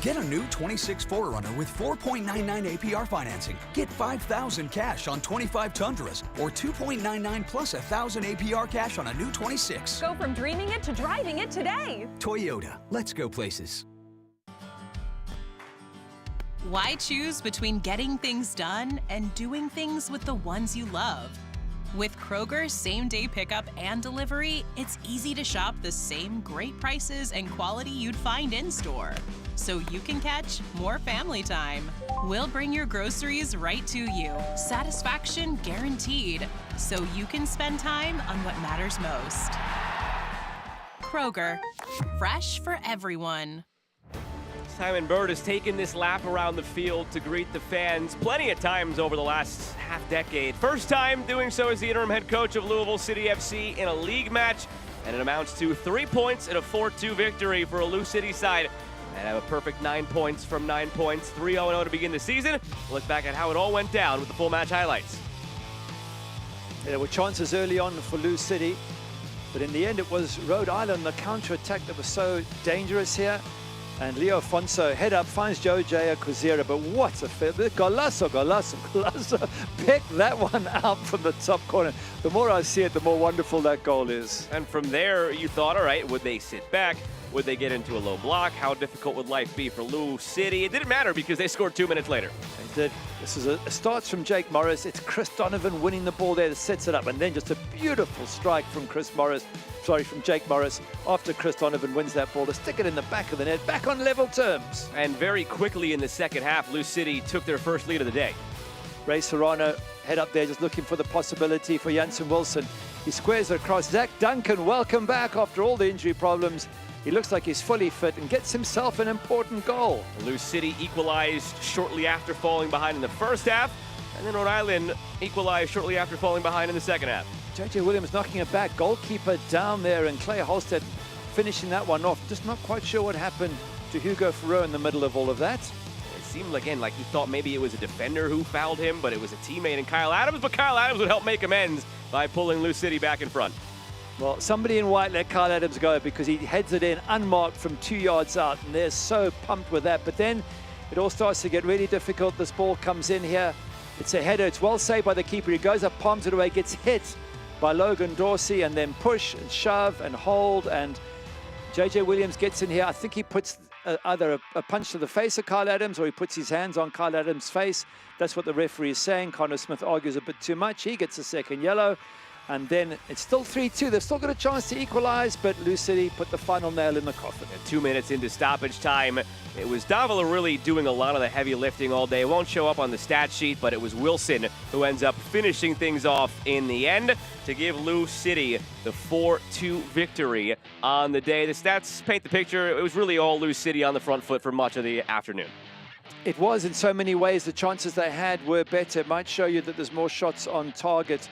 Get a new 26 4Runner with 4.99 APR financing. Get $5,000 cash on 25 Tundras or 2.99 plus $1,000 APR cash on a new 26. Go from dreaming it to driving it today. Toyota, let's go places. Why choose between getting things done and doing things with the ones you love? With Kroger's same-day pickup and delivery, it's easy to shop the same great prices and quality you'd find in-store, so you can catch more family time. We'll bring your groceries right to you, satisfaction guaranteed, so you can spend time on what matters most. Kroger, fresh for everyone. Simon Bird has taken this lap around the field to greet the fans plenty of times over the last half-decade. First time doing so as the interim head coach of Louisville City FC in a league match, and it amounts to 3 points in a 4-2 victory for a Lou City side. And have a perfect 9 points from 9 points, 3-0-0 to begin the season. We'll look back at how it all went down with the full match highlights. There were chances early on for Lou City, but in the end it was Rhode Island, the counter-attack that was so dangerous here. And Leo Afonso head up, finds Jose Kuzera, but what a fit. Golazo. Pick that one out from the top corner. The more I see it, the more wonderful that goal is. And from there, you thought, all right, would they sit back? Would they get into a low block? How difficult would life be for Lou City? It didn't matter because they scored 2 minutes later. They did. This is a starts from Jake Morris. It's Chris Donovan winning the ball there that sets it up. And then just a beautiful strike from Jake Morris after Chris Donovan wins that ball to stick it in the back of the net, back on level terms. And very quickly in the second half, Lou City took their first lead of the day. Ray Serrano head up there just looking for the possibility for Jansen Wilson. He squares it across. Zach Duncan, welcome back after all the injury problems. He looks like he's fully fit and gets himself an important goal. Lou City equalized shortly after falling behind in the first half, and then Rhode Island equalized shortly after falling behind in the second half. JJ Williams knocking it back, goalkeeper down there, and Clay Holstead finishing that one off. Just not quite sure what happened to Hugo Farreau in the middle of all of that. It seemed again like he thought maybe it was a defender who fouled him, but it was a teammate in Kyle Adams, but Kyle Adams would help make amends by pulling Lou City back in front. Well, somebody in white let Kyle Adams go because he heads it in unmarked from 2 yards out, and they're so pumped with that. But then it all starts to get really difficult. This ball comes in here. It's a header. It's well saved by the keeper. He goes up, palms it away, gets hit by Logan Dorsey, and then push and shove and hold. And JJ Williams gets in here. I think he puts either a punch to the face of Kyle Adams or he puts his hands on Kyle Adams' face. That's what the referee is saying. Connor Smith argues a bit too much. He gets a second yellow. And then it's still 3-2. They've still got a chance to equalize, but Lou City put the final nail in the coffin. 2 minutes into stoppage time, it was Davila really doing a lot of the heavy lifting all day. It won't show up on the stat sheet, but it was Wilson who ends up finishing things off in the end to give Lou City the 4-2 victory on the day. The stats paint the picture. It was really all Lou City on the front foot for much of the afternoon. It was in so many ways. The chances they had were better. It might show you that there's more shots on target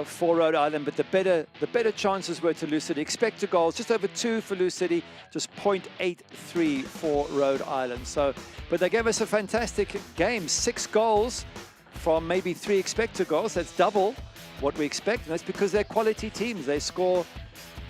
for Rhode Island, but the better chances were to Lou City. Expected goals just over 2 for Lou City, just 0.83 for Rhode Island. So, but they gave us a fantastic game. 6 goals from maybe 3 expected goals. That's double what we expect, and that's because they're quality teams. They score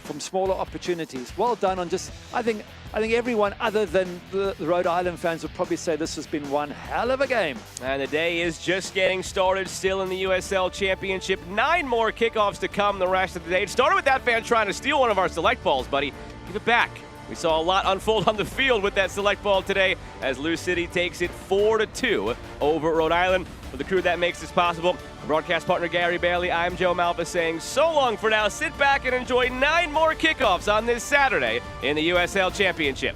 from smaller opportunities. Well done on just, I think everyone other than the Rhode Island fans would probably say this has been one hell of a game. And the day is just getting started, still in the USL Championship. 9 more kickoffs to come the rest of the day. It started with that fan trying to steal one of our select balls, buddy. Give it back. We saw a lot unfold on the field with that select ball today as Lou City takes it 4-2 over Rhode Island. For the crew that makes this possible, broadcast partner Gary Bailey, I'm Joe Malva saying so long for now. Sit back and enjoy 9 more kickoffs on this Saturday in the USL Championship.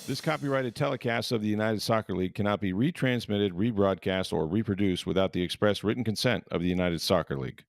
This copyrighted telecast of the United Soccer League cannot be retransmitted, rebroadcast, or reproduced without the express written consent of the United Soccer League.